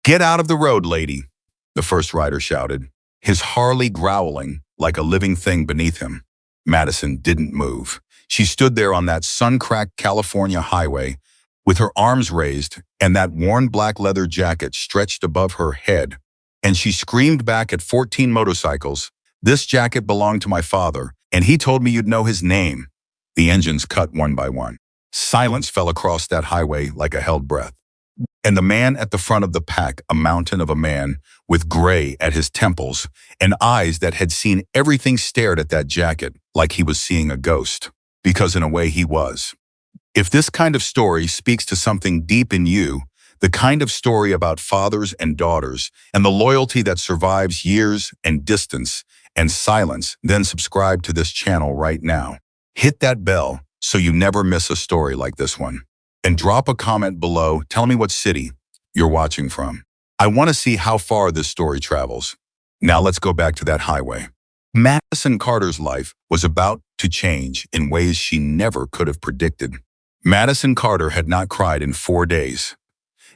"Get out of the road, lady," the first rider shouted, his Harley growling like a living thing beneath him. Madison didn't move. She stood there on that sun-cracked California highway with her arms raised and that worn black leather jacket stretched above her head. And she screamed back at 14 motorcycles, "This jacket belonged to my father, and he told me you'd know his name." The engines cut one by one. Silence fell across that highway like a held breath. And the man at the front of the pack, a mountain of a man with gray at his temples and eyes that had seen everything, stared at that jacket like he was seeing a ghost. Because in a way he was. If this kind of story speaks to something deep in you, the kind of story about fathers and daughters and the loyalty that survives years and distance and silence, then subscribe to this channel right now. Hit that bell so you never miss a story like this one. And drop a comment below. Tell me what city you're watching from. I want to see how far this story travels. Now let's go back to that highway. Madison Carter's life was about to change in ways she never could have predicted. Madison Carter had not cried in 4 days.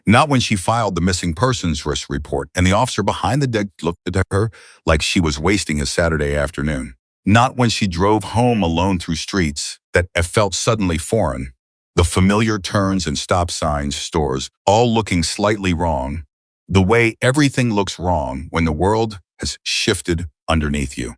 Not when she filed the missing persons risk report and the officer behind the desk looked at her like she was wasting his Saturday afternoon. Not when she drove home alone through streets that felt suddenly foreign. The familiar turns and stop signs, stores, all looking slightly wrong. The way everything looks wrong when the world has shifted underneath you.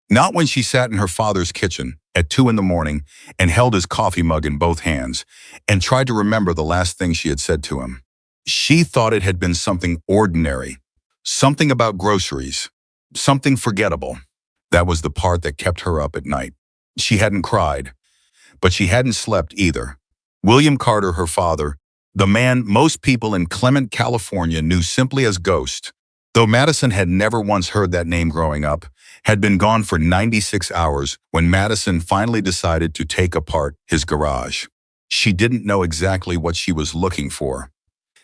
Not when she sat in her father's kitchen at 2 a.m. and held his coffee mug in both hands and tried to remember the last thing she had said to him. She thought it had been something ordinary, something about groceries, something forgettable. That was the part that kept her up at night. She hadn't cried, but she hadn't slept either. William Carter, her father, the man most people in Clement, California knew simply as Ghost, though Madison had never once heard that name growing up, had been gone for 96 hours when Madison finally decided to take apart his garage. She didn't know exactly what she was looking for.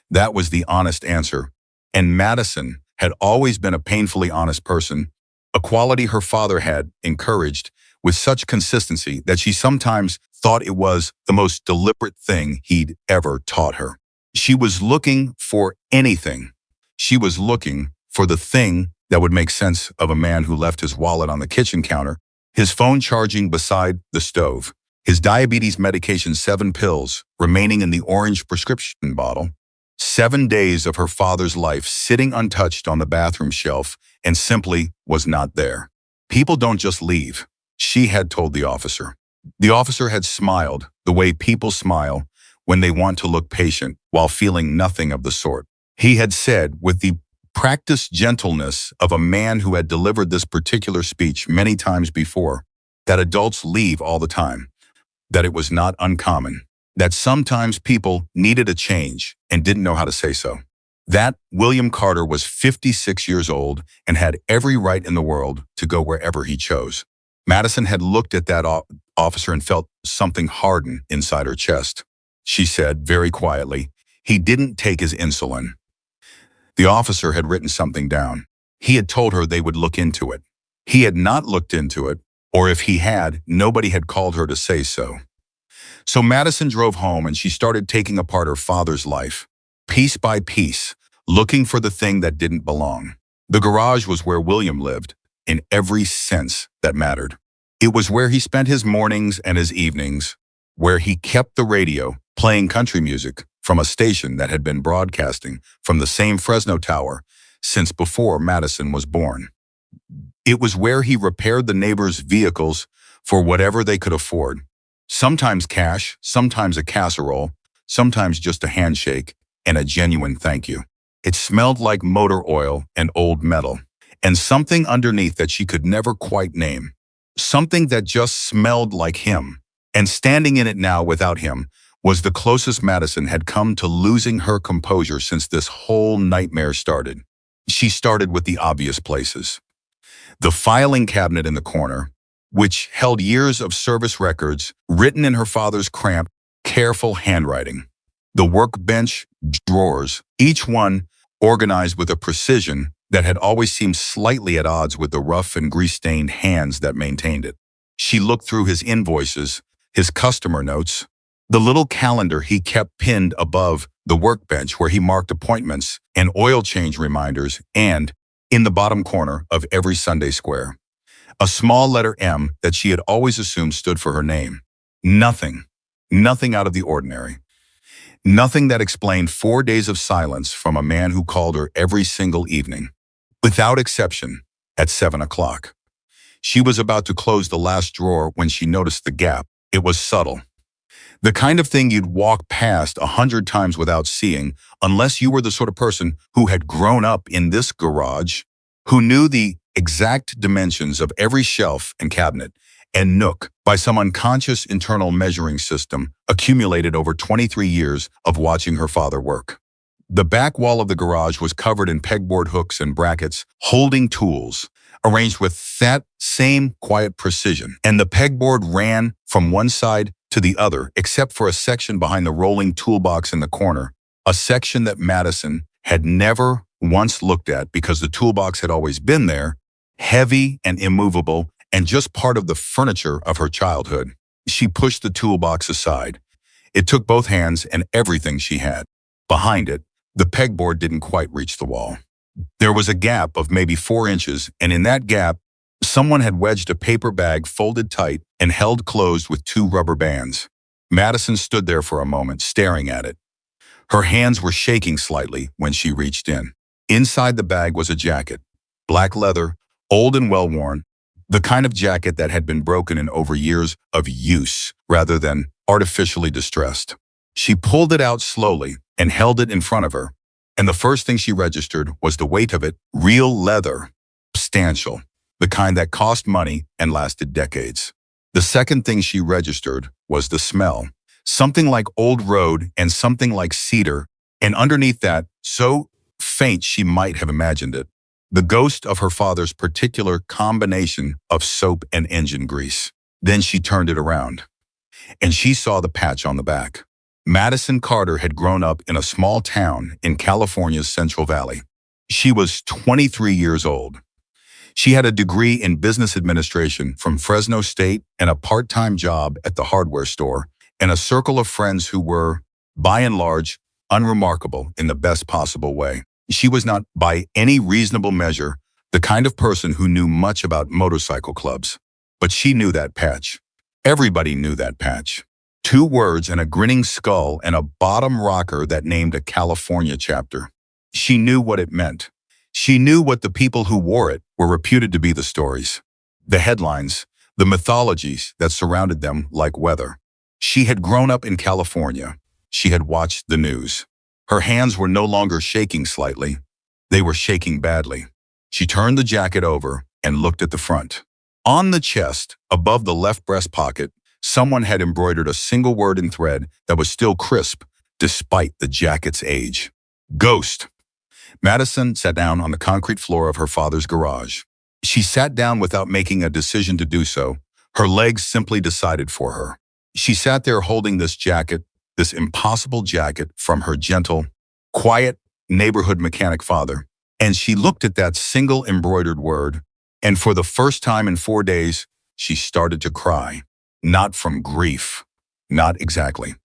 That was the honest answer. And Madison had always been a painfully honest person, a quality her father had encouraged with such consistency that she sometimes thought it was the most deliberate thing he'd ever taught her. She was looking for anything. She was looking for the thing that would make sense of a man who left his wallet on the kitchen counter, his phone charging beside the stove, his diabetes medication 7 pills remaining in the orange prescription bottle, 7 days of her father's life sitting untouched on the bathroom shelf and simply was not there. People don't just leave, she had told the officer. The officer had smiled the way people smile when they want to look patient while feeling nothing of the sort. He had said, with the practiced gentleness of a man who had delivered this particular speech many times before, that adults leave all the time, that it was not uncommon, that sometimes people needed a change and didn't know how to say so. That William Carter was 56 years old and had every right in the world to go wherever he chose. Madison had looked at that officer and felt something harden inside her chest. She said very quietly, "He didn't take his insulin." The officer had written something down. He had told her they would look into it. He had not looked into it, or if he had, nobody had called her to say so. So Madison drove home and she started taking apart her father's life, piece by piece, looking for the thing that didn't belong. The garage was where William lived, in every sense that mattered. It was where he spent his mornings and his evenings, where he kept the radio playing country music from a station that had been broadcasting from the same Fresno tower since before Madison was born. It was where he repaired the neighbors' vehicles for whatever they could afford. Sometimes cash, sometimes a casserole, sometimes just a handshake and a genuine thank you. It smelled like motor oil and old metal, and something underneath that she could never quite name. Something that just smelled like him. And standing in it now without him was the closest Madison had come to losing her composure since this whole nightmare started. She started with the obvious places. The filing cabinet in the corner, which held years of service records written in her father's cramped, careful handwriting. The workbench drawers, each one organized with a precision that had always seemed slightly at odds with the rough and grease-stained hands that maintained it. She looked through his invoices, his customer notes, the little calendar he kept pinned above the workbench where he marked appointments and oil change reminders, and in the bottom corner of every Sunday square, a small letter M that she had always assumed stood for her name. Nothing. Nothing out of the ordinary. Nothing that explained 4 days of silence from a man who called her every single evening, without exception, at 7 o'clock. She was about to close the last drawer when she noticed the gap. It was subtle. The kind of thing you'd walk past 100 times without seeing, unless you were the sort of person who had grown up in this garage, who knew the exact dimensions of every shelf and cabinet and nook by some unconscious internal measuring system accumulated over 23 years of watching her father work. The back wall of the garage was covered in pegboard hooks and brackets holding tools, arranged with that same quiet precision, and the pegboard ran from one side to the other, except for a section behind the rolling toolbox in the corner, a section that Madison had never once looked at because the toolbox had always been there, heavy and immovable, and just part of the furniture of her childhood. She pushed the toolbox aside. It took both hands and everything she had. Behind it, the pegboard didn't quite reach the wall. There was a gap of maybe 4 inches, and in that gap, someone had wedged a paper bag folded tight and held closed with 2 rubber bands. Madison stood there for a moment, staring at it. Her hands were shaking slightly when she reached in. Inside the bag was a jacket, black leather, old and well-worn, the kind of jacket that had been broken in over years of use rather than artificially distressed. She pulled it out slowly and held it in front of her, and the first thing she registered was the weight of it, real leather, substantial, the kind that cost money and lasted decades. The second thing she registered was the smell, something like old road and something like cedar, and underneath that, so faint she might have imagined it, the ghost of her father's particular combination of soap and engine grease. Then she turned it around, and she saw the patch on the back. Madison Carter had grown up in a small town in California's Central Valley. She was 23 years old. She had a degree in business administration from Fresno State and a part-time job at the hardware store, and a circle of friends who were, by and large, unremarkable in the best possible way. She was not, by any reasonable measure, the kind of person who knew much about motorcycle clubs. But she knew that patch. Everybody knew that patch. 2 words and a grinning skull and a bottom rocker that named a California chapter. She knew what it meant. She knew what the people who wore it were reputed to be the stories, the headlines, the mythologies that surrounded them like weather. She had grown up in California. She had watched the news. Her hands were no longer shaking slightly. They were shaking badly. She turned the jacket over and looked at the front. On the chest, above the left breast pocket, someone had embroidered a single word in thread that was still crisp, despite the jacket's age. Ghost. Madison sat down on the concrete floor of her father's garage. She sat down without making a decision to do so. Her legs simply decided for her. She sat there holding this jacket, this impossible jacket from her gentle, quiet neighborhood mechanic father, and she looked at that single embroidered word, and for the first time in 4 days, she started to cry. Not from grief. Not exactly.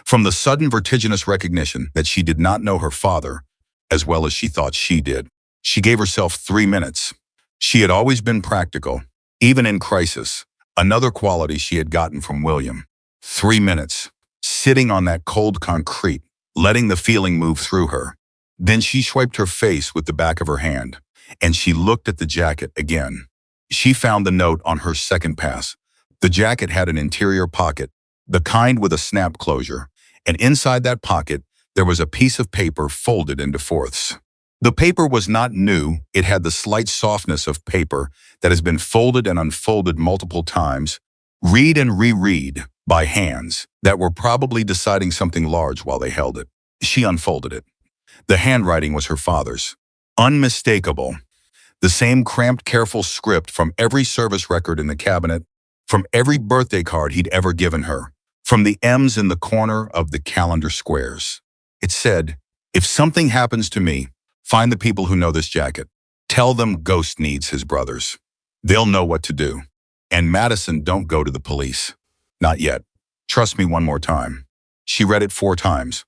From the sudden vertiginous recognition that she did not know her father as well as she thought she did. She gave herself 3 minutes. She had always been practical, even in crisis, another quality she had gotten from William. 3 minutes, sitting on that cold concrete, letting the feeling move through her. Then she swiped her face with the back of her hand, and she looked at the jacket again. She found the note on her second pass. The jacket had an interior pocket, the kind with a snap closure, and inside that pocket, there was a piece of paper folded into fourths. The paper was not new. It had the slight softness of paper that has been folded and unfolded multiple times, read and reread by hands that were probably deciding something large while they held it. She unfolded it. The handwriting was her father's. Unmistakable. The same cramped, careful script from every service record in the cabinet, from every birthday card he'd ever given her, from the M's in the corner of the calendar squares. It said, "If something happens to me, find the people who know this jacket. Tell them Ghost needs his brothers. They'll know what to do. And Madison, don't go to the police. Not yet. Trust me one more time." She read it 4 times.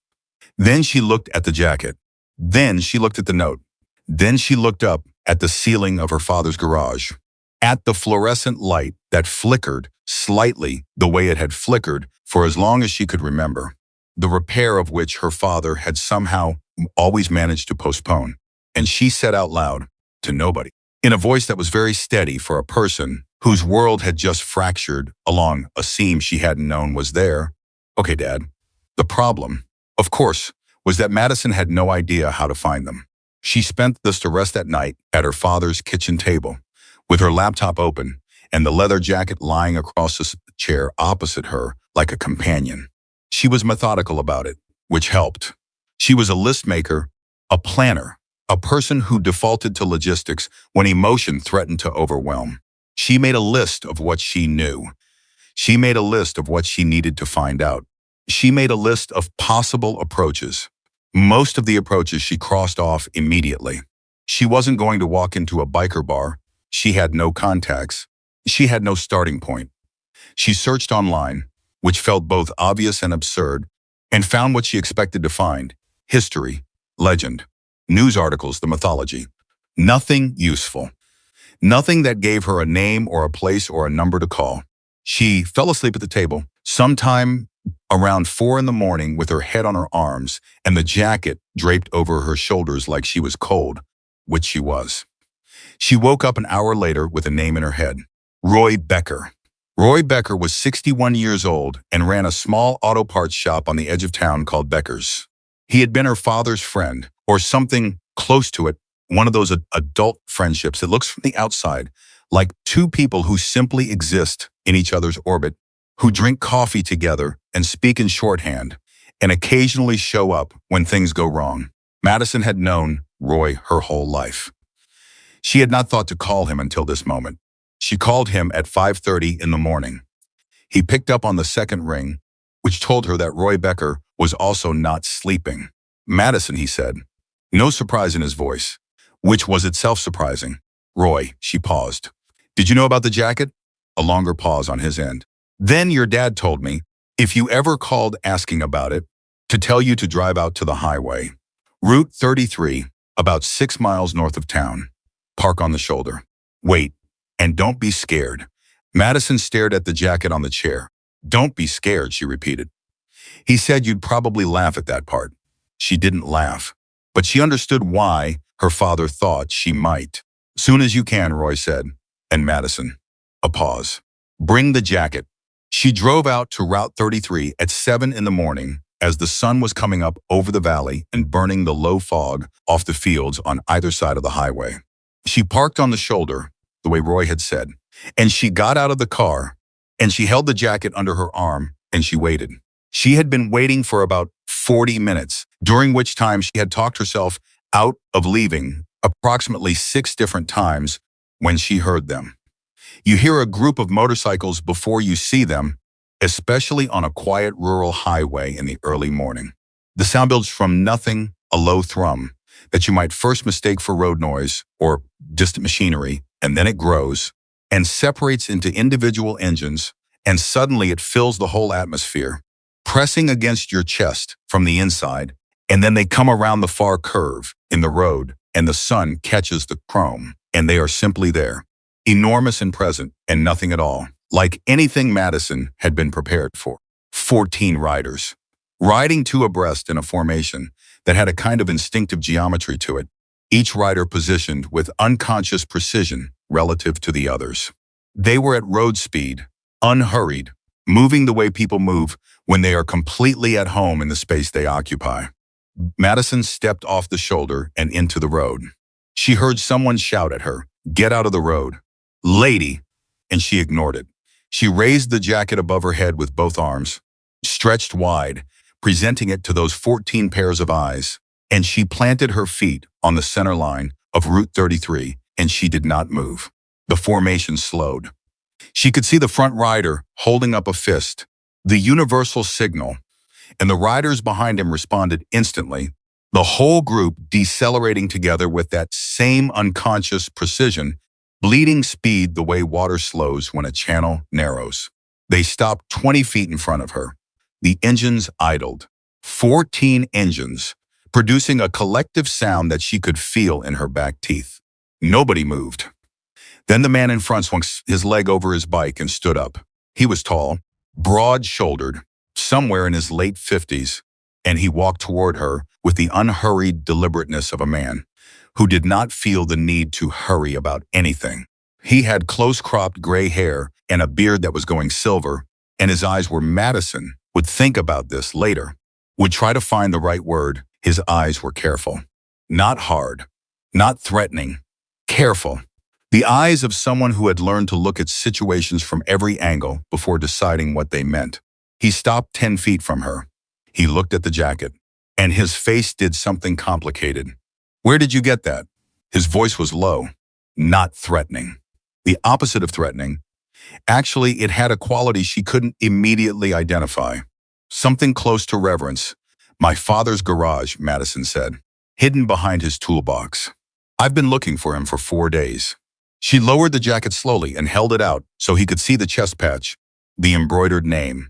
Then she looked at the jacket. Then she looked at the note. Then she looked up at the ceiling of her father's garage, at the fluorescent light that flickered slightly the way it had flickered for as long as she could remember, the repair of which her father had somehow always managed to postpone. And she said out loud, to nobody, in a voice that was very steady for a person whose world had just fractured along a seam she hadn't known was there, "Okay, Dad." The problem, of course, was that Madison had no idea how to find them. She spent the rest that night at her father's kitchen table, with her laptop open and the leather jacket lying across the chair opposite her like a companion. She was methodical about it, which helped. She was a list maker, a planner, a person who defaulted to logistics when emotion threatened to overwhelm. She made a list of what she knew. She made a list of what she needed to find out. She made a list of possible approaches. Most of the approaches she crossed off immediately. She wasn't going to walk into a biker bar. She had no contacts. She had no starting point. She searched online, which felt both obvious and absurd, and found what she expected to find: history, legend, news articles, the mythology. Nothing useful. Nothing that gave her a name or a place or a number to call. She fell asleep at the table sometime around 4 in the morning with her head on her arms and the jacket draped over her shoulders like she was cold, which she was. She woke up an hour later with a name in her head: Roy Becker. Roy Becker was 61 years old and ran a small auto parts shop on the edge of town called Becker's. He had been her father's friend, or something close to it, one of those adult friendships that looks from the outside like two people who simply exist in each other's orbit, who drink coffee together and speak in shorthand, and occasionally show up when things go wrong. Madison had known Roy her whole life. She had not thought to call him until this moment. She called him at 5:30 in the morning. He picked up on the second ring, which told her that Roy Becker was also not sleeping. "Madison," he said, no surprise in his voice, which was itself surprising. "Roy," she paused. "Did you know about the jacket?" A longer pause on his end. "Then your dad told me, if you ever called asking about it, to tell you to drive out to the highway. Route 33, about 6 miles north of town. Park on the shoulder. Wait, and don't be scared." Madison stared at the jacket on the chair. "Don't be scared," she repeated. "He said you'd probably laugh at that part." She didn't laugh, but she understood why her father thought she might. "Soon as you can," Roy said. And Madison. A pause. "Bring the jacket." She drove out to Route 33 at 7 in the morning as the sun was coming up over the valley and burning the low fog off the fields on either side of the highway. She parked on the shoulder, the way Roy had said, and she got out of the car, and she held the jacket under her arm, and she waited. She had been waiting for about 40 minutes, during which time she had talked herself out of leaving approximately 6 different times when she heard them. You hear a group of motorcycles before you see them, especially on a quiet rural highway in the early morning. The sound builds from nothing, a low thrum, that you might first mistake for road noise or distant machinery, and then it grows and separates into individual engines, and suddenly it fills the whole atmosphere, pressing against your chest from the inside, and then they come around the far curve in the road, and the sun catches the chrome, and they are simply there, enormous and present, and nothing at all, like anything Madison had been prepared for. 14 riders, riding two abreast in a formation that had a kind of instinctive geometry to it, each rider positioned with unconscious precision relative to the others. They were at road speed, unhurried, moving the way people move when they are completely at home in the space they occupy. Madison stepped off the shoulder and into the road. She heard someone shout at her, "Get out of the road. Lady!" And she ignored it. She raised the jacket above her head with both arms, stretched wide, presenting it to those 14 pairs of eyes, and she planted her feet on the center line of Route 33, and she did not move. The formation slowed. She could see the front rider holding up a fist, the universal signal, and the riders behind him responded instantly, the whole group decelerating together with that same unconscious precision, bleeding speed the way water slows when a channel narrows. They stopped 20 feet in front of her. The engines idled. 14 engines, producing a collective sound that she could feel in her back teeth. Nobody moved. Then the man in front swung his leg over his bike and stood up. He was tall, broad-shouldered, somewhere in his late 50s, and he walked toward her with the unhurried deliberateness of a man who did not feel the need to hurry about anything. He had close-cropped gray hair and a beard that was going silver, and his eyes were Madison would think about this later, would try to find the right word. His eyes were careful. Not hard, not threatening, careful. The eyes of someone who had learned to look at situations from every angle before deciding what they meant. He stopped 10 feet from her. He looked at the jacket, and his face did something complicated. "Where did you get that?" His voice was low, not threatening. The opposite of threatening. Actually, it had a quality she couldn't immediately identify. Something close to reverence. "My father's garage," Madison said, hidden behind his toolbox. "I've been looking for him for 4 days." She lowered the jacket slowly and held it out so he could see the chest patch, the embroidered name.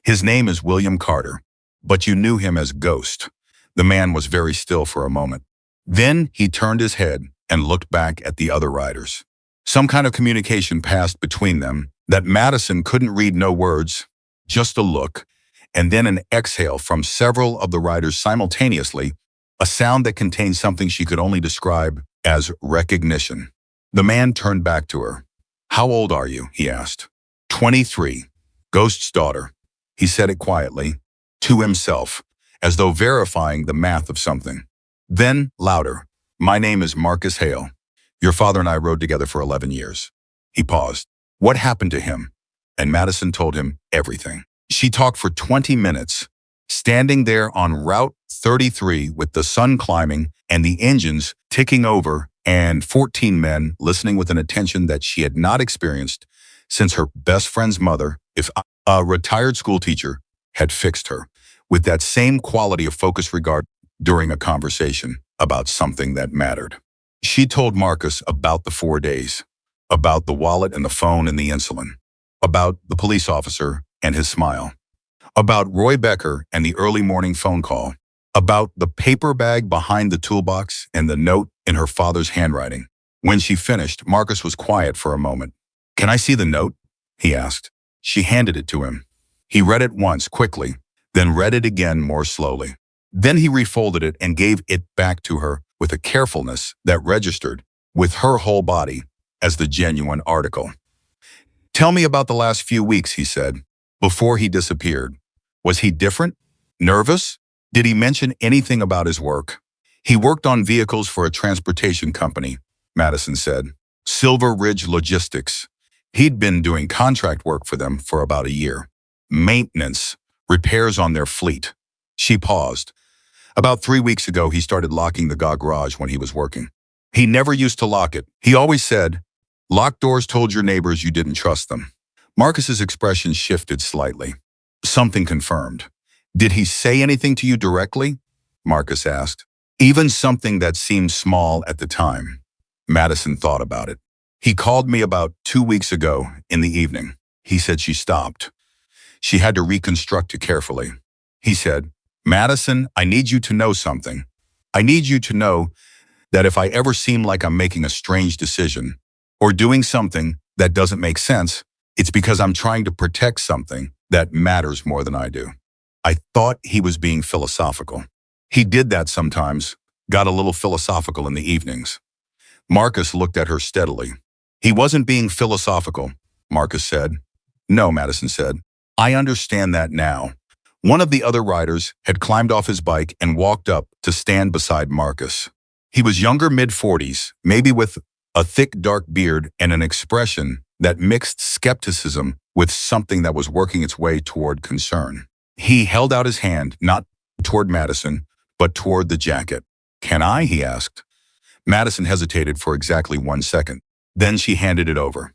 "His name is William Carter, but you knew him as Ghost." The man was very still for a moment. Then he turned his head and looked back at the other riders. Some kind of communication passed between them that Madison couldn't read. No words, just a look, and then an exhale from several of the riders simultaneously, a sound that contained something she could only describe as recognition. The man turned back to her. "How old are you?" he asked. 23. Ghost's daughter. He said it quietly, to himself, as though verifying the math of something. Then, louder, "My name is Marcus Hale. Your father and I rode together for 11 years. He paused. "What happened to him?" And Madison told him everything. She talked for 20 minutes, standing there on Route 33 with the sun climbing and the engines ticking over, and 14 men listening with an attention that she had not experienced since her best friend's mother, if a retired school teacher, had fixed her, with that same quality of focused regard during a conversation about something that mattered. She told Marcus about the 4 days, about the wallet and the phone and the insulin, about the police officer and his smile, about Roy Becker and the early morning phone call, about the paper bag behind the toolbox and the note in her father's handwriting. When she finished, Marcus was quiet for a moment. "Can I see the note?" he asked. She handed it to him. He read it once, quickly, then read it again more slowly. Then he refolded it and gave it back to her with a carefulness that registered with her whole body as the genuine article. "Tell me about the last few weeks," he said, before he disappeared. "Was he different? Nervous? Did he mention anything about his work?" "He worked on vehicles for a transportation company," Madison said. "Silver Ridge Logistics. He'd been doing contract work for them for about a year. Maintenance, repairs on their fleet." She paused. "About 3 weeks ago, he started locking the garage when he was working. He never used to lock it. He always said, 'Locked doors told your neighbors you didn't trust them.'" Marcus's expression shifted slightly. Something confirmed. "Did he say anything to you directly?" Marcus asked. "Even something that seemed small at the time." Madison thought about it. "He called me about 2 weeks ago in the evening." He said. She stopped. She had to reconstruct it carefully. He said, "Madison, I need you to know something. I need you to know that if I ever seem like I'm making a strange decision or doing something that doesn't make sense, it's because I'm trying to protect something that matters more than I do." I thought he was being philosophical. He did that sometimes, got a little philosophical in the evenings. Marcus looked at her steadily. "He wasn't being philosophical," Marcus said. "No," Madison said. "I understand that now." One of the other riders had climbed off his bike and walked up to stand beside Marcus. He was younger, mid-40s, maybe with a thick, dark beard and an expression that mixed skepticism with something that was working its way toward concern. He held out his hand, not toward Madison, but toward the jacket. "Can I?" he asked. Madison hesitated for exactly 1 second. Then she handed it over.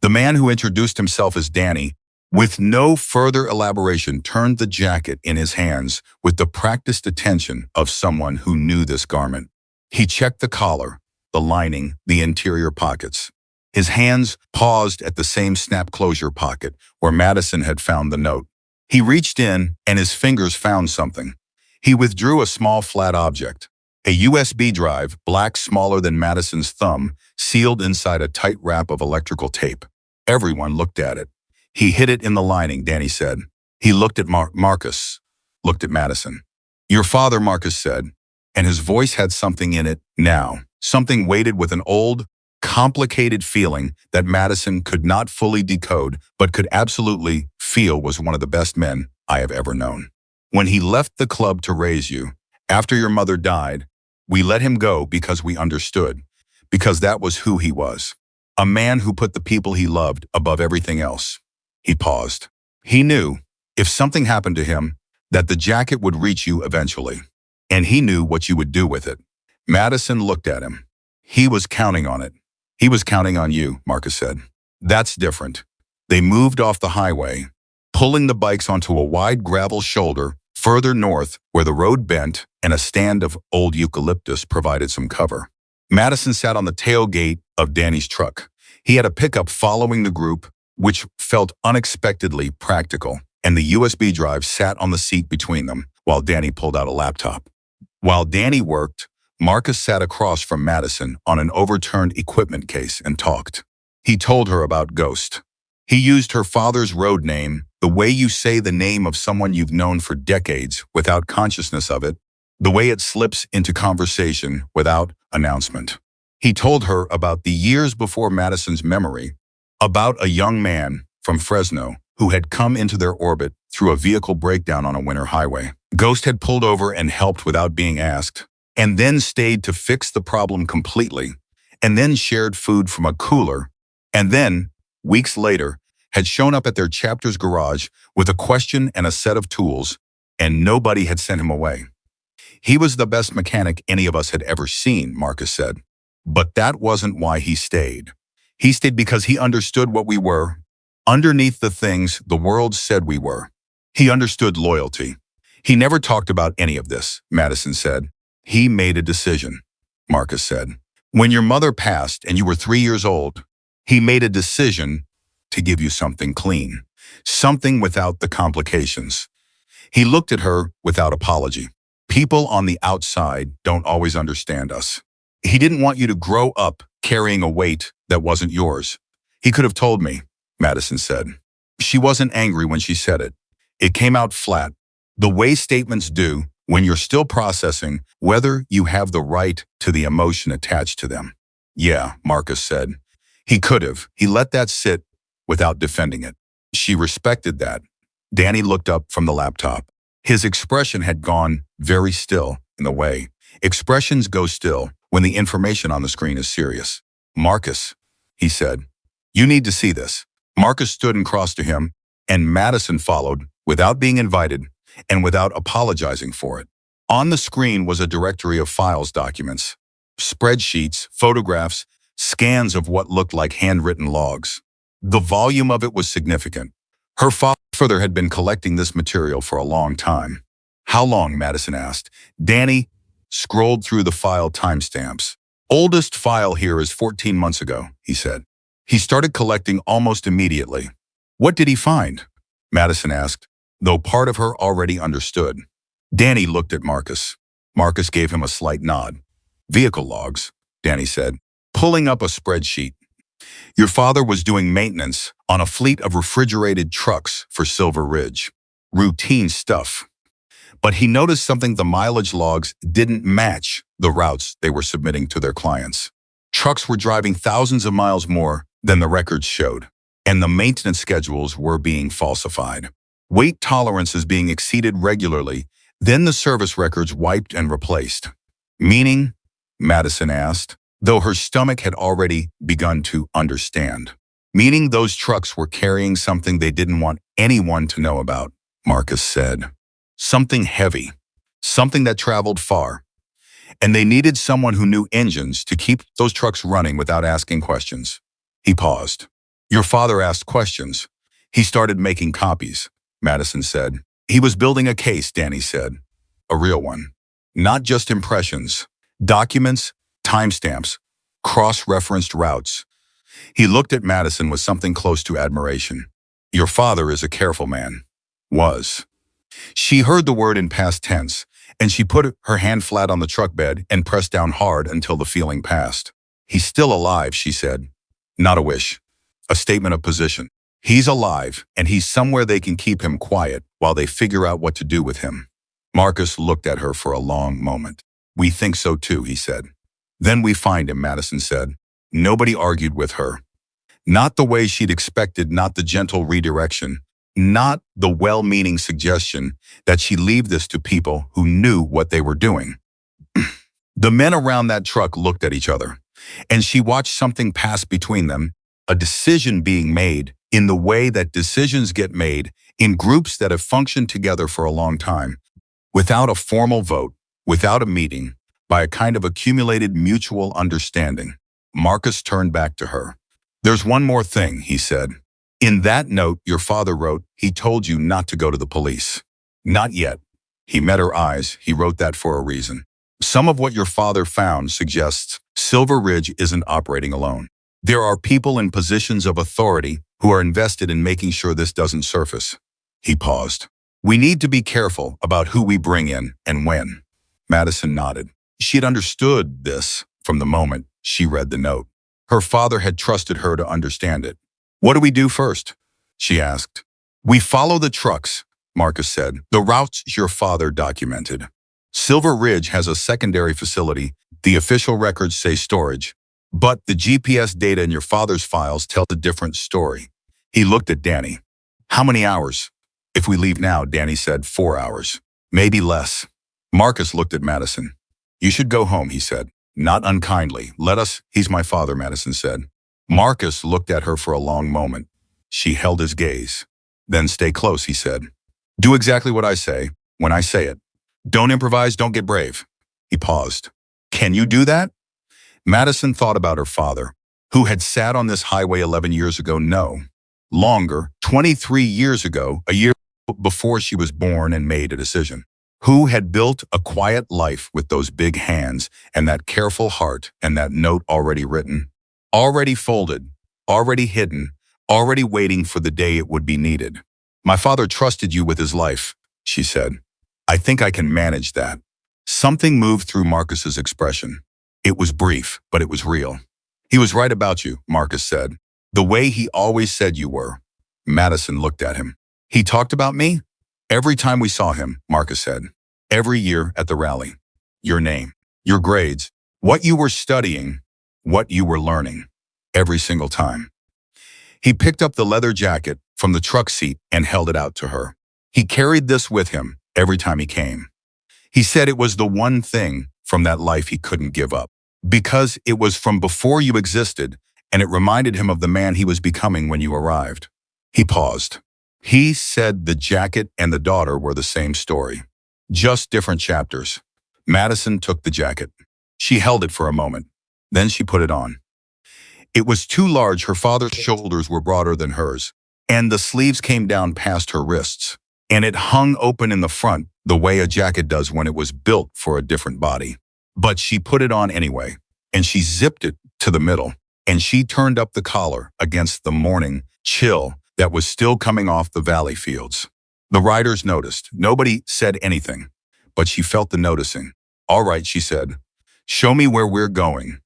The man who introduced himself as Danny, with no further elaboration, turned the jacket in his hands with the practiced attention of someone who knew this garment. He checked the collar, the lining, the interior pockets. His hands paused at the same snap closure pocket where Madison had found the note. He reached in and his fingers found something. He withdrew a small flat object. A USB drive, black smaller than Madison's thumb, sealed inside a tight wrap of electrical tape. Everyone looked at it. He hid it in the lining, Danny said. He looked at Marcus, looked at Madison. Your father, Marcus said, and his voice had something in it now, something weighted with an old, complicated feeling that Madison could not fully decode but could absolutely feel was one of the best men I have ever known. When he left the club to raise you, after your mother died, we let him go because we understood, because that was who he was. A man who put the people he loved above everything else. He paused. He knew, if something happened to him, that the jacket would reach you eventually. And he knew what you would do with it. Madison looked at him. He was counting on it. He was counting on you, Marcus said. That's different. They moved off the highway, pulling the bikes onto a wide gravel shoulder further north where the road bent and a stand of old eucalyptus provided some cover. Madison sat on the tailgate of Danny's truck. He had a pickup following the group, which felt unexpectedly practical, and the USB drive sat on the seat between them while Danny pulled out a laptop. While Danny worked, Marcus sat across from Madison on an overturned equipment case and talked. He told her about Ghost. He used her father's road name, the way you say the name of someone you've known for decades without consciousness of it, the way it slips into conversation without announcement. He told her about the years before Madison's memory, about a young man from Fresno who had come into their orbit through a vehicle breakdown on a winter highway. Ghost had pulled over and helped without being asked, and then stayed to fix the problem completely, and then shared food from a cooler, and then, weeks later, had shown up at their chapter's garage with a question and a set of tools, and nobody had sent him away. He was the best mechanic any of us had ever seen, Marcus said. But that wasn't why he stayed. He stayed because he understood what we were, underneath the things the world said we were. He understood loyalty. He never talked about any of this, Madison said. He made a decision, Marcus said. When your mother passed and you were 3 years old, he made a decision to give you something clean, something without the complications. He looked at her without apology. People on the outside don't always understand us. He didn't want you to grow up carrying a weight that wasn't yours. He could have told me, Madison said. She wasn't angry when she said it. It came out flat, the way statements do when you're still processing whether you have the right to the emotion attached to them. Yeah, Marcus said. He could have. He let that sit without defending it. She respected that. Danny looked up from the laptop. His expression had gone very still in the way expressions go still when the information on the screen is serious. Marcus, he said, you need to see this. Marcus stood and crossed to him, and Madison followed without being invited and without apologizing for it. On the screen was a directory of files documents, spreadsheets, photographs, scans of what looked like handwritten logs. The volume of it was significant. Her father had been collecting this material for a long time. How long, Madison asked. Danny scrolled through the file timestamps. Oldest file here is 14 months ago, he said. He started collecting almost immediately. What did he find? Madison asked, though part of her already understood. Danny looked at Marcus. Marcus gave him a slight nod. Vehicle logs, Danny said, pulling up a spreadsheet. Your father was doing maintenance on a fleet of refrigerated trucks for Silver Ridge. Routine stuff. But he noticed something: the mileage logs didn't match the routes they were submitting to their clients. Trucks were driving thousands of miles more than the records showed, and the maintenance schedules were being falsified. Weight tolerances being exceeded regularly, then the service records wiped and replaced. Meaning? Madison asked, though her stomach had already begun to understand. Meaning those trucks were carrying something they didn't want anyone to know about, Marcus said. Something heavy, something that traveled far. And they needed someone who knew engines to keep those trucks running without asking questions. He paused. Your father asked questions. He started making copies, Madison said. He was building a case, Danny said. A real one. Not just impressions. Documents, timestamps, cross-referenced routes. He looked at Madison with something close to admiration. Your father is a careful man. Was. She heard the word in past tense, and she put her hand flat on the truck bed and pressed down hard until the feeling passed. He's still alive, she said. Not a wish. A statement of position. He's alive, and he's somewhere they can keep him quiet while they figure out what to do with him. Marcus looked at her for a long moment. We think so too, he said. Then we find him, Madison said. Nobody argued with her. Not the way she'd expected, not the gentle redirection, not the well-meaning suggestion that she leave this to people who knew what they were doing. The men around that truck looked at each other, and she watched something pass between them, a decision being made in the way that decisions get made in groups that have functioned together for a long time, without a formal vote, without a meeting, by a kind of accumulated mutual understanding. Marcus turned back to her. There's one more thing, he said. In that note your father wrote, he told you not to go to the police. Not yet. He met her eyes. He wrote that for a reason. Some of what your father found suggests Silver Ridge isn't operating alone. There are people in positions of authority who are invested in making sure this doesn't surface. He paused. We need to be careful about who we bring in and when. Madison nodded. She had understood this from the moment she read the note. Her father had trusted her to understand it. What do we do first? She asked. We follow the trucks, Marcus said. The routes your father documented. Silver Ridge has a secondary facility. The official records say storage. But the GPS data in your father's files tell a different story. He looked at Danny. How many hours? If we leave now, Danny said, 4 hours. Maybe less. Marcus looked at Madison. You should go home, he said. Not unkindly. Let us. He's my father, Madison said. Marcus looked at her for a long moment. She held his gaze. Then stay close, he said. Do exactly what I say, when I say it. Don't improvise, don't get brave. He paused. Can you do that? Madison thought about her father, who had sat on this highway 11 years ago. No. Longer, 23 years ago, a year before she was born and made a decision. Who had built a quiet life with those big hands and that careful heart and that note already written, already folded, already hidden, already waiting for the day it would be needed. My father trusted you with his life, she said. I think I can manage that. Something moved through Marcus's expression. It was brief, but it was real. He was right about you, Marcus said. The way he always said you were. Madison looked at him. He talked about me? Every time we saw him, Marcus said. Every year at the rally. Your name, your grades, what you were studying, what you were learning. Every single time. He picked up the leather jacket from the truck seat and held it out to her. He carried this with him every time he came. He said it was the one thing from that life he couldn't give up, because it was from before you existed, and it reminded him of the man he was becoming when you arrived. He paused. He said the jacket and the daughter were the same story, just different chapters. Madison took the jacket. She held it for a moment. Then she put it on. It was too large. Her father's shoulders were broader than hers, and the sleeves came down past her wrists, and it hung open in the front the way a jacket does when it was built for a different body. But she put it on anyway, and she zipped it to the middle, and she turned up the collar against the morning chill that was still coming off the valley fields. The riders noticed. Nobody said anything, but she felt the noticing. All right, she said. Show me where we're going.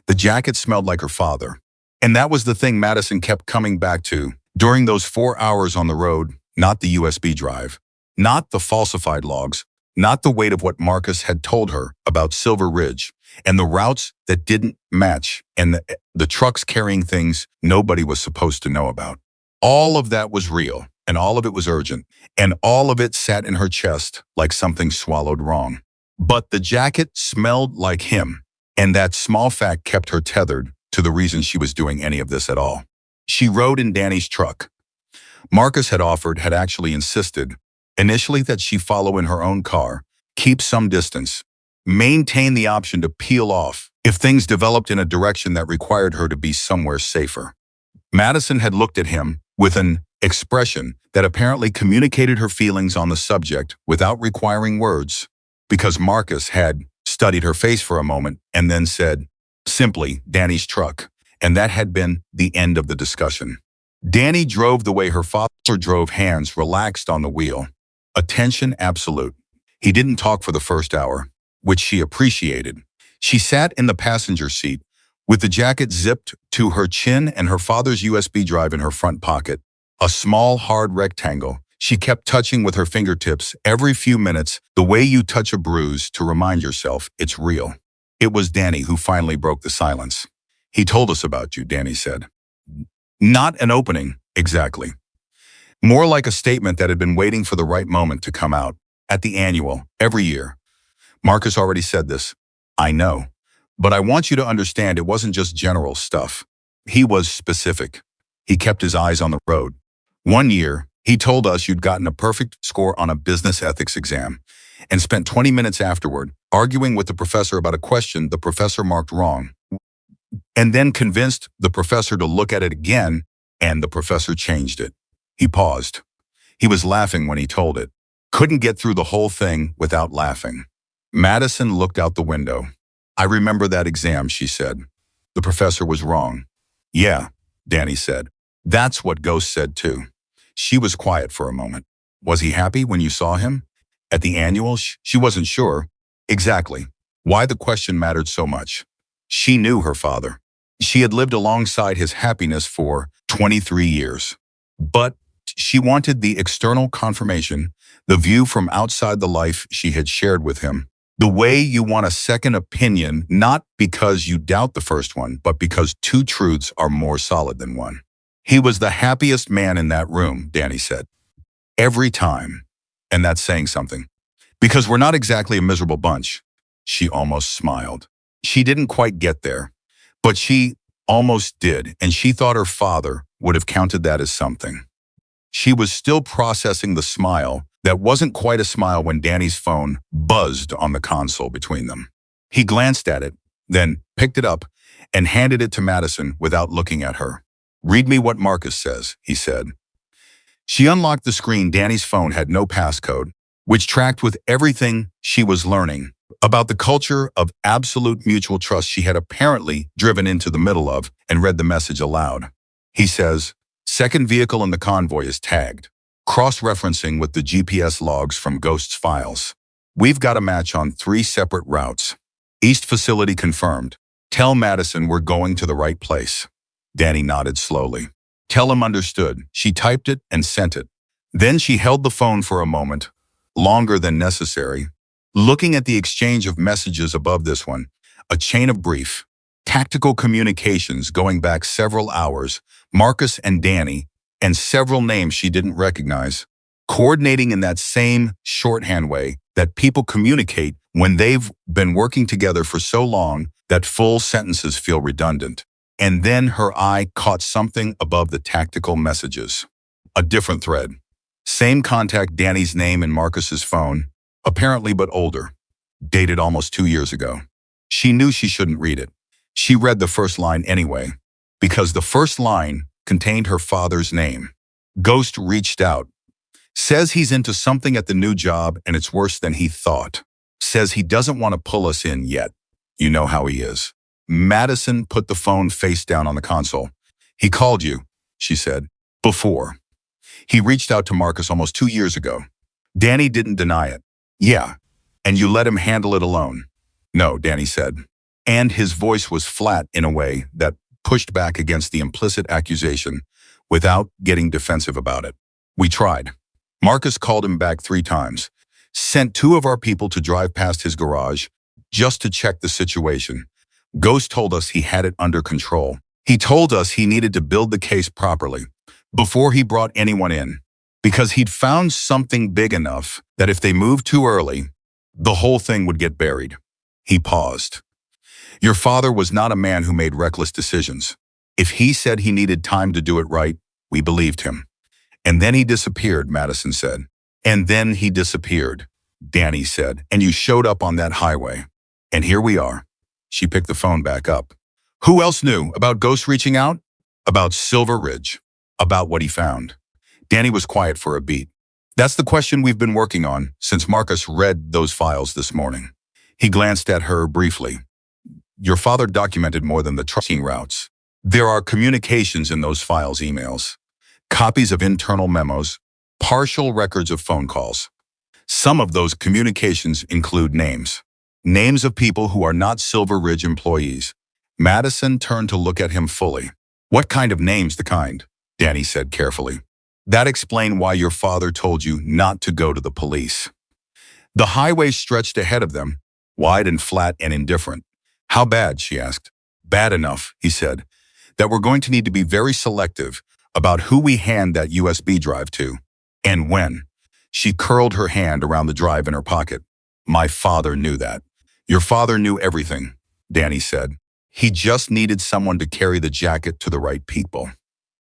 The jacket smelled like her father. And that was the thing Madison kept coming back to during those 4 hours on the road, not the USB drive, not the falsified logs, not the weight of what Marcus had told her about Silver Ridge and the routes that didn't match and the trucks carrying things nobody was supposed to know about. All of that was real, and all of it was urgent, and all of it sat in her chest like something swallowed wrong. But the jacket smelled like him, and that small fact kept her tethered to the reason she was doing any of this at all. She rode in Danny's truck. Marcus had actually insisted, initially, that she follow in her own car, keep some distance, maintain the option to peel off if things developed in a direction that required her to be somewhere safer. Madison had looked at him with an expression that apparently communicated her feelings on the subject without requiring words, because Marcus had studied her face for a moment and then said, simply, Danny's truck, and that had been the end of the discussion. Danny drove the way her father drove, hands relaxed on the wheel. Attention absolute. He didn't talk for the first hour, which she appreciated. She sat in the passenger seat, with the jacket zipped to her chin and her father's USB drive in her front pocket. A small, hard rectangle. She kept touching with her fingertips every few minutes, the way you touch a bruise to remind yourself it's real. It was Danny who finally broke the silence. He told us about you, Danny said. Not an opening, exactly. More like a statement that had been waiting for the right moment to come out. At the annual, every year. Marcus already said this. I know. But I want you to understand it wasn't just general stuff. He was specific. He kept his eyes on the road. One year, he told us you'd gotten a perfect score on a business ethics exam and spent 20 minutes afterward arguing with the professor about a question the professor marked wrong, and then convinced the professor to look at it again, and the professor changed it. He paused. He was laughing when he told it. Couldn't get through the whole thing without laughing. Madison looked out the window. I remember that exam, she said. The professor was wrong. Yeah, Danny said. That's what Ghost said too. She was quiet for a moment. Was he happy when you saw him? At the annual, she wasn't sure. Exactly. Why the question mattered so much. She knew her father. She had lived alongside his happiness for 23 years. But she wanted the external confirmation, the view from outside the life she had shared with him. The way you want a second opinion, not because you doubt the first one, but because two truths are more solid than one. He was the happiest man in that room, Danny said. Every time. And that's saying something. Because we're not exactly a miserable bunch. She almost smiled. She didn't quite get there, but she almost did, and she thought her father would have counted that as something. She was still processing the smile that wasn't quite a smile when Danny's phone buzzed on the console between them. He glanced at it, then picked it up and handed it to Madison without looking at her. Read me what Marcus says, he said. She unlocked the screen. Danny's phone had no passcode, which tracked with everything she was learning about the culture of absolute mutual trust she had apparently driven into the middle of, and read the message aloud. He says, second vehicle in the convoy is tagged, cross-referencing with the GPS logs from Ghost's files. We've got a match on 3 separate routes. East facility confirmed. Tell Madison we're going to the right place. Danny nodded slowly. Tell him understood. She typed it and sent it. Then she held the phone for a moment, longer than necessary, looking at the exchange of messages above this one, a chain of brief, tactical communications going back several hours, Marcus and Danny, and several names she didn't recognize, coordinating in that same shorthand way that people communicate when they've been working together for so long that full sentences feel redundant. And then her eye caught something above the tactical messages. A different thread. Same contact, Danny's name in Marcus's phone, apparently but older, dated almost 2 years ago. She knew she shouldn't read it. She read the first line anyway, because the first line contained her father's name. Ghost reached out. Says he's into something at the new job and it's worse than he thought. Says he doesn't want to pull us in yet. You know how he is. Madison put the phone face down on the console. He called you, she said. Before. He reached out to Marcus almost 2 years ago. Danny didn't deny it. Yeah. And you let him handle it alone. No, Danny said. And his voice was flat in a way that pushed back against the implicit accusation without getting defensive about it. We tried. Marcus called him back 3 times. Sent 2 of our people to drive past his garage just to check the situation. Ghost told us he had it under control. He told us he needed to build the case properly before he brought anyone in, because he'd found something big enough that if they moved too early, the whole thing would get buried. He paused. Your father was not a man who made reckless decisions. If he said he needed time to do it right, we believed him. And then he disappeared, Madison said. And then he disappeared, Danny said, and you showed up on that highway. And here we are. She picked the phone back up. Who else knew about Ghost reaching out? About Silver Ridge. About what he found. Danny was quiet for a beat. That's the question we've been working on since Marcus read those files this morning. He glanced at her briefly. Your father documented more than the trucking routes. There are communications in those files, emails. copies of internal memos, partial records of phone calls. Some of those communications include names. Names of people who are not Silver Ridge employees. Madison turned to look at him fully. What kind of names? The kind, Danny said carefully. That explained why your father told you not to go to the police. The highway stretched ahead of them, wide and flat and indifferent. How bad? She asked. Bad enough, he said, that we're going to need to be very selective about who we hand that USB drive to. And when. She curled her hand around the drive in her pocket. My father knew that. Your father knew everything, Danny said. He just needed someone to carry the jacket to the right people.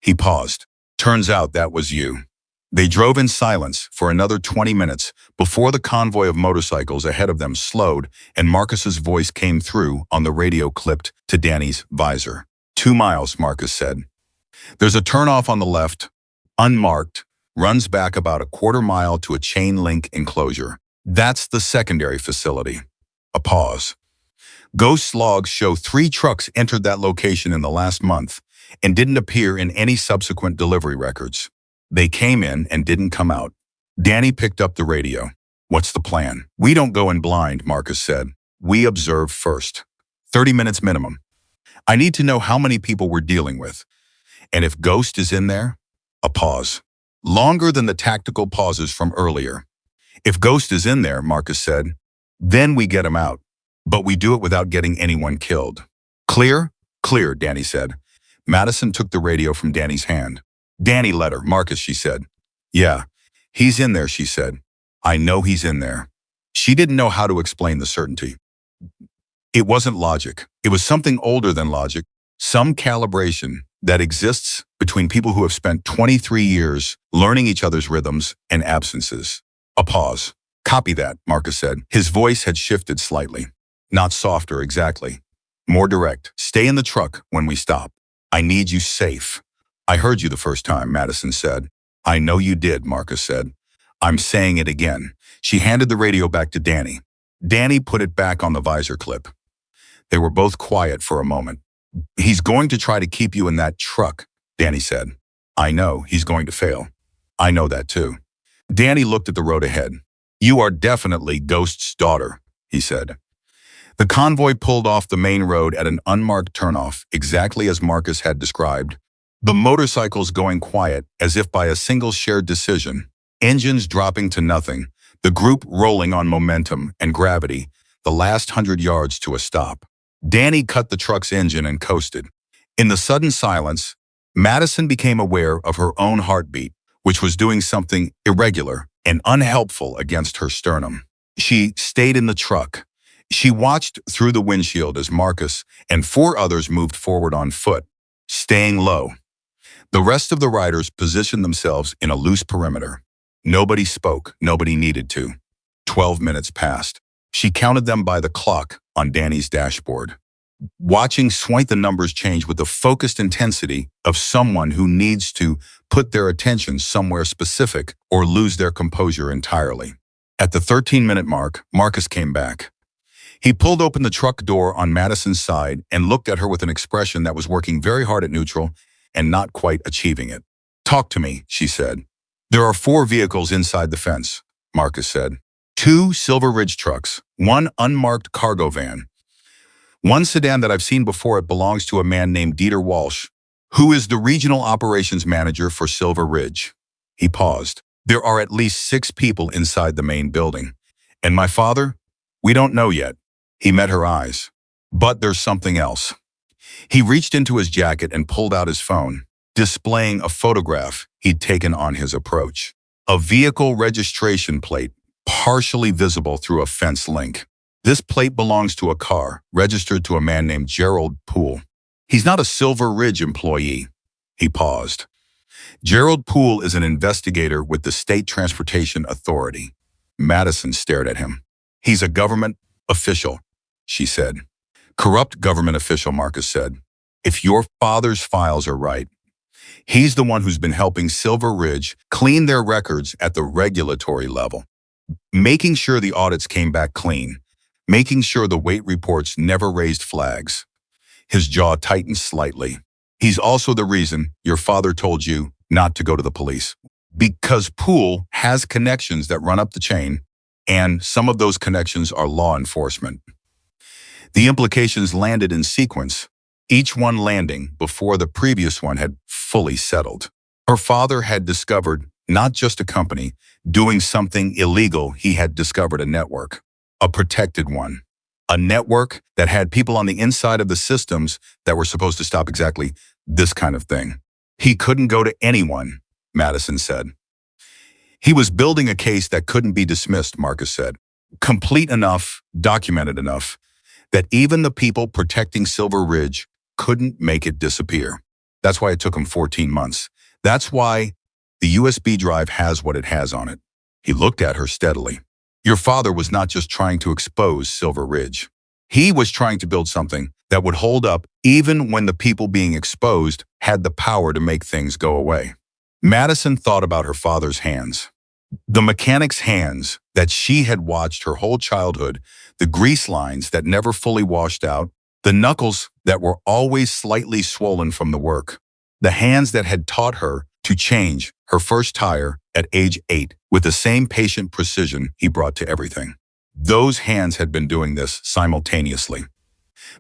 He paused. Turns out that was you. They drove in silence for another 20 minutes before the convoy of motorcycles ahead of them slowed and Marcus's voice came through on the radio clipped to Danny's visor. 2 miles, Marcus said. There's a turnoff on the left, unmarked, runs back about a quarter mile to a chain link enclosure. That's the secondary facility. A pause. Ghost logs show 3 trucks entered that location in the last month and didn't appear in any subsequent delivery records. They came in and didn't come out. Danny picked up the radio. What's the plan? We don't go in blind, Marcus said. We observe first. 30 minutes minimum. I need to know how many people we're dealing with. And if Ghost is in there? A pause. Longer than the tactical pauses from earlier. If Ghost is in there, Marcus said, then we get him out. But we do it without getting anyone killed. Clear? Clear, Danny said. Madison took the radio from Danny's hand. Danny let her. Marcus, she said. Yeah, he's in there, she said. I know he's in there. She didn't know how to explain the certainty. It wasn't logic. It was something older than logic, some calibration that exists between people who have spent 23 years learning each other's rhythms and absences. A pause. Copy that, Marcus said. His voice had shifted slightly. Not softer, exactly. More direct. Stay in the truck when we stop. I need you safe. I heard you the first time, Madison said. I know you did, Marcus said. I'm saying it again. She handed the radio back to Danny. Danny put it back on the visor clip. They were both quiet for a moment. He's going to try to keep you in that truck, Danny said. I know he's going to fail. I know that too. Danny looked at the road ahead. You are definitely Ghost's daughter, he said. The convoy pulled off the main road at an unmarked turnoff, exactly as Marcus had described. The motorcycles going quiet, as if by a single shared decision. Engines dropping to nothing. The group rolling on momentum and gravity, the last 100 yards to a stop. Danny cut the truck's engine and coasted. In the sudden silence, Madison became aware of her own heartbeat, which was doing something irregular and unhelpful against her sternum. She stayed in the truck. She watched through the windshield as Marcus and 4 others moved forward on foot, staying low. The rest of the riders positioned themselves in a loose perimeter. Nobody spoke, nobody needed to. 12 minutes passed. She counted them by the clock on Danny's dashboard. Watching the numbers change with the focused intensity of someone who needs to put their attention somewhere specific or lose their composure entirely. At the 13-minute mark, Marcus came back. He pulled open the truck door on Madison's side and looked at her with an expression that was working very hard at neutral and not quite achieving it. Talk to me, she said. There are 4 vehicles inside the fence, Marcus said. 2 Silver Ridge trucks, 1 unmarked cargo van. 1 sedan that I've seen before. It belongs to a man named Dieter Walsh, who is the regional operations manager for Silver Ridge. He paused. There are at least 6 people inside the main building. And my father? We don't know yet. He met her eyes. But there's something else. He reached into his jacket and pulled out his phone, displaying a photograph he'd taken on his approach. A vehicle registration plate, partially visible through a fence link. This plate belongs to a car, registered to a man named Gerald Poole. He's not a Silver Ridge employee. He paused. Gerald Poole is an investigator with the State Transportation Authority. Madison stared at him. He's a government official, she said. Corrupt government official, Marcus said. If your father's files are right, he's the one who's been helping Silver Ridge clean their records at the regulatory level, making sure the audits came back clean, making sure the weight reports never raised flags. His jaw tightened slightly. He's also the reason your father told you not to go to the police. Because Poole has connections that run up the chain, and some of those connections are law enforcement. The implications landed in sequence, each one landing before the previous one had fully settled. Her father had discovered not just a company doing something illegal, he had discovered a network, a protected one. A network that had people on the inside of the systems that were supposed to stop exactly this kind of thing. He couldn't go to anyone, Madison said. He was building a case that couldn't be dismissed, Marcus said. Complete enough, documented enough, that even the people protecting Silver Ridge couldn't make it disappear. That's why it took him 14 months. That's why the USB drive has what it has on it. He looked at her steadily. Your father was not just trying to expose Silver Ridge. He was trying to build something that would hold up even when the people being exposed had the power to make things go away. Madison thought about her father's hands. The mechanic's hands that she had watched her whole childhood, the grease lines that never fully washed out, the knuckles that were always slightly swollen from the work, the hands that had taught her to change her first tire at age 8 with the same patient precision he brought to everything. Those hands had been doing this simultaneously.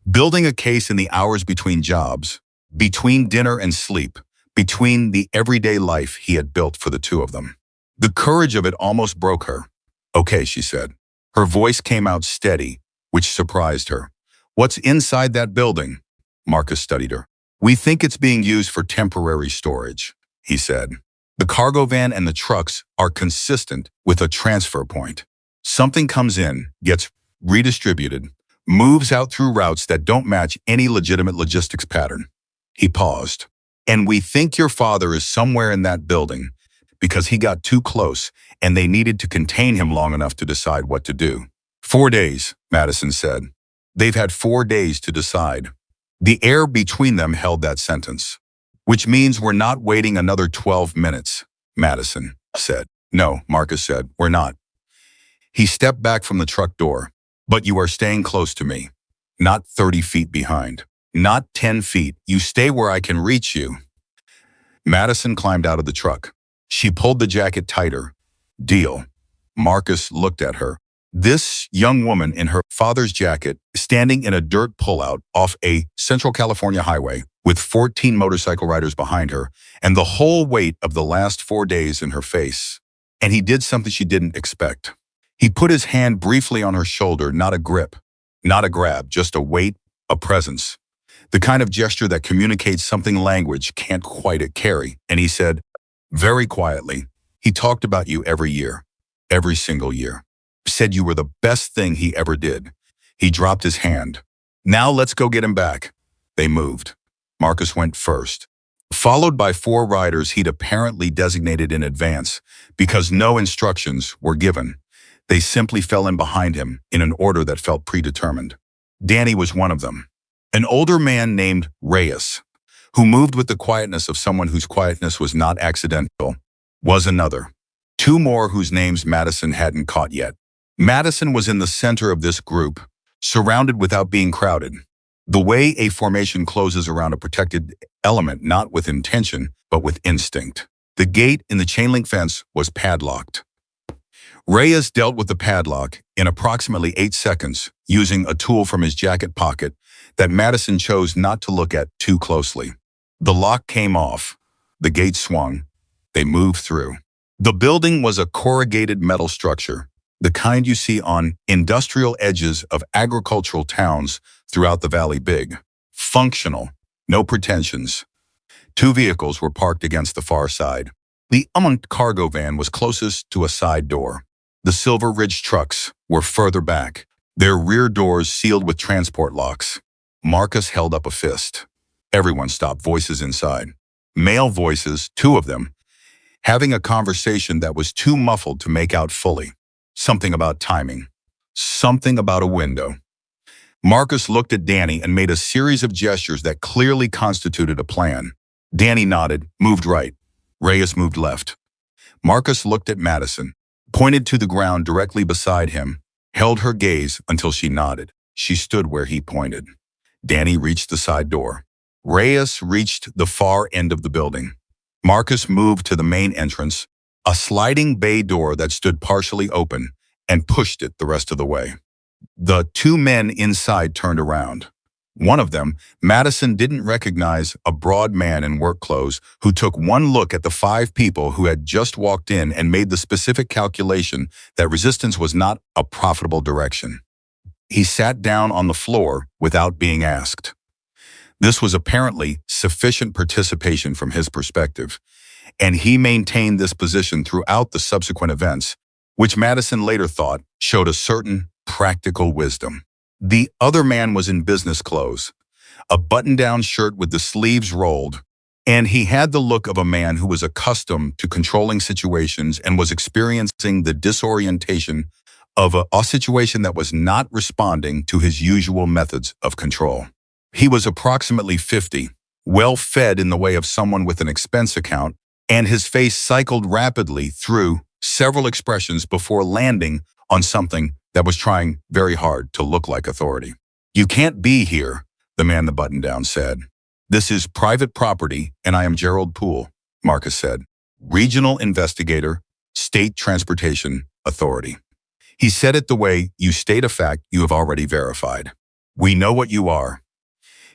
Building a case in the hours between jobs, between dinner and sleep, between the everyday life he had built for the two of them. The courage of it almost broke her. Okay, she said. Her voice came out steady, which surprised her. What's inside that building? Marcus studied her. We think it's being used for temporary storage, he said. The cargo van and the trucks are consistent with a transfer point. Something comes in, gets redistributed, moves out through routes that don't match any legitimate logistics pattern. He paused. And we think your father is somewhere in that building because he got too close and they needed to contain him long enough to decide what to do. 4 days, Madison said. They've had 4 days to decide. The air between them held that sentence. Which means we're not waiting another 12 minutes, Madison said. No, Marcus said, we're not. He stepped back from the truck door. But you are staying close to me. Not 30 feet behind. Not 10 feet. You stay where I can reach you. Madison climbed out of the truck. She pulled the jacket tighter. Deal. Marcus looked at her. This young woman in her father's jacket, standing in a dirt pullout off a Central California highway with 14 motorcycle riders behind her and the whole weight of the last 4 days in her face. And he did something she didn't expect. He put his hand briefly on her shoulder, not a grip, not a grab, just a weight, a presence. The kind of gesture that communicates something language can't quite carry. And he said, very quietly, he talked about you every year, every single year. Said you were the best thing he ever did. He dropped his hand. Now let's go get him back. They moved. Marcus went first, followed by 4 riders he'd apparently designated in advance because no instructions were given. They simply fell in behind him in an order that felt predetermined. Danny was one of them. An older man named Reyes, who moved with the quietness of someone whose quietness was not accidental, was another. 2 more whose names Madison hadn't caught yet. Madison was in the center of this group, surrounded without being crowded. The way a formation closes around a protected element, not with intention, but with instinct. The gate in the chain link fence was padlocked. Reyes dealt with the padlock in approximately 8 seconds using a tool from his jacket pocket that Madison chose not to look at too closely. The lock came off. The gate swung. They moved through. The building was a corrugated metal structure, the kind you see on industrial edges of agricultural towns throughout the Valley. Big, functional, no pretensions. 2 vehicles were parked against the far side. The unmarked cargo van was closest to a side door. The Silver Ridge trucks were further back, their rear doors sealed with transport locks. Marcus held up a fist. Everyone stopped. Voices inside. Male voices, 2 of them, having a conversation that was too muffled to make out fully. Something about timing. Something about a window. Marcus looked at Danny and made a series of gestures that clearly constituted a plan. Danny nodded, moved right. Reyes moved left. Marcus looked at Madison, pointed to the ground directly beside him, held her gaze until she nodded. She stood where he pointed. Danny reached the side door. Reyes reached the far end of the building. Marcus moved to the main entrance, a sliding bay door that stood partially open, and pushed it the rest of the way. The two men inside turned around. One of them, Madison, didn't recognize a broad man in work clothes who took one look at the five people who had just walked in and made the specific calculation that resistance was not a profitable direction. He sat down on the floor without being asked. This was apparently sufficient participation from his perspective, and he maintained this position throughout the subsequent events, which Madison later thought showed a certain practical wisdom. The other man was in business clothes, a button-down shirt with the sleeves rolled, and he had the look of a man who was accustomed to controlling situations and was experiencing the disorientation of a situation that was not responding to his usual methods of control. He was approximately 50, well-fed in the way of someone with an expense account, and his face cycled rapidly through several expressions before landing on something that was trying very hard to look like authority. "You can't be here," the man in the button-down said. "This is private property, and I am Gerald Poole," Marcus said. "Regional Investigator, State Transportation Authority." He said it the way you state a fact you have already verified. "We know what you are."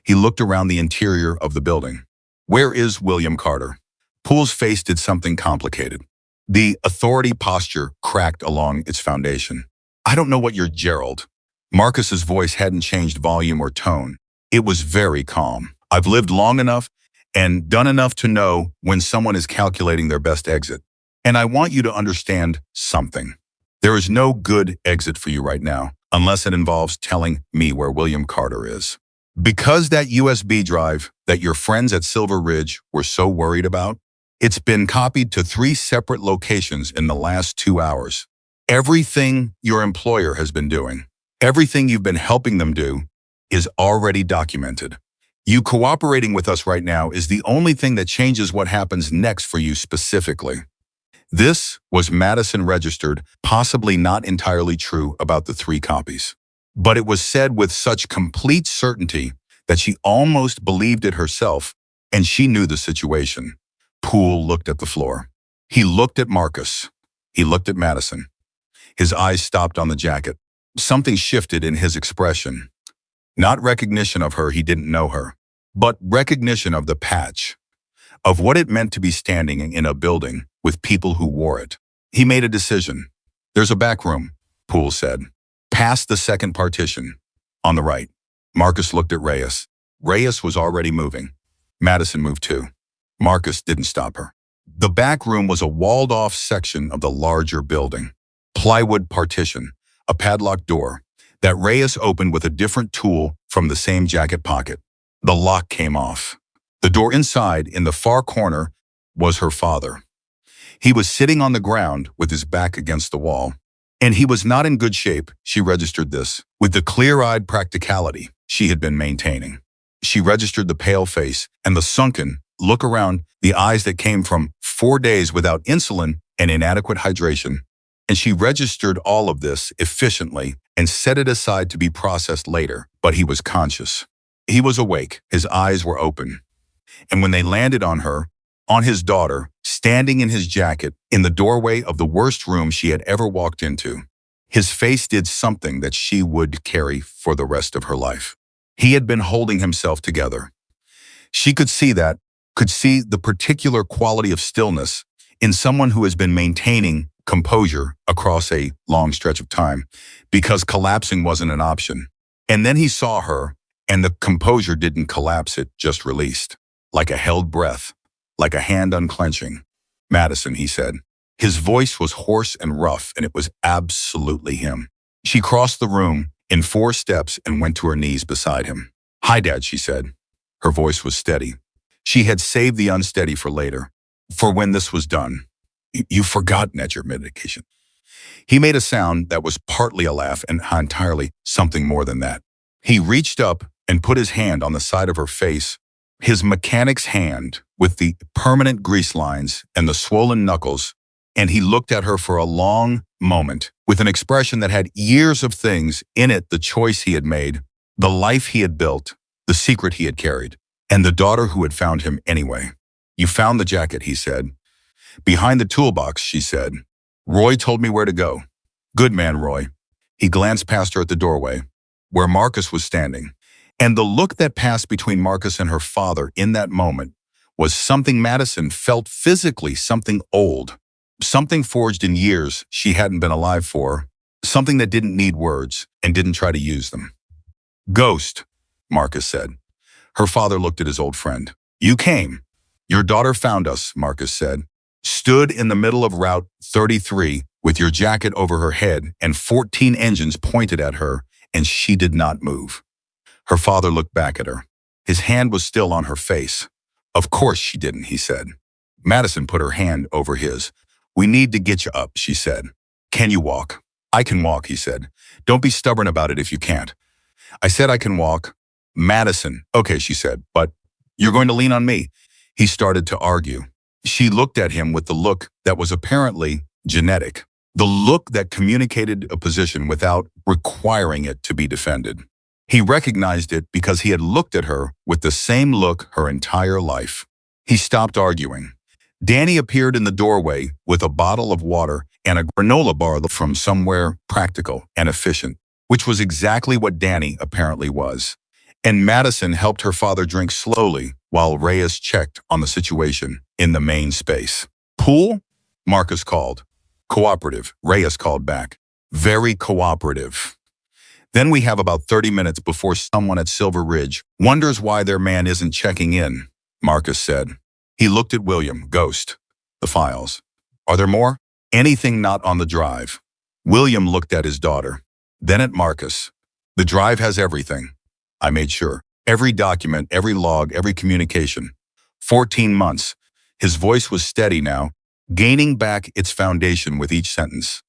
He looked around the interior of the building. "Where is William Carter?" Poole's face did something complicated. The authority posture cracked along its foundation. "I don't know what you're, Gerald." Marcus's voice hadn't changed volume or tone. It was very calm. "I've lived long enough and done enough to know when someone is calculating their best exit. And I want you to understand something. There is no good exit for you right now, unless it involves telling me where William Carter is. Because that USB drive that your friends at Silver Ridge were so worried about, it's been copied to 3 separate locations in the last 2 hours. Everything your employer has been doing, everything you've been helping them do, is already documented. You cooperating with us right now is the only thing that changes what happens next for you specifically." This was Madison registered, possibly not entirely true about the 3 copies. But it was said with such complete certainty that she almost believed it herself, and she knew the situation. Poole looked at the floor. He looked at Marcus. He looked at Madison. His eyes stopped on the jacket. Something shifted in his expression. Not recognition of her, he didn't know her, but recognition of the patch, of what it meant to be standing in a building with people who wore it. He made a decision. "There's a back room," Poole said. "Past the second partition, on the right." Marcus looked at Reyes. Reyes was already moving. Madison moved too. Marcus didn't stop her. The back room was a walled-off section of the larger building. Plywood partition, a padlocked door, that Reyes opened with a different tool from the same jacket pocket. The lock came off. The door inside, in the far corner, was her father. He was sitting on the ground with his back against the wall. And he was not in good shape, she registered this, with the clear-eyed practicality she had been maintaining. She registered the pale face and the sunken look around the eyes that came from 4 days without insulin and inadequate hydration. And she registered all of this efficiently and set it aside to be processed later, but he was conscious. He was awake, his eyes were open. And when they landed on her, on his daughter, standing in his jacket, in the doorway of the worst room she had ever walked into, his face did something that she would carry for the rest of her life. He had been holding himself together. She could see that, could see the particular quality of stillness in someone who has been maintaining composure across a long stretch of time, because collapsing wasn't an option. And then he saw her, and the composure didn't collapse, it just released, like a held breath, like a hand unclenching. "Madison," he said. His voice was hoarse and rough, and it was absolutely him. She crossed the room in 4 steps and went to her knees beside him. "Hi, Dad," she said. Her voice was steady. She had saved the unsteady for later, for when this was done. "You've forgotten at your medication." He made a sound that was partly a laugh and entirely something more than that. He reached up and put his hand on the side of her face, his mechanic's hand with the permanent grease lines and the swollen knuckles, and he looked at her for a long moment with an expression that had years of things in it: the choice he had made, the life he had built, the secret he had carried, and the daughter who had found him anyway. You found the jacket, he said. Behind the toolbox, she said. Roy told me where to go. Good man, Roy. He glanced past her at the doorway, where Marcus was standing. And the look that passed between Marcus and her father in that moment was something Madison felt physically, something old, something forged in years she hadn't been alive for, something that didn't need words and didn't try to use them. Ghost, Marcus said. Her father looked at his old friend. You came. Your daughter found us, Marcus said. Stood in the middle of Route 33 with your jacket over her head and 14 engines pointed at her, and she did not move. Her father looked back at her. His hand was still on her face. Of course she didn't, he said. Madison put her hand over his. We need to get you up, she said. Can you walk? I can walk, he said. Don't be stubborn about it if you can't. I said I can walk. Madison, okay, she said, but you're going to lean on me. He started to argue. She looked at him with the look that was apparently genetic, the look that communicated a position without requiring it to be defended. He recognized it because he had looked at her with the same look her entire life. He stopped arguing. Danny appeared in the doorway with a bottle of water and a granola bar from somewhere practical and efficient, which was exactly what Danny apparently was. And Madison helped her father drink slowly while Reyes checked on the situation in the main space. Pool? Marcus called. Cooperative, Reyes called back. Very cooperative. Then we have about 30 minutes before someone at Silver Ridge wonders why their man isn't checking in, Marcus said. He looked at William, Ghost. The files. Are there more? Anything not on the drive? William looked at his daughter, then at Marcus. The drive has everything. I made sure. Every document, every log, every communication. 14 months. His voice was steady now, gaining back its foundation with each sentence.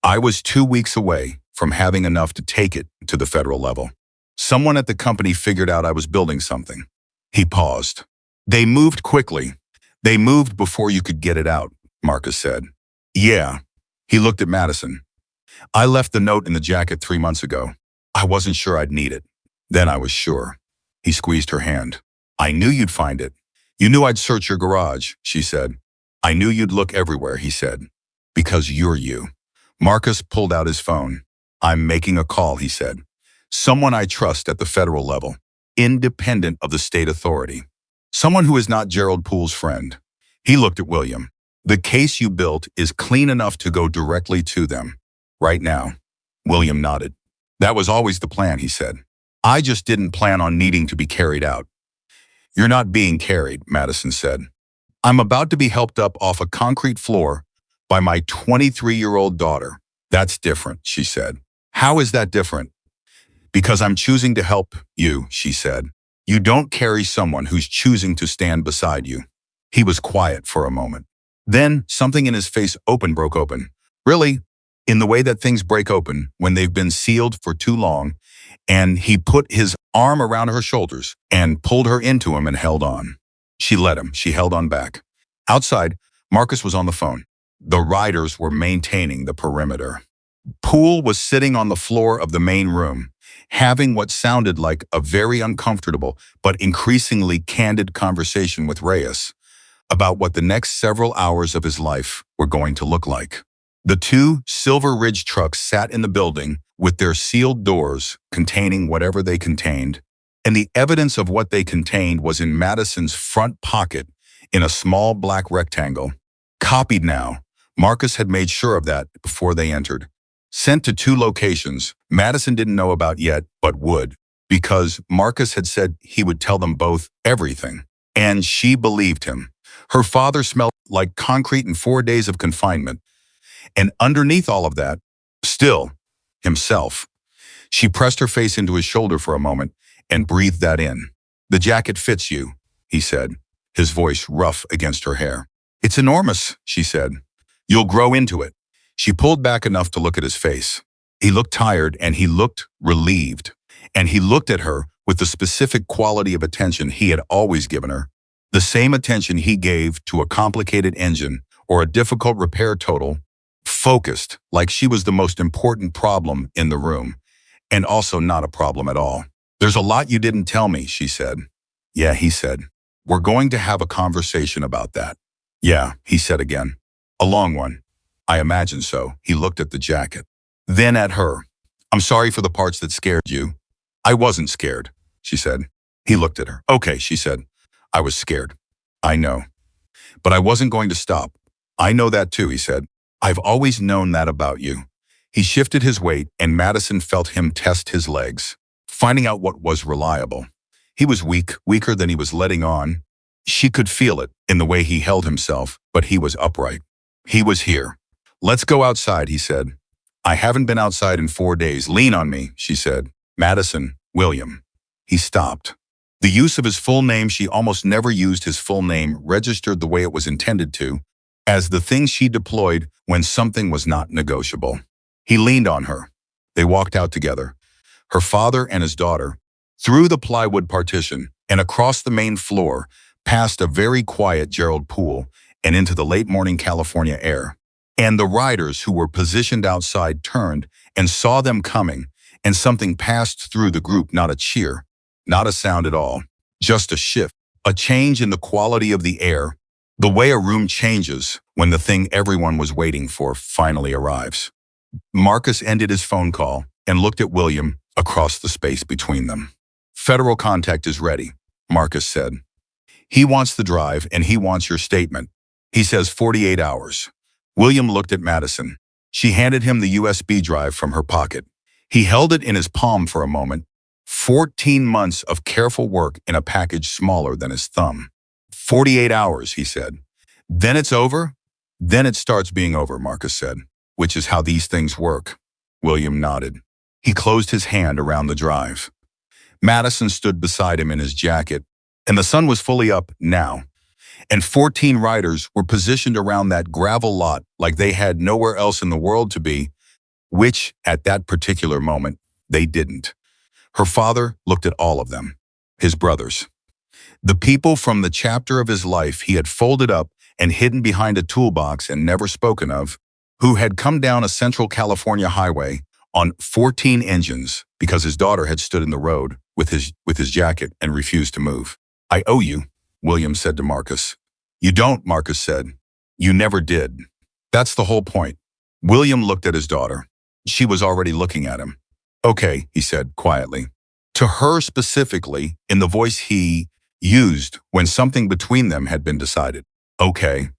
I was 2 weeks away from having enough to take it to the federal level. Someone at the company figured out I was building something. He paused. They moved quickly. They moved before you could get it out, Marcus said. Yeah. He looked at Madison. I left the note in the jacket 3 months ago. I wasn't sure I'd need it. Then I was sure. He squeezed her hand. I knew you'd find it. You knew I'd search your garage, she said. I knew you'd look everywhere, he said. Because you're you. Marcus pulled out his phone. I'm making a call, he said. Someone I trust at the federal level, independent of the state authority. Someone who is not Gerald Poole's friend. He looked at William. The case you built is clean enough to go directly to them. Right now. William nodded. That was always the plan, he said. I just didn't plan on needing to be carried out. You're not being carried, Madison said. I'm about to be helped up off a concrete floor by my 23-year-old daughter. That's different, she said. How is that different? Because I'm choosing to help you, she said. You don't carry someone who's choosing to stand beside you. He was quiet for a moment. Then something in his face broke open. Really? In the way that things break open when they've been sealed for too long, and he put his arm around her shoulders and pulled her into him and held on. She let him. She held on back. Outside, Marcus was on the phone. The riders were maintaining the perimeter. Poole was sitting on the floor of the main room, having what sounded like a very uncomfortable but increasingly candid conversation with Reyes about what the next several hours of his life were going to look like. The 2 Silver Ridge trucks sat in the building with their sealed doors containing whatever they contained, and the evidence of what they contained was in Madison's front pocket in a small black rectangle. Copied now. Marcus had made sure of that before they entered. Sent to 2 locations Madison didn't know about yet, but would, because Marcus had said he would tell them both everything. And she believed him. Her father smelled like concrete in 4 days of confinement. And underneath all of that, still, himself. She pressed her face into his shoulder for a moment and breathed that in. The jacket fits you, he said, his voice rough against her hair. It's enormous, she said. You'll grow into it. She pulled back enough to look at his face. He looked tired and he looked relieved. And he looked at her with the specific quality of attention he had always given her. The same attention he gave to a complicated engine or a difficult repair total, focused like she was the most important problem in the room, and also not a problem at all. There's a lot you didn't tell me, she said. Yeah, he said. We're going to have a conversation about that. Yeah, he said again. A long one. I imagine so. He looked at the jacket. Then at her. I'm sorry for the parts that scared you. I wasn't scared, she said. He looked at her. Okay, she said. I was scared. I know. But I wasn't going to stop. I know that too, he said. I've always known that about you. He shifted his weight and Madison felt him test his legs, finding out what was reliable. He was weak, weaker than he was letting on. She could feel it in the way he held himself, but he was upright. He was here. Let's go outside, he said. I haven't been outside in 4 days. Lean on me, she said. Madison, William. He stopped. The use of his full name, she almost never used his full name, registered the way it was intended to, as the thing she deployed when something was not negotiable. He leaned on her. They walked out together, her father and his daughter, through the plywood partition and across the main floor, past a very quiet Gerald pool and into the late morning California air. And the riders who were positioned outside turned and saw them coming, and something passed through the group, not a cheer, not a sound at all, just a shift, a change in the quality of the air, the way a room changes when the thing everyone was waiting for finally arrives. Marcus ended his phone call and looked at William across the space between them. Federal contact is ready, Marcus said. He wants the drive and he wants your statement. He says 48 hours. William looked at Madison. She handed him the USB drive from her pocket. He held it in his palm for a moment. 14 months of careful work in a package smaller than his thumb. 48 hours, he said. Then it's over? Then it starts being over, Marcus said, which is how these things work. William nodded. He closed his hand around the drive. Madison stood beside him in his jacket, and the sun was fully up now, and 14 riders were positioned around that gravel lot like they had nowhere else in the world to be, which, at that particular moment, they didn't. Her father looked at all of them, his brothers. The people from the chapter of his life he had folded up and hidden behind a toolbox and never spoken of, who had come down a Central California highway on 14 engines because his daughter had stood in the road with his jacket and refused to move. I owe you, William said to Marcus. You don't, Marcus said. You never did. That's the whole point. William looked at his daughter. She was already looking at him. Okay, he said quietly. To her specifically, in the voice he used when something between them had been decided. Okay,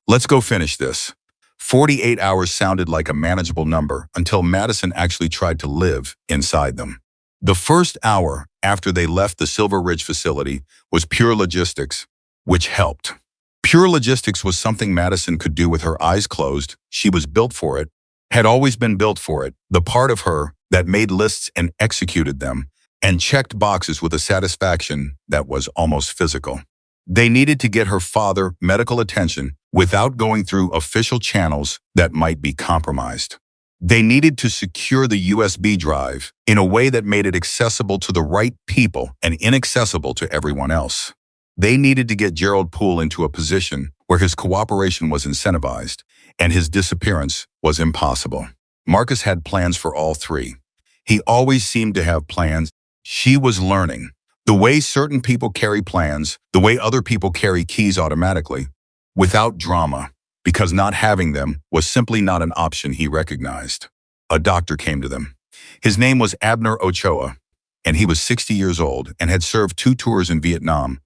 let's go finish this. 48 hours sounded like a manageable number until Madison actually tried to live inside them. The first hour after they left the Silver Ridge facility was pure logistics, which helped. Pure logistics was something Madison could do with her eyes closed. She was built for it, had always been built for it, the part of her that made lists and executed them, and checked boxes with a satisfaction that was almost physical. They needed to get her father medical attention without going through official channels that might be compromised. They needed to secure the USB drive in a way that made it accessible to the right people and inaccessible to everyone else. They needed to get Gerald Poole into a position where his cooperation was incentivized and his disappearance was impossible. Marcus had plans for all three. He always seemed to have plans. She was learning. The way certain people carry plans, the way other people carry keys automatically, without drama, because not having them was simply not an option he recognized. A doctor came to them. His name was Abner Ochoa, and he was 60 years old and had served 2 tours in Vietnam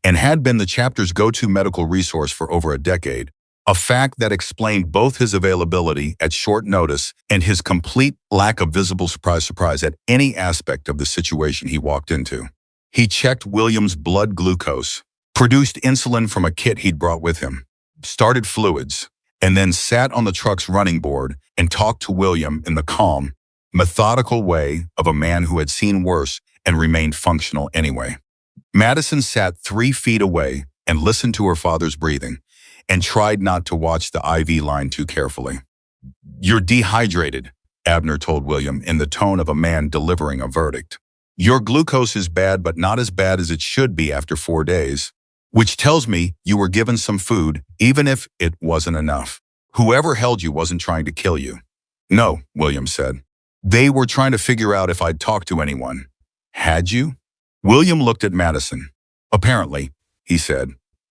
and had been the chapter's go-to medical resource for over a decade, a fact that explained both his availability at short notice and his complete lack of visible surprise at any aspect of the situation he walked into. He checked William's blood glucose, produced insulin from a kit he'd brought with him, started fluids, and then sat on the truck's running board and talked to William in the calm, methodical way of a man who had seen worse and remained functional anyway. Madison sat 3 feet away and listened to her father's breathing and tried not to watch the IV line too carefully. You're dehydrated, Abner told William in the tone of a man delivering a verdict. Your glucose is bad, but not as bad as it should be after 4 days, which tells me you were given some food, even if it wasn't enough. Whoever held you wasn't trying to kill you. No, William said. They were trying to figure out if I'd talked to anyone. Had you? William looked at Madison. Apparently, he said.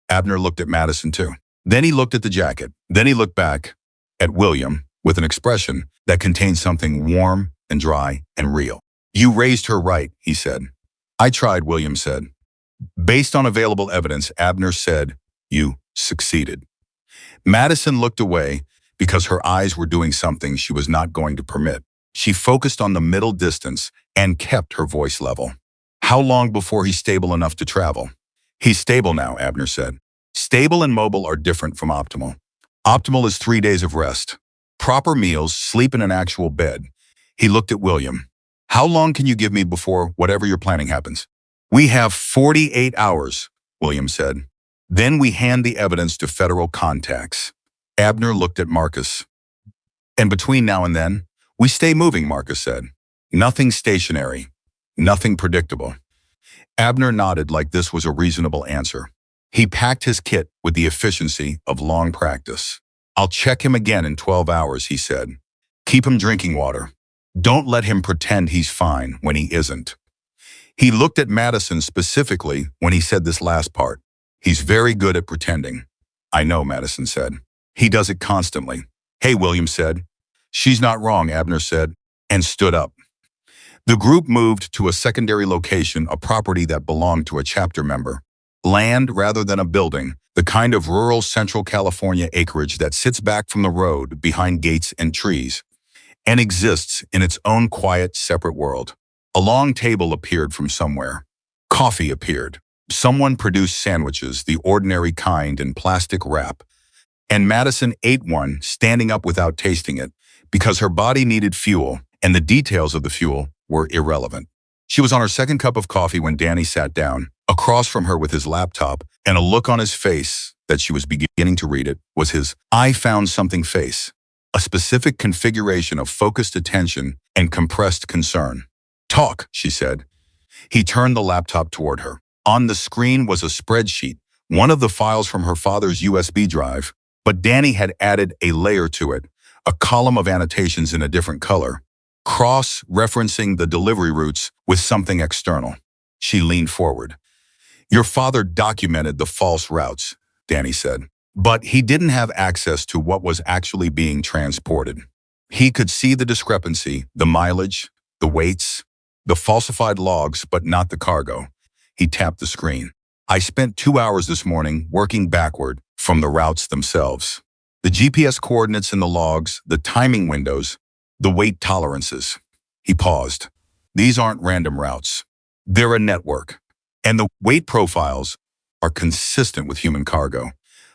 Abner looked at Madison too. Then he looked at the jacket. Then he looked back at William with an expression that contained something warm and dry and real. You raised her right, he said. I tried, William said. Based on available evidence, Abner said, you succeeded. Madison looked away because her eyes were doing something she was not going to permit. She focused on the middle distance and kept her voice level. How long before he's stable enough to travel? He's stable now, Abner said. Stable and mobile are different from optimal. Optimal is 3 days of rest. Proper meals, sleep in an actual bed. He looked at William. How long can you give me before whatever you're planning happens? We have 48 hours, William said. Then we hand the evidence to federal contacts. Abner looked at Marcus. And between now and then, we stay moving, Marcus said. Nothing stationary. Nothing predictable. Abner nodded like this was a reasonable answer. He packed his kit with the efficiency of long practice. I'll check him again in 12 hours, he said. Keep him drinking water. Don't let him pretend he's fine when he isn't. He looked at Madison specifically when he said this last part. He's very good at pretending. I know, Madison said. He does it constantly. Hey, William said. She's not wrong, Abner said, and stood up. The group moved to a secondary location, a property that belonged to a chapter member. Land rather than a building, the kind of rural Central California acreage that sits back from the road behind gates and trees, and exists in its own quiet, separate world. A long table appeared from somewhere. Coffee appeared. Someone produced sandwiches, the ordinary kind in plastic wrap, and Madison ate one, standing up without tasting it, because her body needed fuel, and the details of the fuel were irrelevant. She was on her second cup of coffee when Danny sat down, across from her with his laptop, and a look on his face that she was beginning to read it was his I found something face, a specific configuration of focused attention and compressed concern. Talk, she said. He turned the laptop toward her. On the screen was a spreadsheet, one of the files from her father's USB drive, but Danny had added a layer to it, a column of annotations in a different color, cross-referencing the delivery routes with something external. She leaned forward. Your father documented the false routes, Danny said, but he didn't have access to what was actually being transported. He could see the discrepancy, the mileage, the weights, the falsified logs, but not the cargo. He tapped the screen. I spent 2 hours this morning working backward from the routes themselves. The GPS coordinates in the logs, the timing windows, the weight tolerances. He paused. These aren't random routes. They're a network. And the weight profiles are consistent with human cargo.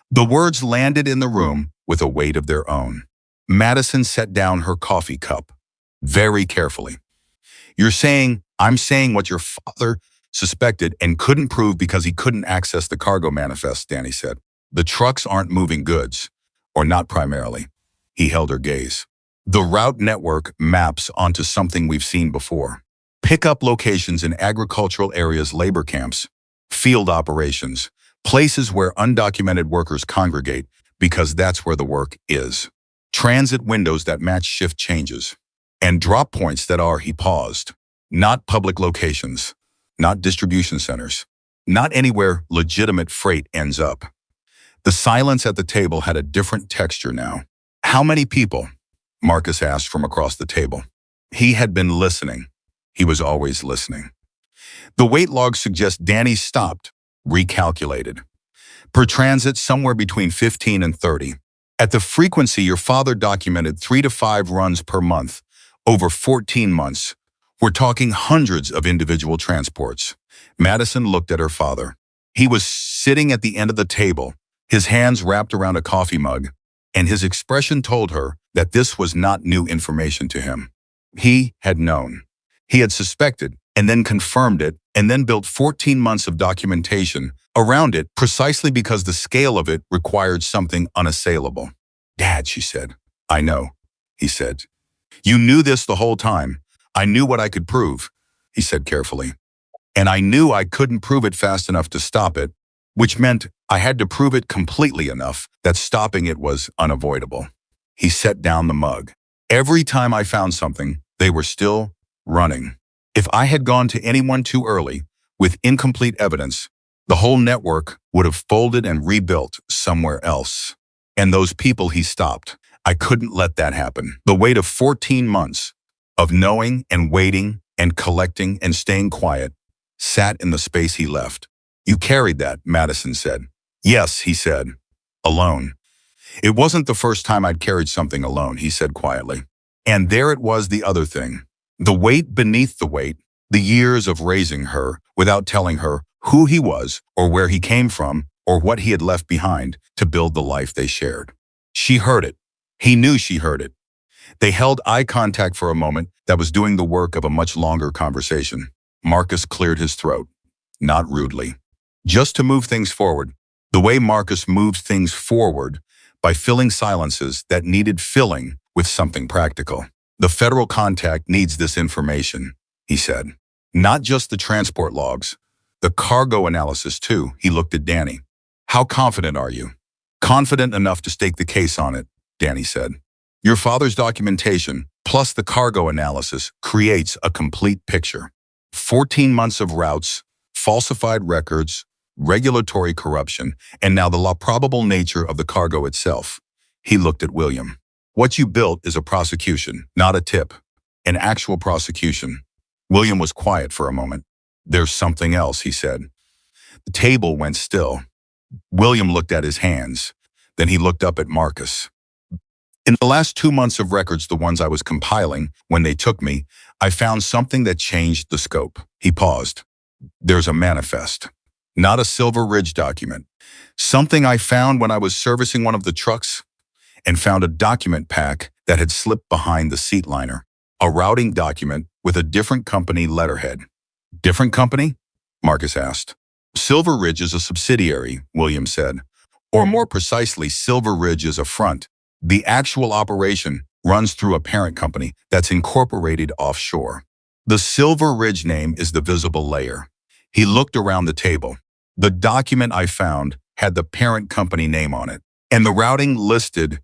The words landed in the room with a weight of their own. Madison set down her coffee cup very carefully. You're saying, I'm saying what your father suspected and couldn't prove because he couldn't access the cargo manifest, Danny said. The trucks aren't moving goods, or not primarily. He held her gaze. The route network maps onto something we've seen before. Pickup locations in agricultural areas, labor camps, field operations, places where undocumented workers congregate because that's where the work is. Transit windows that match shift changes. And drop points that are, he paused, not public locations, not distribution centers, not anywhere legitimate freight ends up. The silence at the table had a different texture now. How many people? Marcus asked from across the table. He had been listening. He was always listening. The weight logs suggest Danny stopped, recalculated. Per transit, somewhere between 15 and 30. At the frequency, your father documented 3 to 5 runs per month, over 14 months. We're talking hundreds of individual transports. Madison looked at her father. He was sitting at the end of the table, his hands wrapped around a coffee mug, and his expression told her that this was not new information to him. He had known. He had suspected, and then confirmed it, and then built 14 months of documentation around it precisely because the scale of it required something unassailable. Dad, she said. I know, he said. You knew this the whole time. I knew what I could prove, he said carefully. And I knew I couldn't prove it fast enough to stop it, which meant I had to prove it completely enough that stopping it was unavoidable. He set down the mug. Every time I found something, they were still running. If I had gone to anyone too early, with incomplete evidence, The whole network would have folded and rebuilt somewhere else. And those people he stopped. I couldn't let that happen. The weight of 14 months of knowing and waiting and collecting and staying quiet sat in the space he left. You carried that, Madison said. Yes, he said. Alone. It wasn't the first time I'd carried something alone, he said quietly. And there it was, the other thing. The weight beneath the weight, the years of raising her without telling her who he was or where he came from or what he had left behind to build the life they shared. She heard it. He knew she heard it. They held eye contact for a moment that was doing the work of a much longer conversation. Marcus cleared his throat, not rudely, just to move things forward. The way Marcus moved things forward by filling silences that needed filling with something practical. The federal contact needs this information, he said. Not just the transport logs, the cargo analysis too. He looked at Danny. How confident are you? Confident enough to stake the case on it, Danny said. Your father's documentation, plus the cargo analysis, creates a complete picture. 14 months of routes, falsified records, regulatory corruption, and now the probable nature of the cargo itself. He looked at William. What you built is a prosecution, not a tip. An actual prosecution. William was quiet for a moment. There's something else, he said. The table went still. William looked at his hands. Then he looked up at Marcus. In the last 2 months of records, the ones I was compiling when they took me, I found something that changed the scope. He paused. There's a manifest. Not a Silver Ridge document. Something I found when I was servicing one of the trucks and found a document pack that had slipped behind the seat liner. A routing document with a different company letterhead. Different company? Marcus asked. Silver Ridge is a subsidiary, William said. Or more precisely, Silver Ridge is a front. The actual operation runs through a parent company that's incorporated offshore. The Silver Ridge name is the visible layer. He looked around the table. The document I found had the parent company name on it, and the routing listed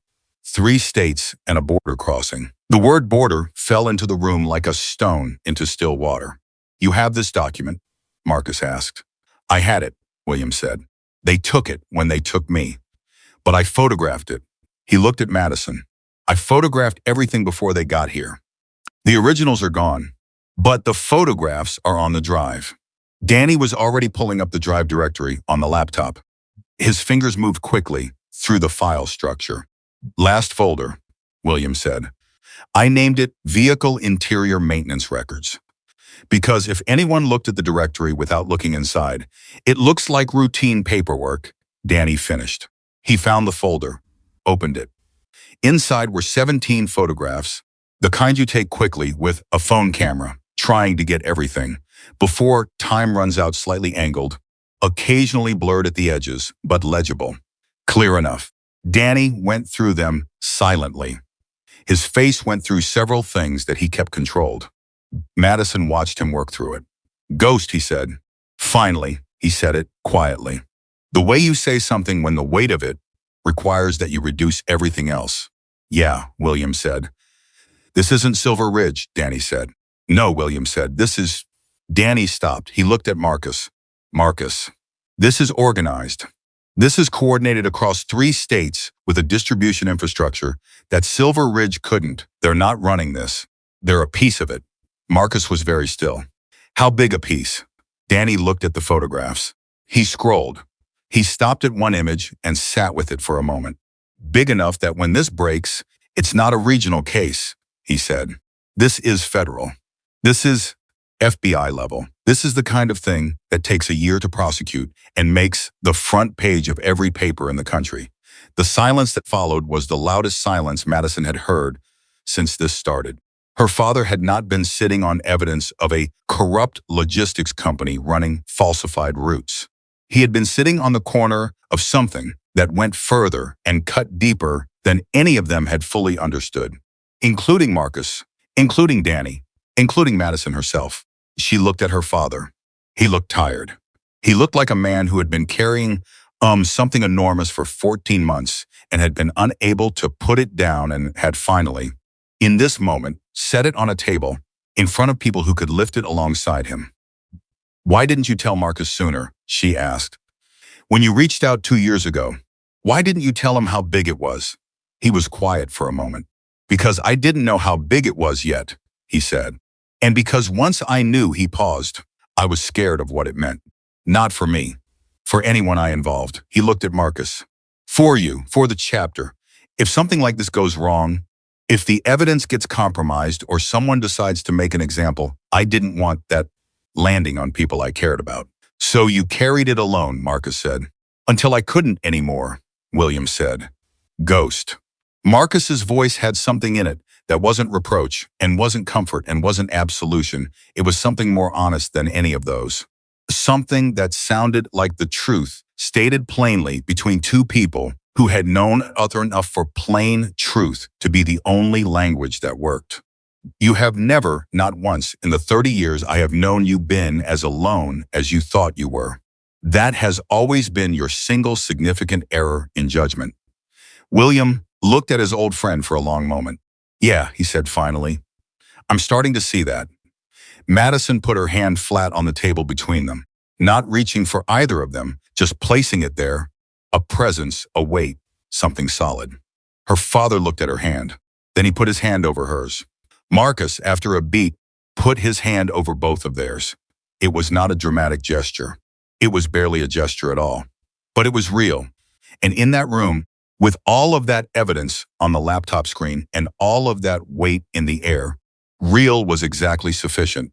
3 states and a border crossing. The word border fell into the room like a stone into still water. You have this document? Marcus asked. I had it, William said. They took it when they took me. But I photographed it. He looked at Madison. I photographed everything before they got here. The originals are gone, but the photographs are on the drive. Danny was already pulling up the drive directory on the laptop. His fingers moved quickly through the file structure. Last folder, William said. I named it Vehicle Interior Maintenance Records. Because if anyone looked at the directory without looking inside, it looks like routine paperwork. Danny finished. He found the folder, opened it. Inside were 17 photographs, the kind you take quickly with a phone camera, trying to get everything, before time runs out, slightly angled, occasionally blurred at the edges, but legible. Clear enough. Danny went through them silently. His face went through several things that he kept controlled. Madison watched him work through it. Ghost, he said. Finally, he said it quietly. The way you say something when the weight of it requires that you reduce everything else. Yeah, William said. This isn't Silver Ridge, Danny said. No, William said. This is... Danny stopped. He looked at Marcus. Marcus, this is organized. This is coordinated across 3 states with a distribution infrastructure that Silver Ridge couldn't. They're not running this. They're a piece of it. Marcus was very still. How big a piece? Danny looked at the photographs. He scrolled. He stopped at one image and sat with it for a moment. Big enough that when this breaks, it's not a regional case, he said. This is federal. This is FBI level. This is the kind of thing that takes a year to prosecute and makes the front page of every paper in the country. The silence that followed was the loudest silence Madison had heard since this started. Her father had not been sitting on evidence of a corrupt logistics company running falsified routes. He had been sitting on the corner of something that went further and cut deeper than any of them had fully understood, including Marcus, including Danny, including Madison herself. She looked at her father. He looked tired. He looked like a man who had been carrying something enormous for 14 months and had been unable to put it down and had finally, in this moment, set it on a table in front of people who could lift it alongside him. Why didn't you tell Marcus sooner? She asked. When you reached out 2 years ago, why didn't you tell him how big it was? He was quiet for a moment. Because I didn't know how big it was yet, he said. And because once I knew, he paused. I was scared of what it meant. Not for me. For anyone I involved. He looked at Marcus. For you, for the chapter. If something like this goes wrong, if the evidence gets compromised or someone decides to make an example, I didn't want that landing on people I cared about. So you carried it alone, Marcus said. Until I couldn't anymore, William said. Ghost. Marcus's voice had something in it that wasn't reproach and wasn't comfort and wasn't absolution. It was something more honest than any of those. Something that sounded like the truth, stated plainly between two people who had known other enough for plain truth to be the only language that worked. You have never, not once, in the 30 years I have known you been as alone as you thought you were. That has always been your single significant error in judgment. William looked at his old friend for a long moment. Yeah, he said finally. I'm starting to see that. Madison put her hand flat on the table between them, not reaching for either of them, just placing it there. A presence, a weight, something solid. Her father looked at her hand. Then he put his hand over hers. Marcus, after a beat, put his hand over both of theirs. It was not a dramatic gesture. It was barely a gesture at all. But it was real. And in that room, with all of that evidence on the laptop screen and all of that weight in the air, real was exactly sufficient.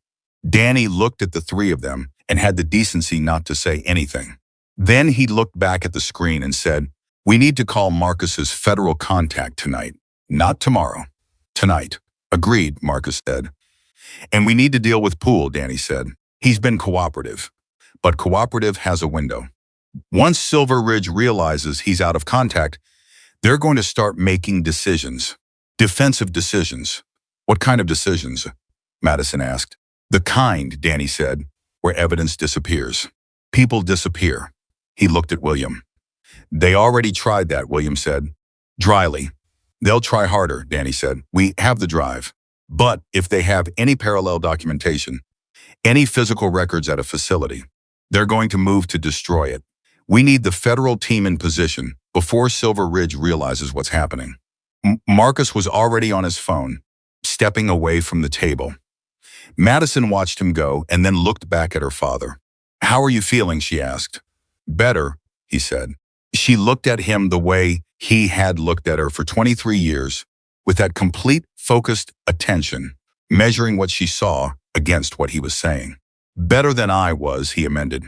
Danny looked at the three of them and had the decency not to say anything. Then he looked back at the screen and said, we need to call Marcus's federal contact tonight, not tomorrow. Tonight. Agreed, Marcus said. And we need to deal with Poole, Danny said. He's been cooperative. But cooperative has a window. Once Silver Ridge realizes he's out of contact, they're going to start making decisions. Defensive decisions. What kind of decisions? Madison asked. The kind, Danny said, where evidence disappears. People disappear. He looked at William. They already tried that, William said. Dryly. They'll try harder, Danny said. We have the drive. But if they have any parallel documentation, any physical records at a facility, they're going to move to destroy it. We need the federal team in position before Silver Ridge realizes what's happening. Marcus was already on his phone, stepping away from the table. Madison watched him go and then looked back at her father. How are you feeling? She asked. Better, he said. She looked at him the way he had looked at her for 23 years, with that complete, focused attention, measuring what she saw against what he was saying. Better than I was, he amended.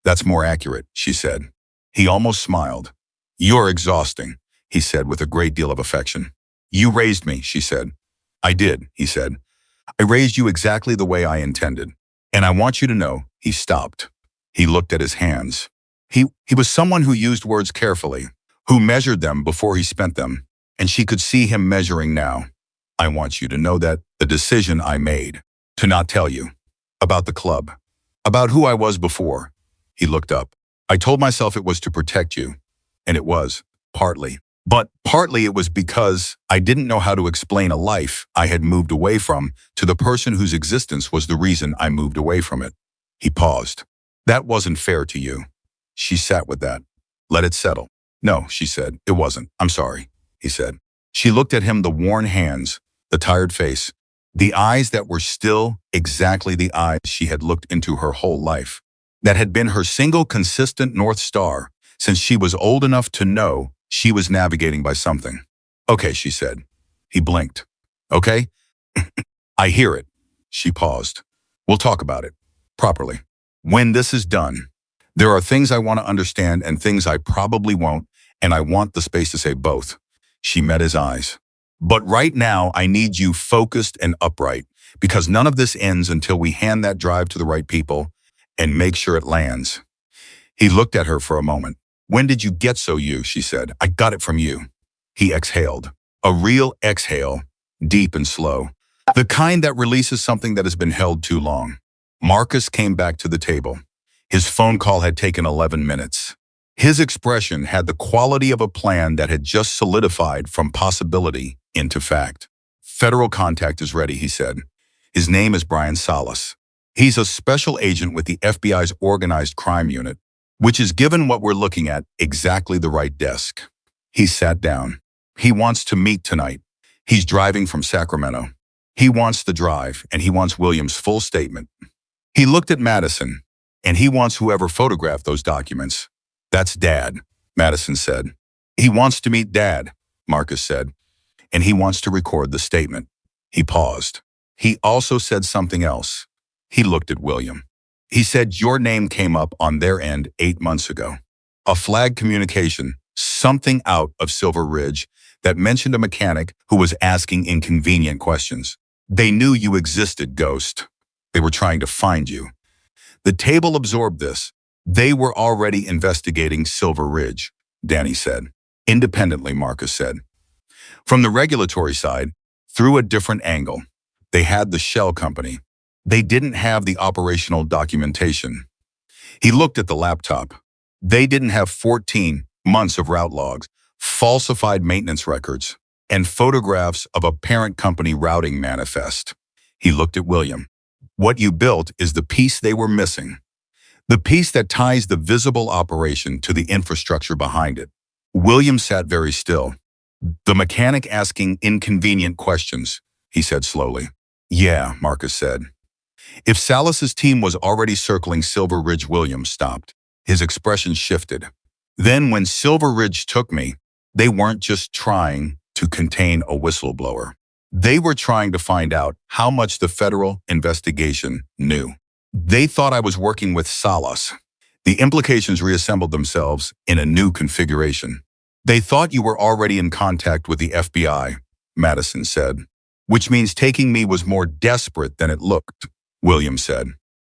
That's more accurate, she said. He almost smiled. You're exhausting, he said with a great deal of affection. You raised me, she said. I did, he said. I raised you exactly the way I intended. And I want you to know, he stopped. He looked at his hands. He was someone who used words carefully, who measured them before he spent them, and she could see him measuring now. I want you to know that the decision I made, to not tell you, about the club, about who I was before. He looked up. I told myself it was to protect you, and it was, partly. But partly it was because I didn't know how to explain a life I had moved away from to the person whose existence was the reason I moved away from it. He paused. That wasn't fair to you. She sat with that. Let it settle. No, she said. It wasn't. I'm sorry, he said. She looked at him, the worn hands, the tired face, the eyes that were still exactly the eyes she had looked into her whole life, that had been her single consistent North Star since she was old enough to know she was navigating by something. Okay, she said. He blinked. Okay? I hear it. She paused. We'll talk about it. Properly. When this is done, there are things I want to understand and things I probably won't, and I want the space to say both. She met his eyes. But right now, I need you focused and upright, because none of this ends until we hand that drive to the right people and make sure it lands. He looked at her for a moment. When did you get so you? She said. I got it from you. He exhaled. A real exhale, deep and slow. The kind that releases something that has been held too long. Marcus came back to the table. His phone call had taken 11 minutes. His expression had the quality of a plan that had just solidified from possibility into fact. Federal contact is ready, he said. His name is Brian Salas. He's a special agent with the FBI's organized crime unit. which is, given what we're looking at, exactly the right desk. He sat down. He wants to meet tonight. He's driving from Sacramento. He wants the drive, and he wants William's full statement. He looked at Madison, and he wants whoever photographed those documents. That's Dad, Madison said. He wants to meet Dad, Marcus said, and he wants to record the statement. He paused. He also said something else. He looked at William. He said, your name came up on their end 8 months ago. A flag communication, something out of Silver Ridge, that mentioned a mechanic who was asking inconvenient questions. They knew you existed, Ghost. They were trying to find you. The table absorbed this. They were already investigating Silver Ridge, Danny said. Independently, Marcus said. From the regulatory side, through a different angle. They had the shell company. They didn't have the operational documentation. He looked at the laptop. They didn't have 14 months of route logs, falsified maintenance records, and photographs of a parent company routing manifest. He looked at William. What you built is the piece they were missing. The piece that ties the visible operation to the infrastructure behind it. William sat very still. The mechanic asking inconvenient questions, he said slowly. Yeah, Marcus said. If Salas's team was already circling Silver Ridge, William stopped. His expression shifted. Then when Silver Ridge took me, they weren't just trying to contain a whistleblower. They were trying to find out how much the federal investigation knew. They thought I was working with Salas. The implications reassembled themselves in a new configuration. They thought you were already in contact with the FBI, Madison said. Which means taking me was more desperate than it looked, William said.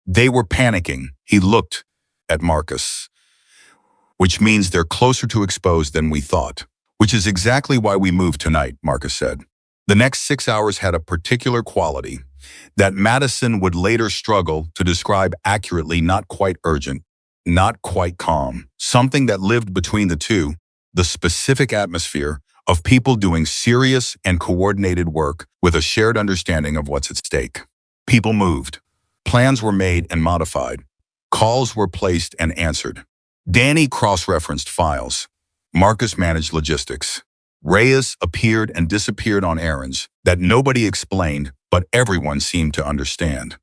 They were panicking. He looked at Marcus. Which means they're closer to exposed than we thought. Which is exactly why we moved tonight, Marcus said. The next 6 hours had a particular quality that Madison would later struggle to describe accurately, not quite urgent, not quite calm. Something that lived between the two, the specific atmosphere of people doing serious and coordinated work with a shared understanding of what's at stake. People moved. Plans were made and modified. Calls were placed and answered. Danny cross-referenced files. Marcus managed logistics. Reyes appeared and disappeared on errands that nobody explained, but everyone seemed to understand.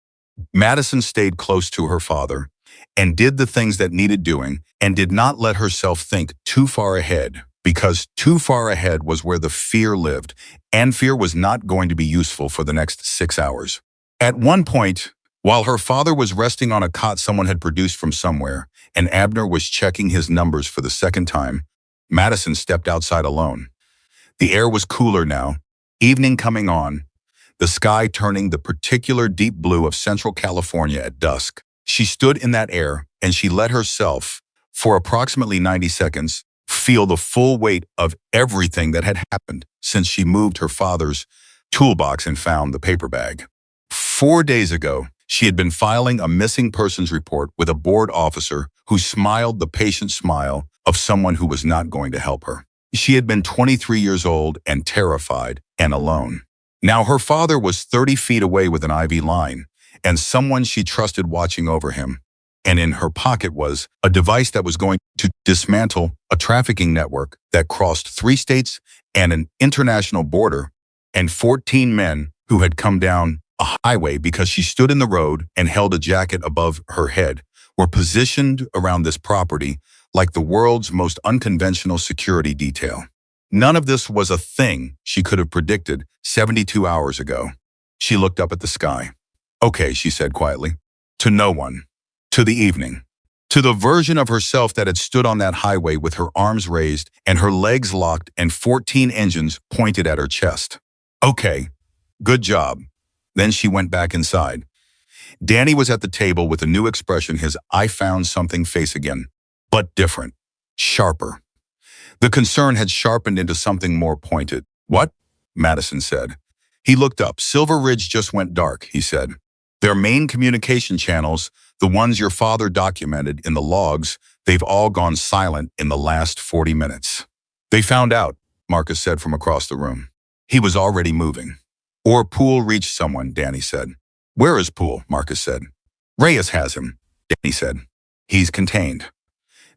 Madison stayed close to her father and did the things that needed doing and did not let herself think too far ahead, because too far ahead was where the fear lived, and fear was not going to be useful for the next 6 hours. At one point, while her father was resting on a cot someone had produced from somewhere, and Abner was checking his numbers for the second time, Madison stepped outside alone. The air was cooler now, evening coming on, the sky turning the particular deep blue of Central California at dusk. She stood in that air, and she let herself, for approximately 90 seconds, feel the full weight of everything that had happened since she moved her father's toolbox and found the paper bag. 4 days ago, she had been filing a missing persons report with a board officer who smiled the patient smile of someone who was not going to help her. She had been 23 years old and terrified and alone. Now her father was 30 feet away with an IV line and someone she trusted watching over him. And in her pocket was a device that was going to dismantle a trafficking network that crossed 3 states and an international border, and 14 men who had come down a highway because she stood in the road and held a jacket above her head were positioned around this property like the world's most unconventional security detail. None of this was a thing she could have predicted 72 hours ago. She looked up at the sky. Okay, she said quietly. To no one. To the evening. To the version of herself that had stood on that highway with her arms raised and her legs locked and 14 engines pointed at her chest. Okay, good job. Then she went back inside. Danny was at the table with a new expression, his "I found something" face again, but different, sharper. The concern had sharpened into something more pointed. What? Madison said. He looked up. Silver Ridge just went dark, he said. Their main communication channels, the ones your father documented in the logs, they've all gone silent in the last 40 minutes. They found out, Marcus said from across the room. He was already moving. Or Poole reached someone, Danny said. Where is Poole? Marcus said. Reyes has him, Danny said. He's contained.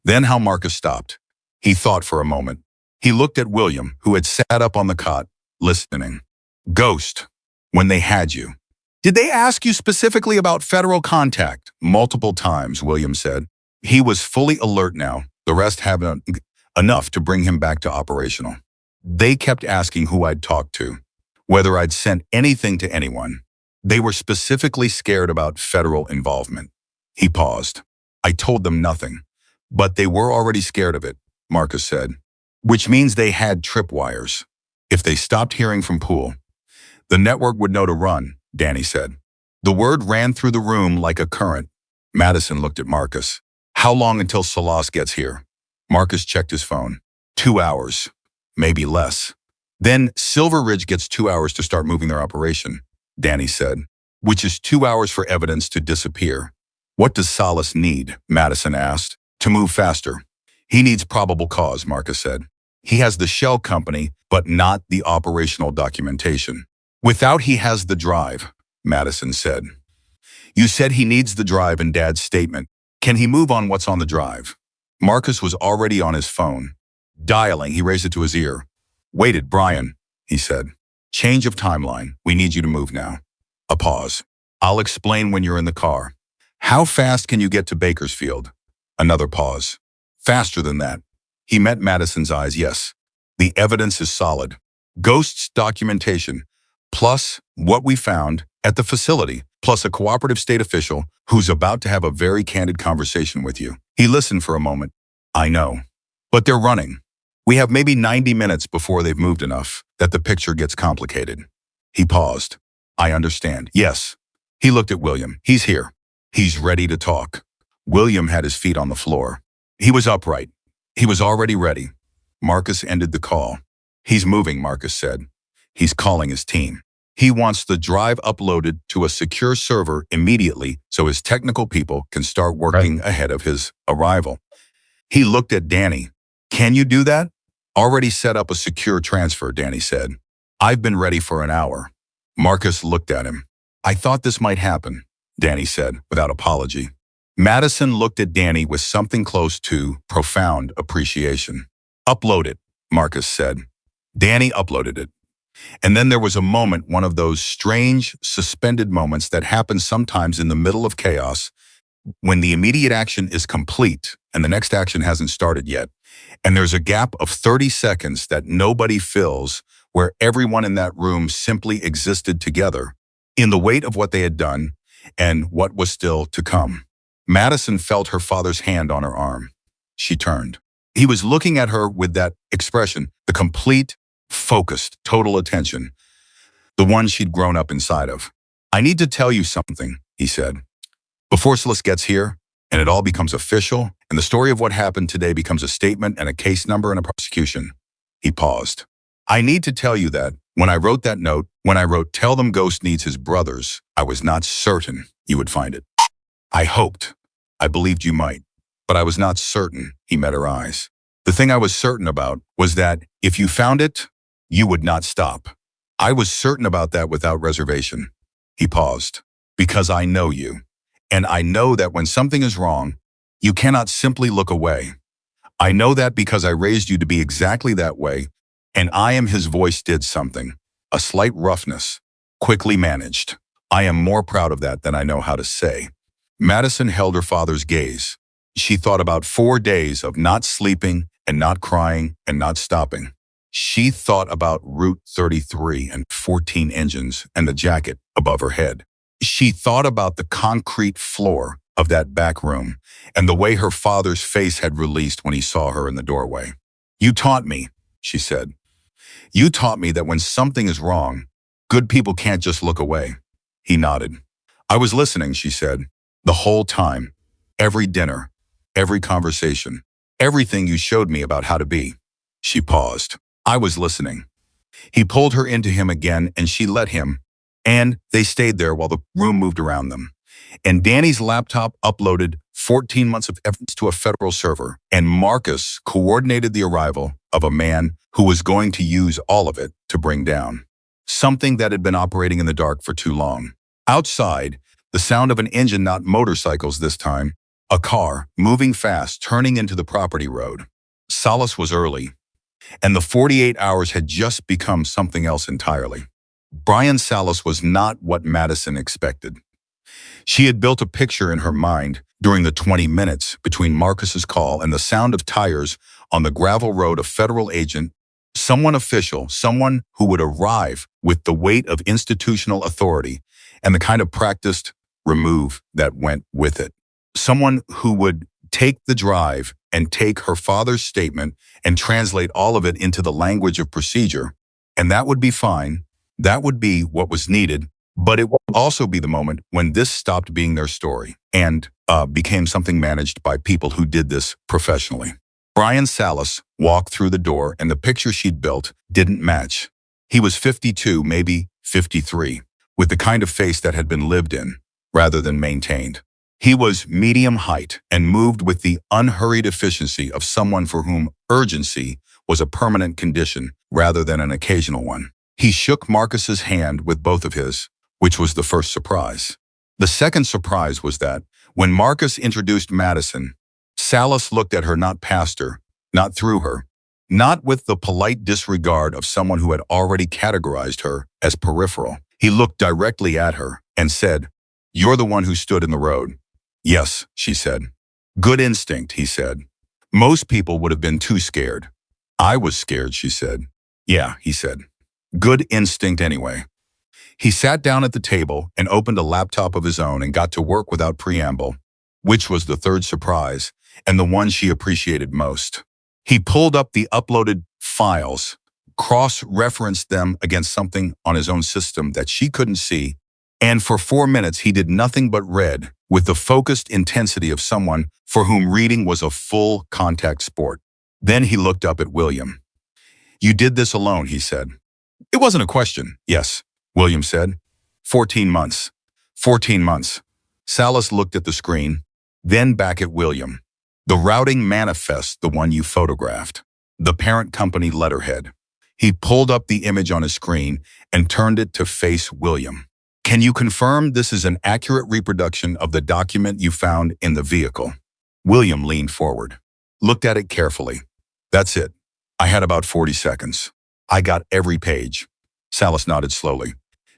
Then how Marcus stopped. He thought for a moment. He looked at William, who had sat up on the cot, listening. Ghost, when they had you. Did they ask you specifically about federal contact? Multiple times, William said. He was fully alert now, the rest having enough to bring him back to operational. They kept asking who I'd talked to, whether I'd sent anything to anyone. They were specifically scared about federal involvement. He paused. I told them nothing, but they were already scared of it, Marcus said, which means they had tripwires. If they stopped hearing from Poole, the network would know to run, Danny said. The word ran through the room like a current. Madison looked at Marcus. How long until Salas gets here? Marcus checked his phone. 2 hours, maybe less. Then Silver Ridge gets 2 hours to start moving their operation, Danny said, which is 2 hours for evidence to disappear. What does Salas need? Madison asked. To move faster. He needs probable cause, Marcus said. He has the shell company, but not the operational documentation. Without he has the drive, Madison said. You said he needs the drive in Dad's statement. Can he move on what's on the drive? Marcus was already on his phone. Dialing, he raised it to his ear. Waited, Brian, he said. Change of timeline. We need you to move now. A pause. I'll explain when you're in the car. How fast can you get to Bakersfield? Another pause. Faster than that. He met Madison's eyes. Yes. The evidence is solid. Ghosts documentation, plus what we found at the facility, plus a cooperative state official who's about to have a very candid conversation with you. He listened for a moment. I know. But they're running. We have maybe 90 minutes before they've moved enough that the picture gets complicated. He paused. I understand. Yes. He looked at William. He's here. He's ready to talk. William had his feet on the floor. He was upright. He was already ready. Marcus ended the call. He's moving, Marcus said. He's calling his team. He wants the drive uploaded to a secure server immediately so his technical people can start working ahead of his arrival. He looked at Danny. Can you do that? Already set up a secure transfer, Danny said. I've been ready for an hour. Marcus looked at him. I thought this might happen, Danny said without apology. Madison looked at Danny with something close to profound appreciation. Upload it, Marcus said. Danny uploaded it. And then there was a moment, one of those strange, suspended moments that happen sometimes in the middle of chaos, when the immediate action is complete and the next action hasn't started yet. And there's a gap of 30 seconds that nobody fills, where everyone in that room simply existed together in the weight of what they had done and what was still to come. Madison felt her father's hand on her arm. She turned. He was looking at her with that expression, the complete, focused, total attention, the one she'd grown up inside of. I need to tell you something, he said. Before Salas gets here, and it all becomes official, and the story of what happened today becomes a statement and a case number and a prosecution. He paused. I need to tell you that when I wrote that note, when I wrote, tell them Ghost needs his brothers, I was not certain you would find it. I hoped. I believed you might. But I was not certain. He met her eyes. The thing I was certain about was that if you found it, you would not stop. I was certain about that without reservation. He paused. Because I know you. And I know that when something is wrong, you cannot simply look away. I know that because I raised you to be exactly that way, and I am his voice did something. A slight roughness, quickly managed. I am more proud of that than I know how to say. Madison held her father's gaze. She thought about 4 days of not sleeping and not crying and not stopping. She thought about Route 33 and 14 engines and the jacket above her head. She thought about the concrete floor of that back room and the way her father's face had released when he saw her in the doorway. You taught me, she said. You taught me that when something is wrong, good people can't just look away. He nodded. I was listening, she said, the whole time, every dinner, every conversation, everything you showed me about how to be. She paused. I was listening. He pulled her into him again and she let him, and they stayed there while the room moved around them. And Danny's laptop uploaded 14 months of evidence to a federal server, and Marcus coordinated the arrival of a man who was going to use all of it to bring down something that had been operating in the dark for too long. Outside, the sound of an engine, not motorcycles this time, A car, moving fast, turning into the property road. Salas was early, and the 48 hours had just become something else entirely. Brian Salas was not what Madison expected. She had built a picture in her mind during the 20 minutes between Marcus's call and the sound of tires on the gravel road. A federal agent, someone official, someone who would arrive with the weight of institutional authority and the kind of practiced remove that went with it. Someone who would take the drive and take her father's statement and translate all of it into the language of procedure. And that would be fine. That would be what was needed. But it would also be the moment when this stopped being their story and became something managed by people who did this professionally. Brian Salas walked through the door, and the picture she'd built didn't match. He was 52, maybe 53, with the kind of face that had been lived in rather than maintained. He was medium height and moved with the unhurried efficiency of someone for whom urgency was a permanent condition rather than an occasional one. He shook Marcus's hand with both of his, which was the first surprise. The second surprise was that when Marcus introduced Madison, Salas looked at her, not past her, not through her, not with the polite disregard of someone who had already categorized her as peripheral. He looked directly at her and said, "You're the one who stood in the road." "Yes," she said. "Good instinct," he said. "Most people would have been too scared." "I was scared," she said. "Yeah," he said. "Good instinct anyway." He sat down at the table and opened a laptop of his own and got to work without preamble, which was the third surprise and the one she appreciated most. He pulled up the uploaded files, cross-referenced them against something on his own system that she couldn't see, and for 4 minutes he did nothing but read with the focused intensity of someone for whom reading was a full contact sport. Then he looked up at William. "You did this alone," he said. It wasn't a question. "Yes," William said. 14 months. 14 months. Salas looked at the screen, then back at William. "The routing manifest, the one you photographed. The parent company letterhead." He pulled up the image on his screen and turned it to face William. "Can you confirm this is an accurate reproduction of the document you found in the vehicle?" William leaned forward, looked at it carefully. "That's it. I had about 40 seconds. I got every page." Salas nodded slowly.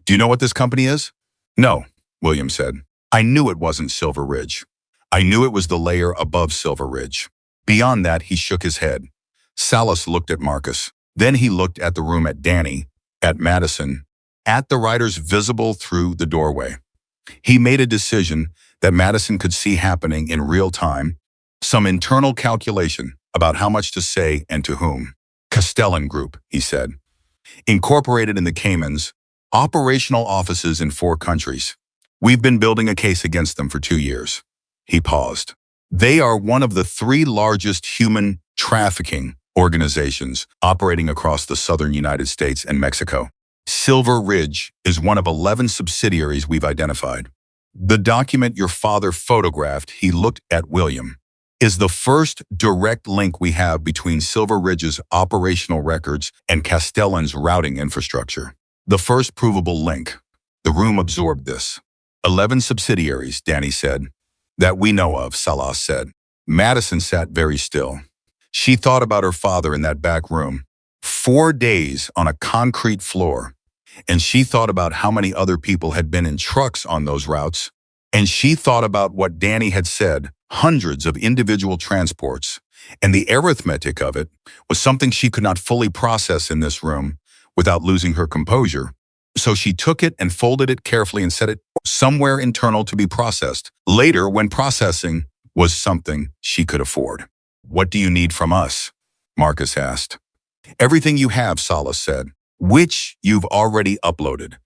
"Do you know what this company is?" "No," William said. "I knew it wasn't Silver Ridge. I knew it was the layer above Silver Ridge. Beyond that," he shook his head. Salas looked at Marcus. Then he looked at the room, at Danny, at Madison, at the writers visible through the doorway. He made a decision that Madison could see happening in real time, some internal calculation about how much to say and to whom. "Castellan Group," he said. "Incorporated in the Caymans, operational offices in 4 countries. We've been building a case against them for 2 years." He paused. "They are one of the 3 largest human trafficking organizations operating across the southern United States and Mexico. Silver Ridge is one of 11 subsidiaries we've identified. The document your father photographed," he looked at William, "is the first direct link we have between Silver Ridge's operational records and Castellan's routing infrastructure. The first provable link." The room absorbed this. 11 subsidiaries, Danny said. "That we know of," Salas said. Madison sat very still. She thought about her father in that back room. 4 days on a concrete floor. And she thought about how many other people had been in trucks on those routes. And she thought about what Danny had said, hundreds of individual transports. And the arithmetic of it was something she could not fully process in this room without losing her composure. So she took it and folded it carefully and set it somewhere internal to be processed later when processing was something she could afford. "What do you need from us?" Marcus asked. "Everything you have," Salas said, "which you've already uploaded.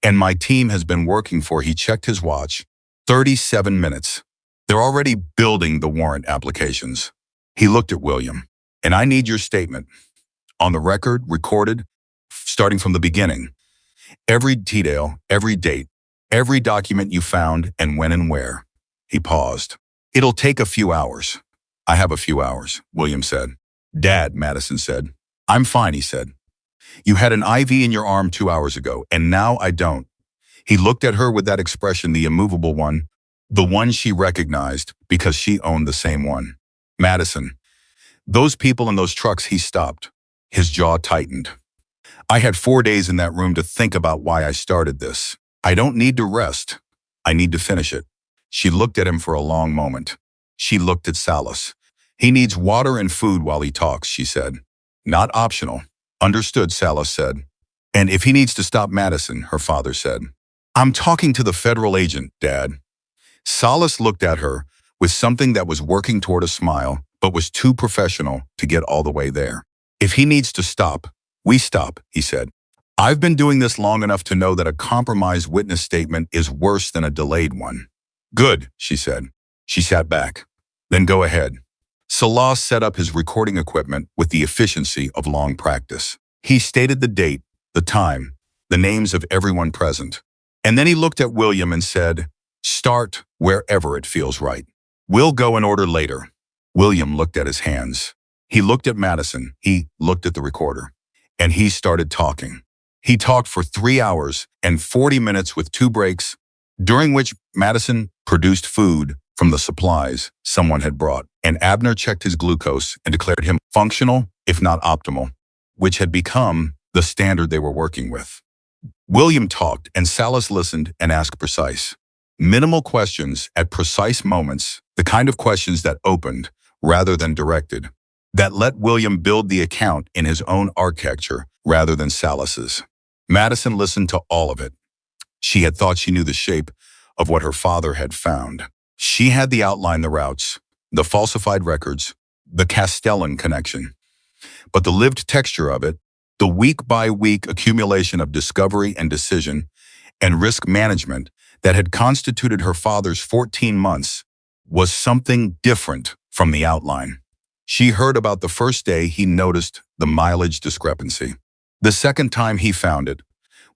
And my team has been working for," he checked his watch, 37 minutes. "They're already building the warrant applications." He looked at William. "And I need your statement. On the record, recorded, starting from the beginning. Every detail, every date, every document you found and when and where." He paused. "It'll take a few hours." "I have a few hours," William said. "Dad," Madison said. "I'm fine," he said. "You had an IV in your arm 2 hours ago, and now I don't." He looked at her with that expression, the immovable one, The one she recognized because she owned the same one. Madison. Those people in those trucks, he stopped. His jaw tightened. I had 4 days in that room to think about why I started this. I don't need to rest. I need to finish it. She looked at him for a long moment. She looked at Salas. He needs water and food while he talks, she said. Not optional. Understood, Salas said. And if he needs to stop Madison, her father said. I'm talking to the federal agent, Dad. Salas looked at her with something that was working toward a smile, but was too professional to get all the way there. If he needs to stop, we stop, he said. I've been doing this long enough to know that a compromised witness statement is worse than a delayed one. Good, she said. She sat back. Then go ahead. Salas set up his recording equipment with the efficiency of long practice. He stated the date, the time, the names of everyone present. And then he looked at William and said, start wherever it feels right. We'll go in order later. William looked at his hands. He looked at Madison. He looked at the recorder. And he started talking. He talked for 3 hours and 40 minutes with 2 breaks, during which Madison produced food from the supplies someone had brought, and Abner checked his glucose and declared him functional, if not optimal, which had become the standard they were working with. William talked, and Salas listened and asked precise, minimal questions at precise moments, the kind of questions that opened rather than directed, that let William build the account in his own architecture rather than Salas's. Madison listened to all of it. She had thought she knew the shape of what her father had found. She had the outline, the routes, the falsified records, the Castellan connection. But the lived texture of it, the week-by-week accumulation of discovery and decision and risk management that had constituted her father's 14 months, was something different from the outline. She heard about the first day he noticed the mileage discrepancy. The second time he found it,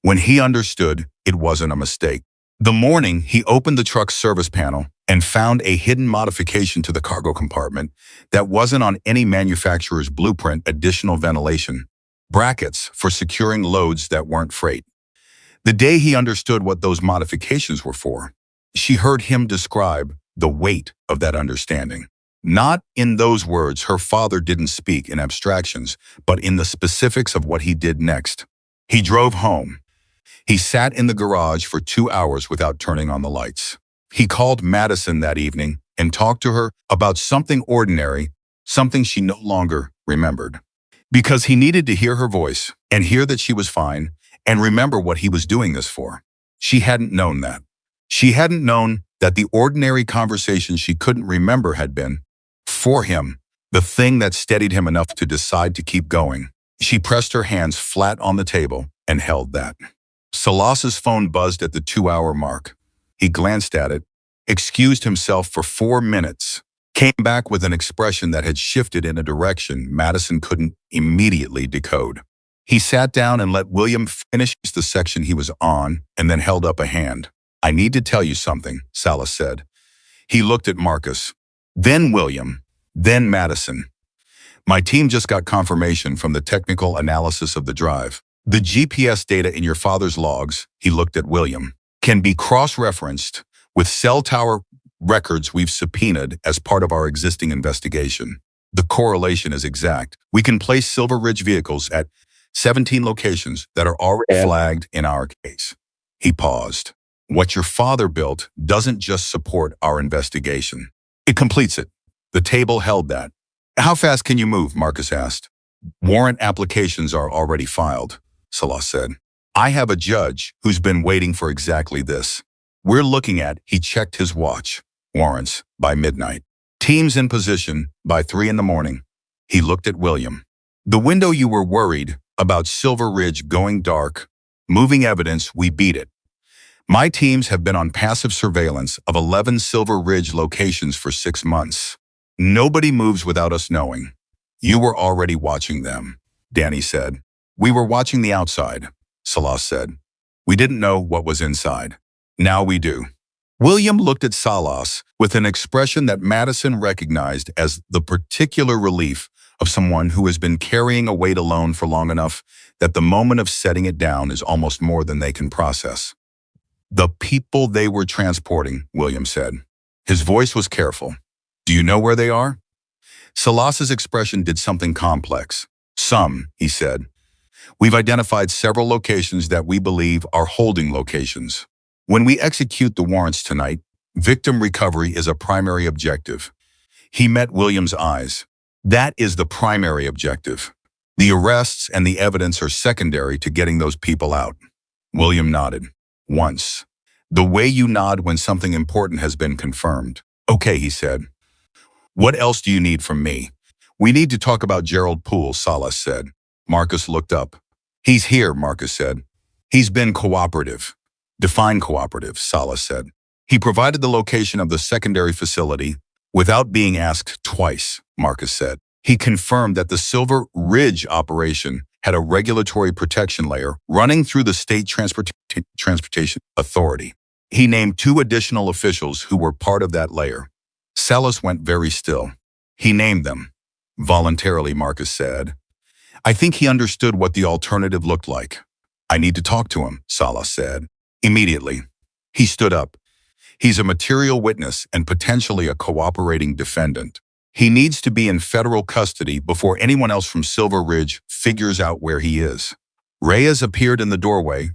when he understood it wasn't a mistake. The morning he opened the truck's service panel and found a hidden modification to the cargo compartment that wasn't on any manufacturer's blueprint: additional ventilation, brackets for securing loads that weren't freight. The day he understood what those modifications were for, she heard him describe the weight of that understanding. Not in those words. Her father didn't speak in abstractions, but in the specifics of what he did next. He drove home. He sat in the garage for 2 hours without turning on the lights. He called Madison that evening and talked to her about something ordinary, something she no longer remembered. Because he needed to hear her voice and hear that she was fine and remember what he was doing this for. She hadn't known that. She hadn't known that the ordinary conversation she couldn't remember had been, for him, the thing that steadied him enough to decide to keep going. She pressed her hands flat on the table and held that. Salas's phone buzzed at the 2-hour mark. He glanced at it, excused himself for 4 minutes, came back with an expression that had shifted in a direction Madison couldn't immediately decode. He sat down and let William finish the section he was on and then held up a hand. I need to tell you something, Salas said. He looked at Marcus, then William, then Madison. My team just got confirmation from the technical analysis of the drive. The GPS data in your father's logs, he looked at William, can be cross-referenced with cell tower records we've subpoenaed as part of our existing investigation. The correlation is exact. We can place Silver Ridge vehicles at 17 locations that are already flagged in our case. He paused. What your father built doesn't just support our investigation. It completes it. The table held that. How fast can you move? Marcus asked. Warrant applications are already filed, Salas said. I have a judge who's been waiting for exactly this. We're looking at, he checked his watch, warrants by midnight. Teams in position by 3 in the morning. He looked at William. The window you were worried about Silver Ridge going dark, moving evidence, we beat it. My teams have been on passive surveillance of 11 Silver Ridge locations for 6 months. Nobody moves without us knowing. You were already watching them, Danny said. We were watching the outside, Salas said. We didn't know what was inside. Now we do. William looked at Salas with an expression that Madison recognized as the particular relief of someone who has been carrying a weight alone for long enough that the moment of setting it down is almost more than they can process. The people they were transporting, William said. His voice was careful. Do you know where they are? Salas's expression did something complex. Some, he said. We've identified several locations that we believe are holding locations. When we execute the warrants tonight, victim recovery is a primary objective. He met William's eyes. That is the primary objective. The arrests and the evidence are secondary to getting those people out. William nodded. Once. The way you nod when something important has been confirmed. Okay, he said. What else do you need from me? We need to talk about Gerald Poole, Salas said. Marcus looked up. He's here, Marcus said. He's been cooperative. Define cooperative, Salas said. He provided the location of the secondary facility without being asked twice, Marcus said. He confirmed that the Silver Ridge operation had a regulatory protection layer running through the State Transportation Authority. He named 2 additional officials who were part of that layer. Salas went very still. He named them. Voluntarily, Marcus said. I think he understood what the alternative looked like. I need to talk to him, Salas said. Immediately. He stood up. He's a material witness and potentially a cooperating defendant. He needs to be in federal custody before anyone else from Silver Ridge figures out where he is. Reyes appeared in the doorway,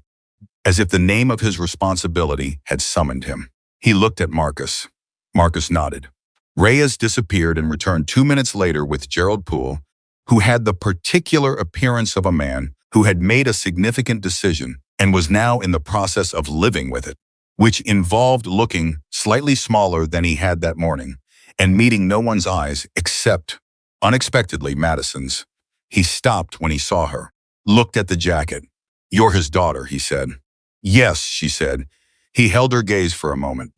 as if the name of his responsibility had summoned him. He looked at Marcus. Marcus nodded. Reyes disappeared and returned 2 minutes later with Gerald Poole, who had the particular appearance of a man who had made a significant decision and was now in the process of living with it, which involved looking slightly smaller than he had that morning and meeting no one's eyes except, unexpectedly, Madison's. He stopped when he saw her, looked at the jacket. You're his daughter, he said. Yes, she said. He held her gaze for a moment.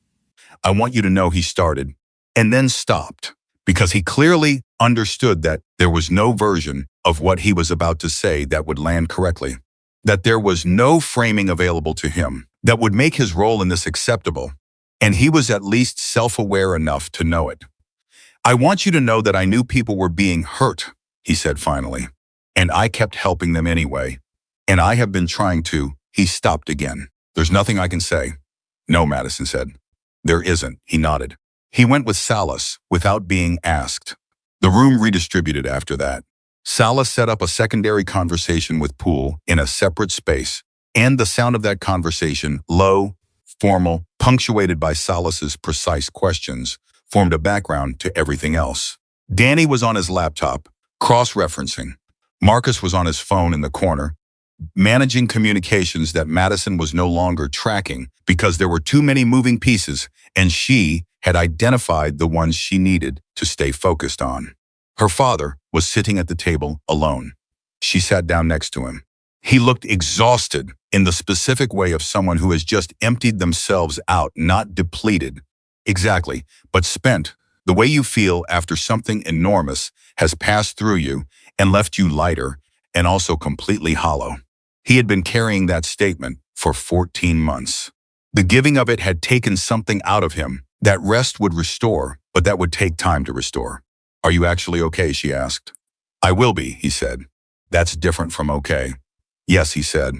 I want you to know, he started, and then stopped, because he clearly understood that there was no version of what he was about to say that would land correctly, that there was no framing available to him that would make his role in this acceptable, and he was at least self-aware enough to know it. I want you to know that I knew people were being hurt, he said finally, and I kept helping them anyway, and I have been trying to. He stopped again. There's nothing I can say. No, Madison said. There isn't, he nodded. He went with Salas without being asked. The room redistributed after that. Salas set up a secondary conversation with Poole in a separate space, and the sound of that conversation, low, formal, punctuated by Salas's precise questions, formed a background to everything else. Danny was on his laptop, cross-referencing. Marcus was on his phone in the corner, managing communications that Madison was no longer tracking because there were too many moving pieces, and she had identified the ones she needed to stay focused on. Her father was sitting at the table alone. She sat down next to him. He looked exhausted in the specific way of someone who has just emptied themselves out, not depleted. Exactly, but spent, the way you feel after something enormous has passed through you and left you lighter and also completely hollow. He had been carrying that statement for 14 months. The giving of it had taken something out of him that rest would restore, but that would take time to restore. Are you actually okay? She asked. I will be, he said. That's different from okay. Yes, he said.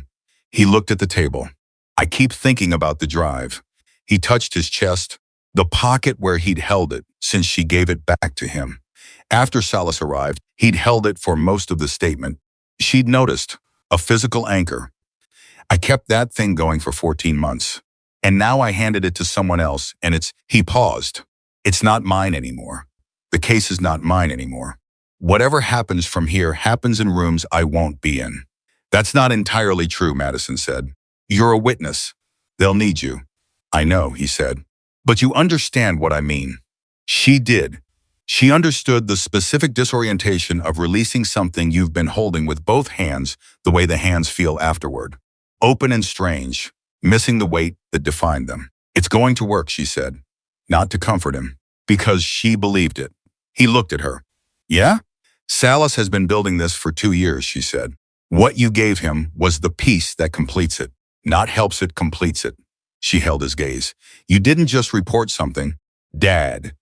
He looked at the table. I keep thinking about the drive. He touched his chest, the pocket where he'd held it since she gave it back to him. After Salas arrived, he'd held it for most of the statement. She'd noticed a physical anchor. I kept that thing going for 14 months. And now I handed it to someone else, and he paused. It's not mine anymore. The case is not mine anymore. Whatever happens from here happens in rooms I won't be in. That's not entirely true, Madison said. You're a witness. They'll need you. I know, he said. But you understand what I mean. She did. She understood the specific disorientation of releasing something you've been holding with both hands, the way the hands feel afterward. Open and strange, missing the weight that defined them. It's going to work, she said. Not to comfort him, because she believed it. He looked at her. Yeah? Salas has been building this for 2 years, she said. What you gave him was the piece that completes it, not helps it, completes it. She held his gaze. You didn't just report something, Dad.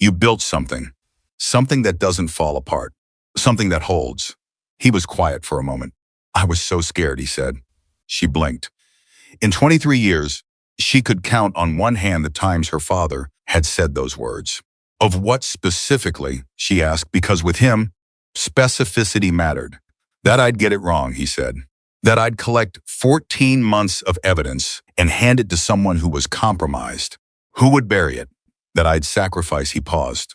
You built something. Something that doesn't fall apart. Something that holds. He was quiet for a moment. I was so scared, he said. She blinked. In 23 years, She could count on one hand the times her father had said those words. Of what specifically, she asked, because with him, specificity mattered. That I'd get it wrong, he said. That I'd collect 14 months of evidence and hand it to someone who was compromised. Who would bury it? That I'd sacrifice, he paused.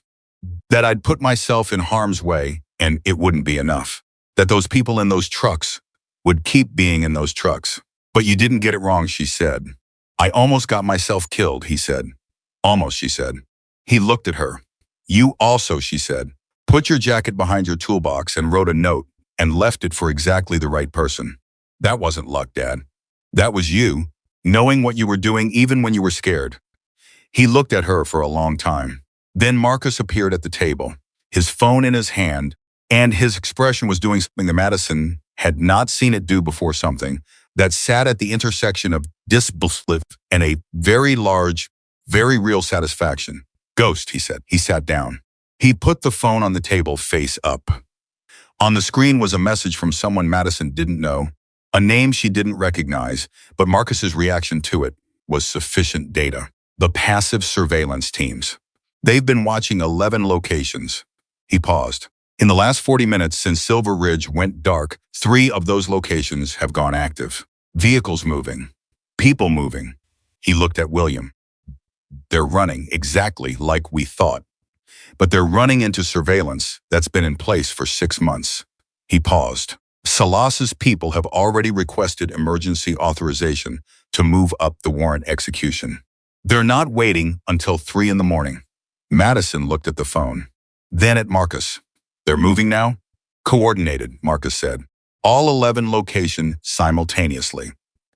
That I'd put myself in harm's way and it wouldn't be enough. That those people in those trucks would keep being in those trucks. But you didn't get it wrong, she said. I almost got myself killed, he said. Almost, she said. He looked at her. You also, she said, put your jacket behind your toolbox and wrote a note and left it for exactly the right person. That wasn't luck, Dad. That was you, knowing what you were doing even when you were scared. He looked at her for a long time. Then Marcus appeared at the table, his phone in his hand, and his expression was doing something that Madison had not seen it do before, something that sat at the intersection of disbelief and a very large, very real satisfaction. Ghost, he said. He sat down. He put the phone on the table face up. On the screen was a message from someone Madison didn't know, a name she didn't recognize, but Marcus's reaction to it was sufficient data. The passive surveillance teams. They've been watching 11 locations. He paused. In the last 40 minutes since Silver Ridge went dark, 3 of those locations have gone active. Vehicles moving. People moving. He looked at William. They're running exactly like we thought. But they're running into surveillance that's been in place for 6 months. He paused. Salas's people have already requested emergency authorization to move up the warrant execution. They're not waiting until 3 in the morning. Madison looked at the phone. Then at Marcus. They're moving now? Coordinated, Marcus said. All 11 locations simultaneously.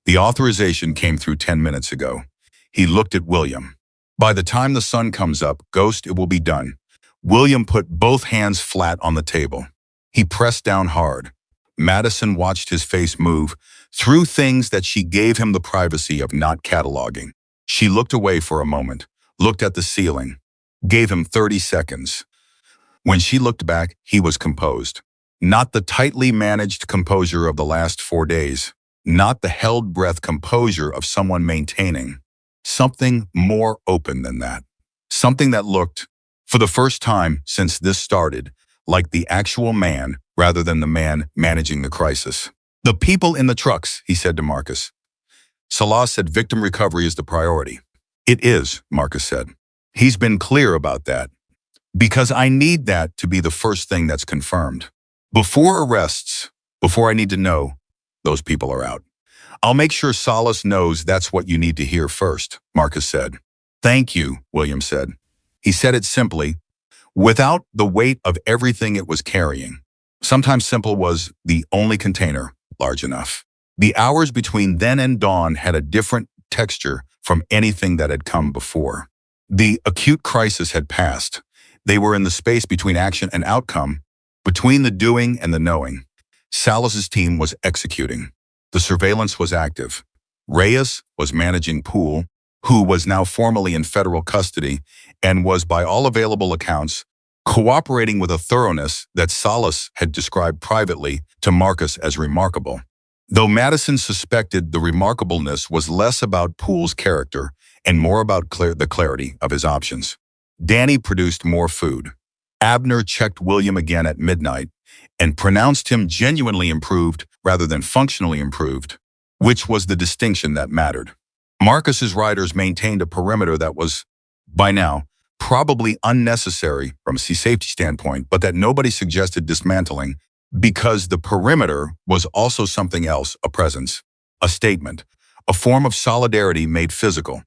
The authorization came through 10 minutes ago. He looked at William. By the time the sun comes up, Ghost, it will be done. William put both hands flat on the table. He pressed down hard. Madison watched his face move through things that she gave him the privacy of not cataloging. She looked away for a moment, looked at the ceiling, gave him 30 seconds. When she looked back, he was composed. Not the tightly managed composure of the last 4 days, not the held breath composure of someone maintaining. Something more open than that. Something that looked, for the first time since this started, like the actual man rather than the man managing the crisis. The people in the trucks, he said to Marcus. Salas said victim recovery is the priority. It is, Marcus said. He's been clear about that. Because I need that to be the first thing that's confirmed. Before arrests, before I need to know, those people are out. I'll make sure Salas knows that's what you need to hear first, Marcus said. Thank you, William said. He said it simply, without the weight of everything it was carrying. Sometimes simple was the only container large enough. The hours between then and dawn had a different texture from anything that had come before. The acute crisis had passed. They were in the space between action and outcome, between the doing and the knowing. Salas's team was executing. The surveillance was active. Reyes was managing Poole, who was now formally in federal custody and was, by all available accounts, cooperating with a thoroughness that Salas had described privately to Marcus as remarkable. Though Madison suspected the remarkableness was less about Poole's character and more about the clarity of his options. Danny produced more food. Abner checked William again at midnight and pronounced him genuinely improved rather than functionally improved, which was the distinction that mattered. Marcus's riders maintained a perimeter that was, by now, probably unnecessary from a safety standpoint, but that nobody suggested dismantling because the perimeter was also something else, a presence, a statement, a form of solidarity made physical.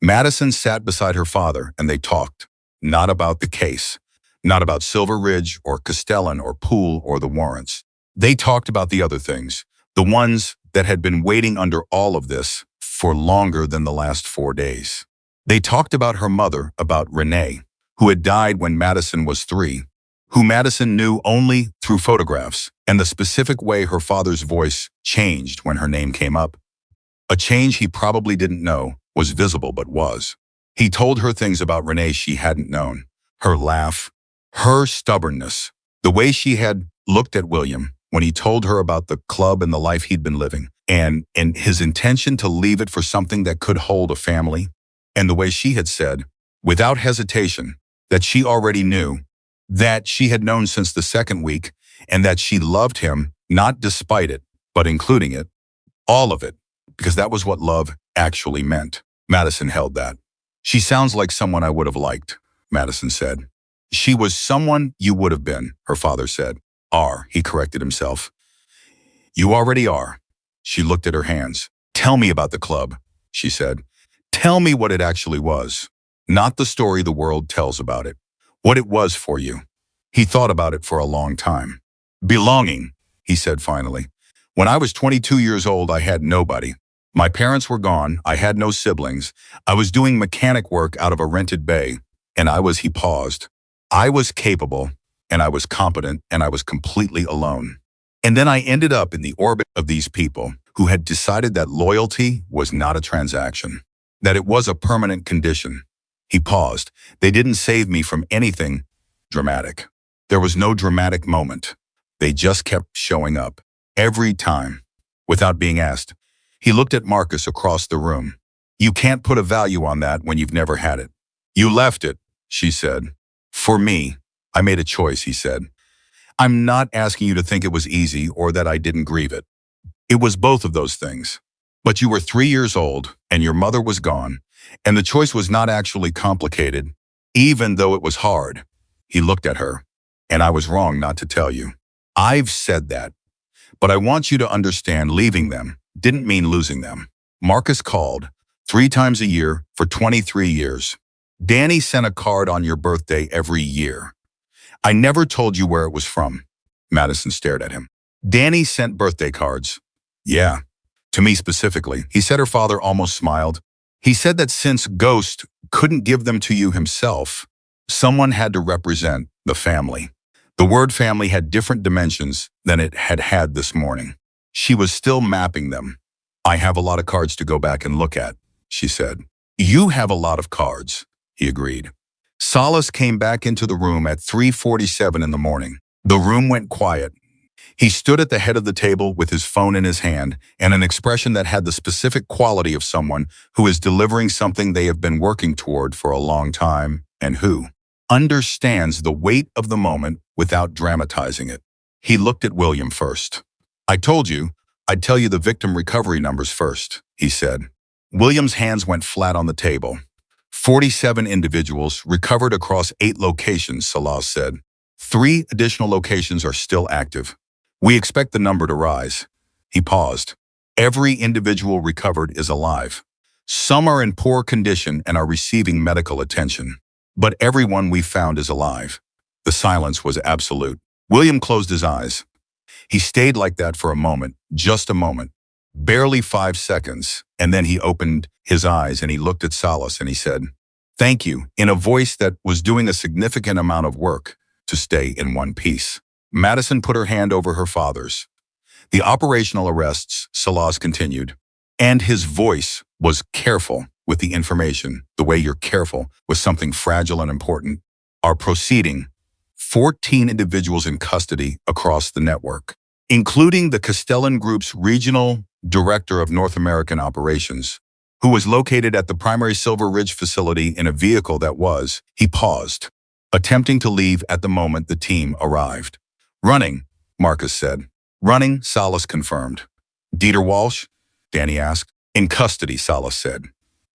Madison sat beside her father and they talked, not about the case, not about Silver Ridge or Castellan or Poole or the warrants. They talked about the other things, the ones that had been waiting under all of this for longer than the last 4 days. They talked about her mother, about Renee, who had died when Madison was 3, who Madison knew only through photographs, and the specific way her father's voice changed when her name came up. A change he probably didn't know was visible but was. He told her things about Renee she hadn't known. Her laugh, her stubbornness, the way she had looked at William when he told her about the club and the life he'd been living, and his intention to leave it for something that could hold a family, and the way she had said, without hesitation, that she already knew, that she had known since the second week, and that she loved him, not despite it, but including it, all of it, because that was what love actually meant. Madison held that. She sounds like someone I would have liked, Madison said. She was someone you would have been, her father said. Are, he corrected himself. You already are. She looked at her hands. Tell me about the club, she said. Tell me what it actually was. Not the story the world tells about it. What it was for you. He thought about it for a long time. Belonging, he said finally. When I was 22 years old, I had nobody. My parents were gone. I had no siblings. I was doing mechanic work out of a rented bay. And he paused. I was capable, and I was competent, and I was completely alone. And then I ended up in the orbit of these people who had decided that loyalty was not a transaction, that it was a permanent condition. He paused. They didn't save me from anything dramatic. There was no dramatic moment. They just kept showing up, every time, without being asked. He looked at Marcus across the room. You can't put a value on that when you've never had it. You left it, she said. For me, I made a choice, he said. I'm not asking you to think it was easy or that I didn't grieve it. It was both of those things. But you were 3 years old and your mother was gone, and the choice was not actually complicated, even though it was hard. He looked at her, and I was wrong not to tell you. I've said that, but I want you to understand leaving them didn't mean losing them. Marcus called 3 times a year for 23 years. Danny sent a card on your birthday every year. I never told you where it was from. Madison stared at him. Danny sent birthday cards. Yeah, to me specifically. He said her father almost smiled. He said that since Ghost couldn't give them to you himself, someone had to represent the family. The word family had different dimensions than it had had this morning. She was still mapping them. I have a lot of cards to go back and look at, she said. You have a lot of cards, he agreed. Salas came back into the room at 3:47 in the morning. The room went quiet. He stood at the head of the table with his phone in his hand and an expression that had the specific quality of someone who is delivering something they have been working toward for a long time and who understands the weight of the moment without dramatizing it. He looked at William first. I told you, I'd tell you the victim recovery numbers first, he said. William's hands went flat on the table. 47 individuals recovered across 8 locations, Salas said. 3 additional locations are still active. We expect the number to rise. He paused. Every individual recovered is alive. Some are in poor condition and are receiving medical attention. But everyone we found is alive. The silence was absolute. William closed his eyes. He stayed like that for a moment, just a moment, barely 5 seconds, and then he opened his eyes and he looked at Salas and he said, "Thank you," in a voice that was doing a significant amount of work to stay in one piece. Madison put her hand over her father's. The operational arrests, Salas continued, and his voice was careful with the information, the way you're careful with something fragile and important, are proceeding. 14 individuals in custody across the network, including the Castellan Group's regional director of North American operations, who was located at the primary Silver Ridge facility in a vehicle that was, he paused, attempting to leave at the moment the team arrived. Running, Marcus said. Running, Salas confirmed. Dieter Walsh? Danny asked. In custody, Salas said.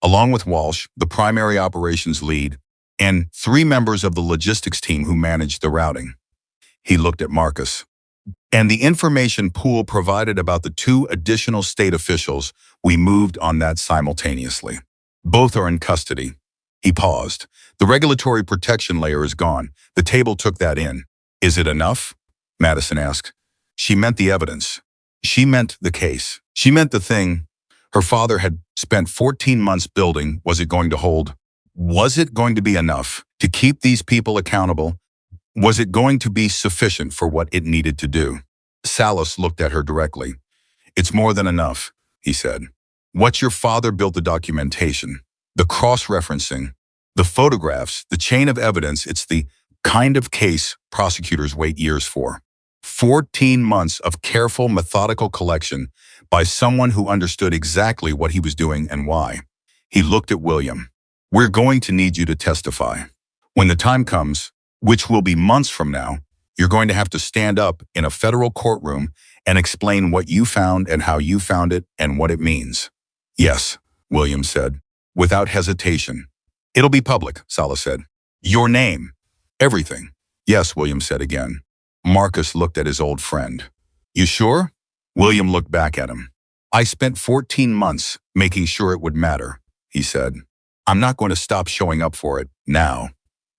Along with Walsh, the primary operations lead, and 3 members of the logistics team who managed the routing. He looked at Marcus. And the information pool provided about the 2 additional state officials, we moved on that simultaneously. Both are in custody. He paused. The regulatory protection layer is gone. The table took that in. Is it enough? Madison asked. She meant the evidence. She meant the case. She meant the thing her father had spent 14 months building. Was it going to hold? Was it going to be enough to keep these people accountable? Was it going to be sufficient for what it needed to do? Salas looked at her directly. It's more than enough, he said. What your father built, the documentation, the cross-referencing, the photographs, the chain of evidence, it's the kind of case prosecutors wait years for. 14 months of careful, methodical collection by someone who understood exactly what he was doing and why. He looked at William. We're going to need you to testify. When the time comes, which will be months from now, you're going to have to stand up in a federal courtroom and explain what you found and how you found it and what it means. Yes, William said, without hesitation. It'll be public, Salah said. Your name. Everything. Yes, William said again. Marcus looked at his old friend. You sure? William looked back at him. I spent 14 months making sure it would matter, he said. I'm not going to stop showing up for it now.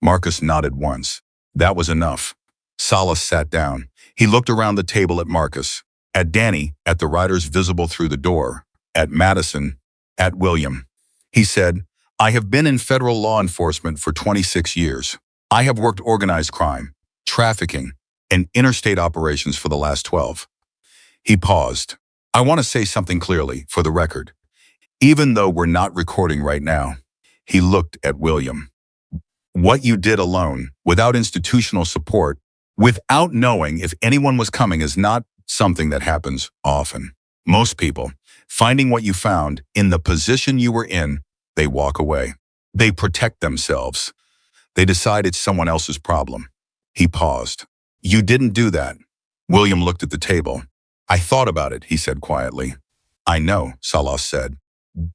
Marcus nodded once. That was enough. Salah sat down. He looked around the table at Marcus, at Danny, at the riders visible through the door, at Madison, at William. He said, I have been in federal law enforcement for 26 years. I have worked organized crime, trafficking, and interstate operations for the last 12. He paused. I want to say something clearly, for the record. Even though we're not recording right now, he looked at William. What you did alone, without institutional support, without knowing if anyone was coming, is not something that happens often. Most people, finding what you found in the position you were in, they walk away. They protect themselves. They decide it's someone else's problem. He paused. You didn't do that. William looked at the table. I thought about it, he said quietly. I know, Salah said.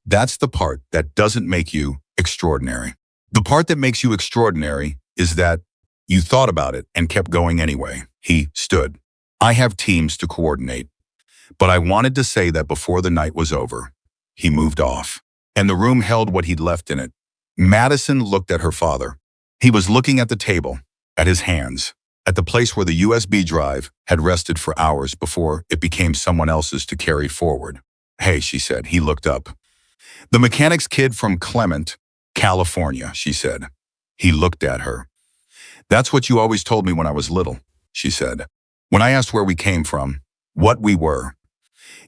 That's the part that doesn't make you extraordinary. The part that makes you extraordinary is that you thought about it and kept going anyway. He stood. I have teams to coordinate. But I wanted to say that before the night was over. He moved off, and the room held what he'd left in it. Madison looked at her father. He was looking at the table, at his hands, at the place where the USB drive had rested for hours before it became someone else's to carry forward. Hey, she said. He looked up. The mechanic's kid from Clement, California, she said. He looked at her. That's what you always told me when I was little, she said. When I asked where we came from, what we were.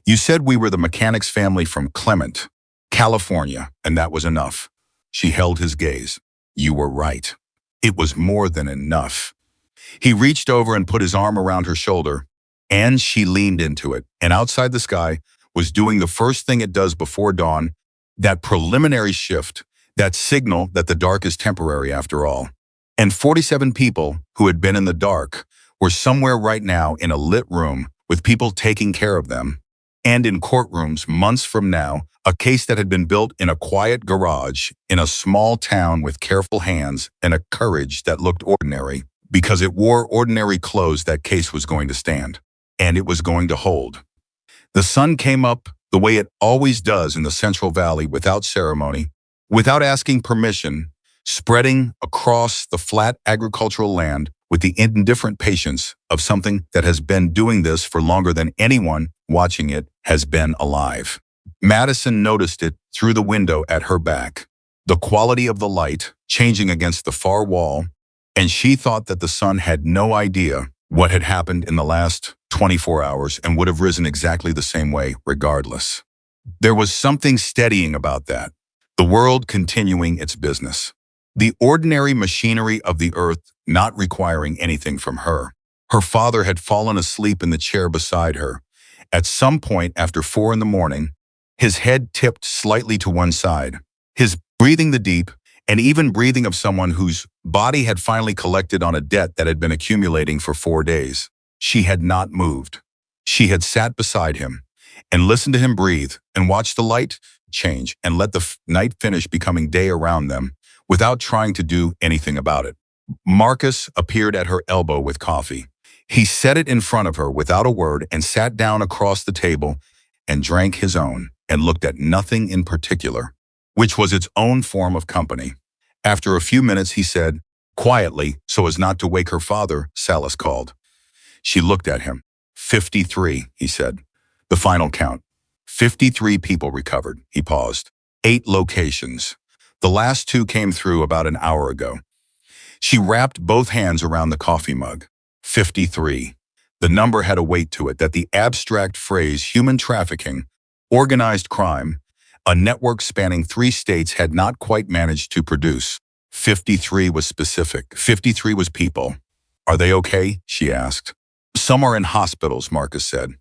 You said we were the mechanic's family from Clement, California, and that was enough. She held his gaze. You were right. It was more than enough. He reached over and put his arm around her shoulder, and she leaned into it, and outside the sky was doing the first thing it does before dawn, that preliminary shift, that signal that the dark is temporary after all. And 47 people who had been in the dark were somewhere right now in a lit room with people taking care of them. And in courtrooms months from now, a case that had been built in a quiet garage in a small town with careful hands and a courage that looked ordinary because it wore ordinary clothes. That case was going to stand, and it was going to hold. The sun came up the way it always does in the Central Valley, without ceremony, without asking permission, spreading across the flat agricultural land with the indifferent patience of something that has been doing this for longer than anyone watching it has been alive. Madison noticed it through the window at her back, the quality of the light changing against the far wall, and she thought that the sun had no idea what had happened in the last 24 hours and would have risen exactly the same way regardless. There was something steadying about that, the world continuing its business. The ordinary machinery of the earth not requiring anything from her. Her father had fallen asleep in the chair beside her. At some point after 4 a.m, his head tipped slightly to one side, his breathing the deep, and even breathing of someone whose body had finally collected on a debt that had been accumulating for 4 days. She had not moved. She had sat beside him and listened to him breathe and watched the light change and let the night finish becoming day around them without trying to do anything about it. Marcus appeared at her elbow with coffee. He set it in front of her without a word and sat down across the table and drank his own and looked at nothing in particular, which was its own form of company. After a few minutes, he said, quietly, so as not to wake her father, Salas called. She looked at him. 53, he said. The final count. 53 people recovered. He paused. 8 locations. The last 2 came through about an hour ago. She wrapped both hands around the coffee mug. 53. The number had a weight to it that the abstract phrase human trafficking, organized crime, a network spanning 3 states had not quite managed to produce. 53 was specific. 53 was people. Are they okay? She asked. Some are in hospitals, Marcus said.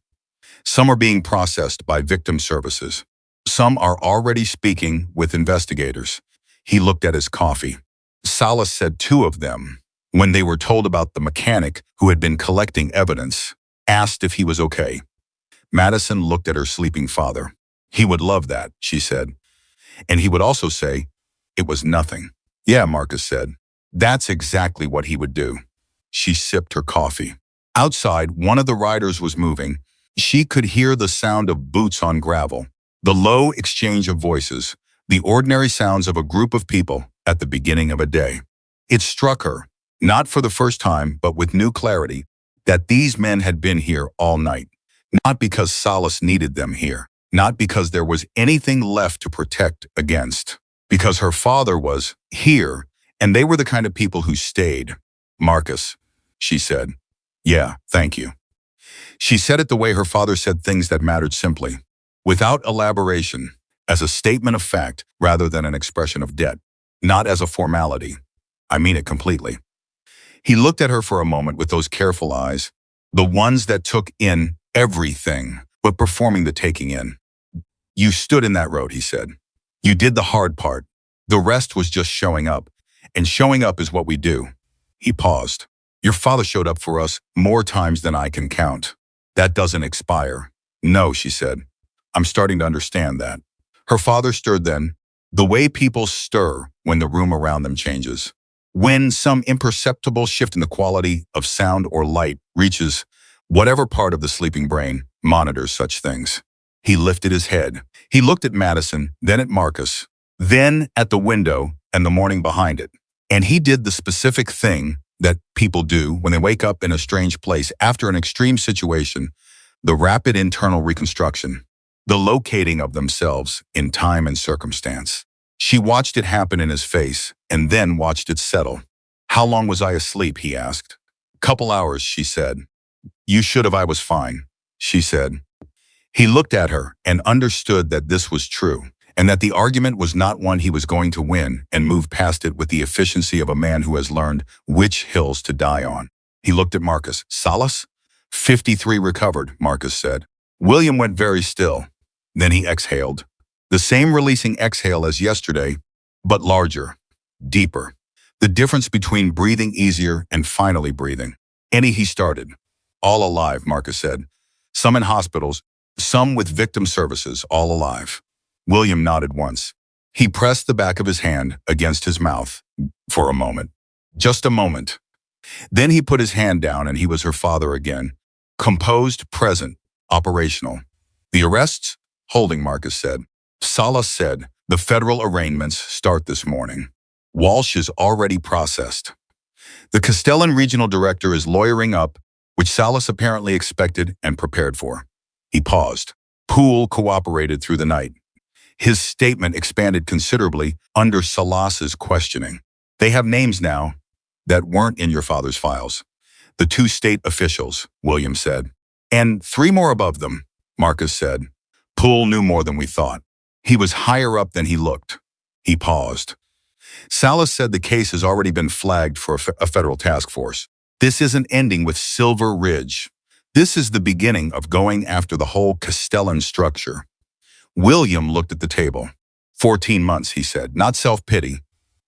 Some are being processed by victim services. Some are already speaking with investigators. He looked at his coffee. Salas said two of them, when they were told about the mechanic who had been collecting evidence, asked if he was okay. Madison looked at her sleeping father. He would love that, she said. And he would also say, it was nothing. Yeah, Marcus said. That's exactly what he would do. She sipped her coffee. Outside, one of the riders was moving. She could hear the sound of boots on gravel, the low exchange of voices, the ordinary sounds of a group of people at the beginning of a day. It struck her, not for the first time, but with new clarity, that these men had been here all night. Not because Salas needed them here, not because there was anything left to protect against, because her father was here, and they were the kind of people who stayed. Marcus, she said. Yeah, thank you. She said it the way her father said things that mattered simply, without elaboration, as a statement of fact rather than an expression of debt, not as a formality. I mean it completely. He looked at her for a moment with those careful eyes, the ones that took in everything, but performing the taking in. You stood in that road, he said. You did the hard part. The rest was just showing up, and showing up is what we do. He paused. Your father showed up for us more times than I can count. That doesn't expire. No, she said. I'm starting to understand that. Her father stirred then, the way people stir when the room around them changes. When some imperceptible shift in the quality of sound or light reaches whatever part of the sleeping brain monitors such things. He lifted his head. He looked at Madison, then at Marcus, then at the window and the morning behind it. And he did the specific thing that people do when they wake up in a strange place after an extreme situation, the rapid internal reconstruction, the locating of themselves in time and circumstance. She watched it happen in his face and then watched it settle. How long was I asleep, he asked. Couple hours, she said. You should have, I was fine, she said. He looked at her and understood that this was true, and that the argument was not one he was going to win, and moved past it with the efficiency of a man who has learned which hills to die on. He looked at Marcus. Salas? 53 recovered, Marcus said. William went very still. Then he exhaled. The same releasing exhale as yesterday, but larger, deeper. The difference between breathing easier and finally breathing. Any he started. All alive, Marcus said. Some in hospitals, some with victim services, all alive. William nodded once. He pressed the back of his hand against his mouth for a moment. Just a moment. Then he put his hand down and he was her father again. Composed, present, operational. The arrests? Holding, Marcus said. Salas said, the federal arraignments start this morning. Walsh is already processed. The Castellan regional director is lawyering up, which Salas apparently expected and prepared for. He paused. Poole cooperated through the night. His statement expanded considerably under Salas's questioning. They have names now that weren't in your father's files. The two state officials, William said. And 3 more above them, Marcus said. Poole knew more than we thought. He was higher up than he looked. He paused. Salas said the case has already been flagged for a federal task force. This isn't ending with Silver Ridge. This is the beginning of going after the whole Castellan structure. William looked at the table. 14 months, he said. Not self-pity,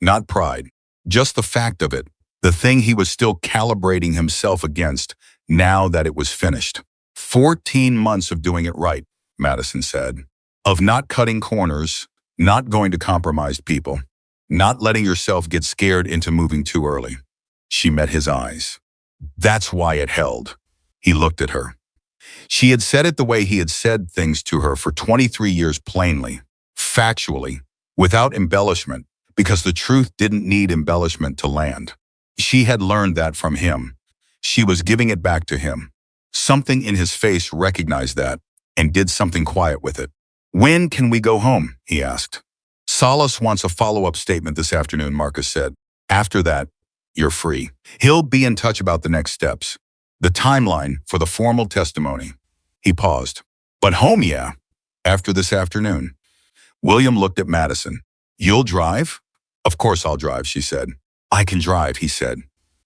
not pride, just the fact of it, the thing he was still calibrating himself against now that it was finished. 14 months of doing it right, Madison said. Of not cutting corners, not going to compromise people, not letting yourself get scared into moving too early. She met his eyes. That's why it held. He looked at her. She had said it the way he had said things to her for 23 years plainly, factually, without embellishment, because the truth didn't need embellishment to land. She had learned that from him. She was giving it back to him. Something in his face recognized that and did something quiet with it. When can we go home? He asked. Salas wants a follow-up statement this afternoon, Marcus said. After that, you're free. He'll be in touch about the next steps. The timeline for the formal testimony. He paused. But home, yeah. After this afternoon. William looked at Madison. You'll drive? Of course I'll drive, she said. I can drive, he said.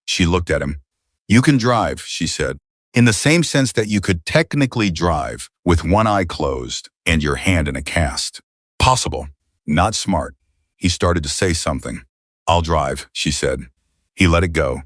She looked at him. You can drive, she said. in the same sense that you could technically drive with one eye closed and your hand in a cast. Possible, not smart. He started to say something. "I'll drive," she said. He let it go.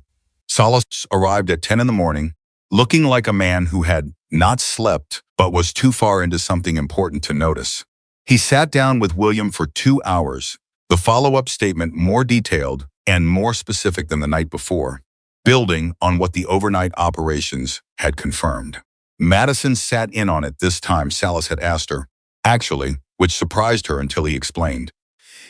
Salas arrived at 10 in the morning, looking like a man who had not slept but was too far into something important to notice. He sat down with William for 2 hours, the follow-up statement more detailed and more specific than the night before, building on what the overnight operations had confirmed. Madison sat in on it this time, Salas had asked her, actually, which surprised her until he explained.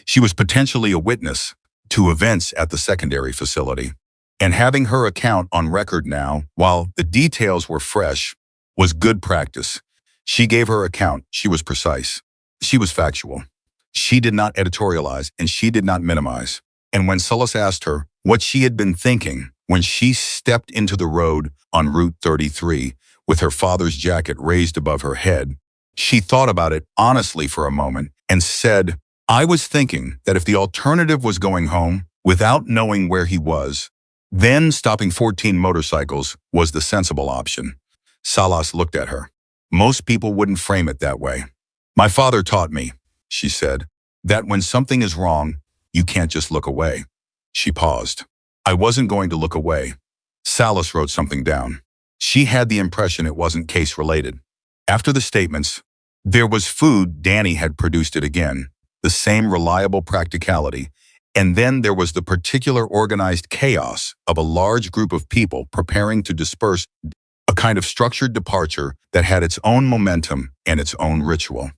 She was potentially a witness to events at the secondary facility, and having her account on record now, while the details were fresh, was good practice. She gave her account. She was precise. She was factual. She did not editorialize, and she did not minimize. And when Salas asked her what she had been thinking when she stepped into the road on Route 33 with her father's jacket raised above her head, she thought about it honestly for a moment and said, "I was thinking that if the alternative was going home without knowing where he was, then stopping 14 motorcycles was the sensible option." Salas looked at her. Most people wouldn't frame it that way. "My father taught me," she said, "that when something is wrong, you can't just look away." She paused. "I wasn't going to look away." Salas wrote something down. She had the impression it wasn't case-related. After the statements, there was food. Danny had produced it again, the same reliable practicality, and then there was the particular organized chaos of a large group of people preparing to disperse, a kind of structured departure that had its own momentum and its own ritual.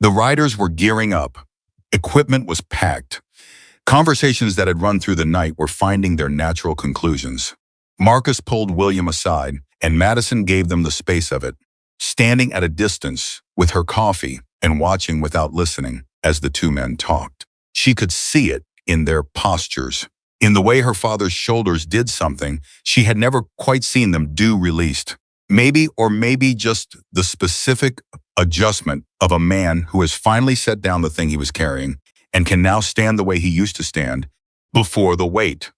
The riders were gearing up. Equipment was packed. Conversations that had run through the night were finding their natural conclusions. Marcus pulled William aside, and Madison gave them the space of it, standing at a distance with her coffee and watching without listening as the two men talked. She could see it in their postures, in the way her father's shoulders did something she had never quite seen them do released. Maybe just the specific adjustment of a man who has finally set down the thing he was carrying and can now stand the way he used to stand before the weight.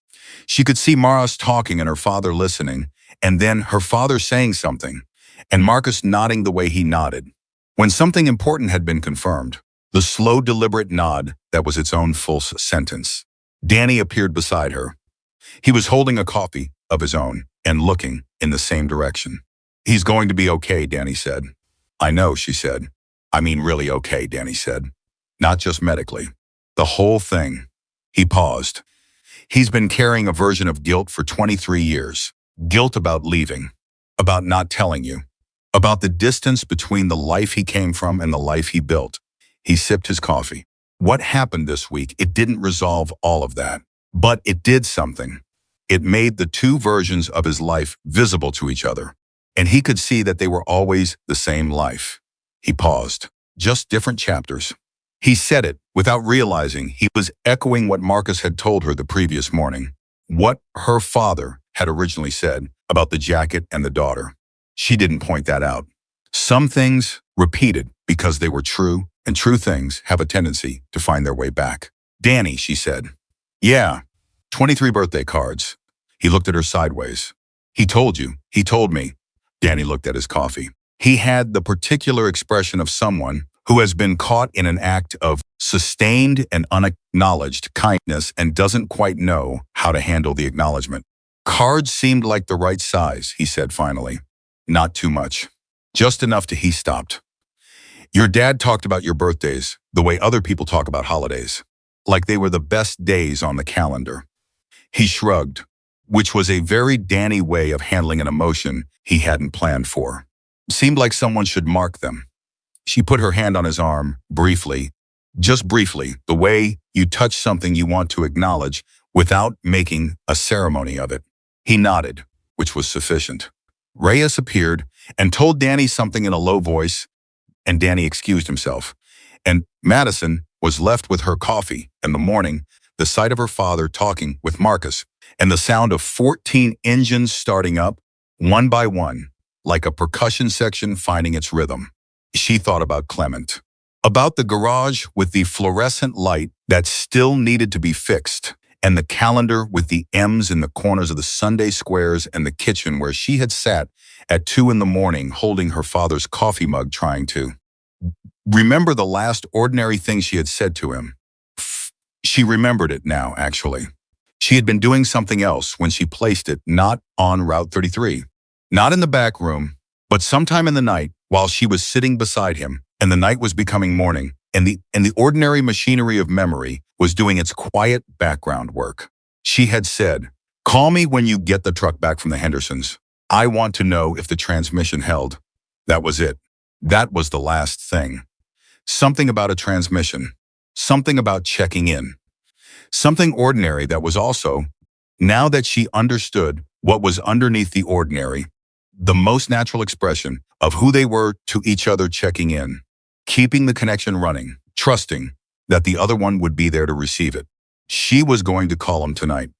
She could see Maras talking and her father listening, and then her father saying something, and Marcus nodding the way he nodded. When something important had been confirmed, the slow, deliberate nod that was its own full sentence. Danny appeared beside her. He was holding a coffee of his own and looking in the same direction. "He's going to be okay," Danny said. "I know," she said. "I mean really okay," Danny said. "Not just medically. The whole thing." He paused. "He's been carrying a version of guilt for 23 years. Guilt about leaving, about not telling you, about the distance between the life he came from and the life he built." He sipped his coffee. What happened this week, it didn't resolve all of that, but it did something. It made the two versions of his life visible to each other, and he could see that they were always the same life. He paused. Just different chapters. He said it without realizing he was echoing what Marcus had told her the previous morning, what her father had originally said about the jacket and the daughter. She didn't point that out. Some things repeated because they were true, and true things have a tendency to find their way back. "Danny," she said. "Yeah, 23 birthday cards." He looked at her sideways. "He told you. He told me." Danny looked at his coffee. He had the particular expression of someone who has been caught in an act of sustained and unacknowledged kindness and doesn't quite know how to handle the acknowledgement. "Cards seemed like the right size," he said finally. "Not too much. Just enough to..." He stopped. "Your dad talked about your birthdays the way other people talk about holidays, like they were the best days on the calendar." He shrugged, which was a very Danny way of handling an emotion he hadn't planned for. Seemed like someone should mark them. She put her hand on his arm, briefly, just briefly, the way you touch something you want to acknowledge without making a ceremony of it. He nodded, which was sufficient. Reyes appeared and told Danny something in a low voice, and Danny excused himself. And Madison was left with her coffee in the morning, the sight of her father talking with Marcus, and the sound of 14 engines starting up, one by one, like a percussion section finding its rhythm. She thought about Clement, about the garage with the fluorescent light that still needed to be fixed, and the calendar with the M's in the corners of the Sunday squares and the kitchen where she had sat at 2 in the morning holding her father's coffee mug trying to remember the last ordinary thing she had said to him. She remembered it now, actually. She had been doing something else when she placed it not on Route 33, not in the back room, but sometime in the night while she was sitting beside him and the night was becoming morning and the ordinary machinery of memory was doing its quiet background work. She had said, "Call me when you get the truck back from the Hendersons. I want to know if the transmission held." That was it. That was the last thing. Something about a transmission. Something about checking in. Something ordinary that was also, now that she understood what was underneath the ordinary, the most natural expression of who they were to each other, checking in, keeping the connection running, trusting that the other one would be there to receive it. She was going to call him tonight,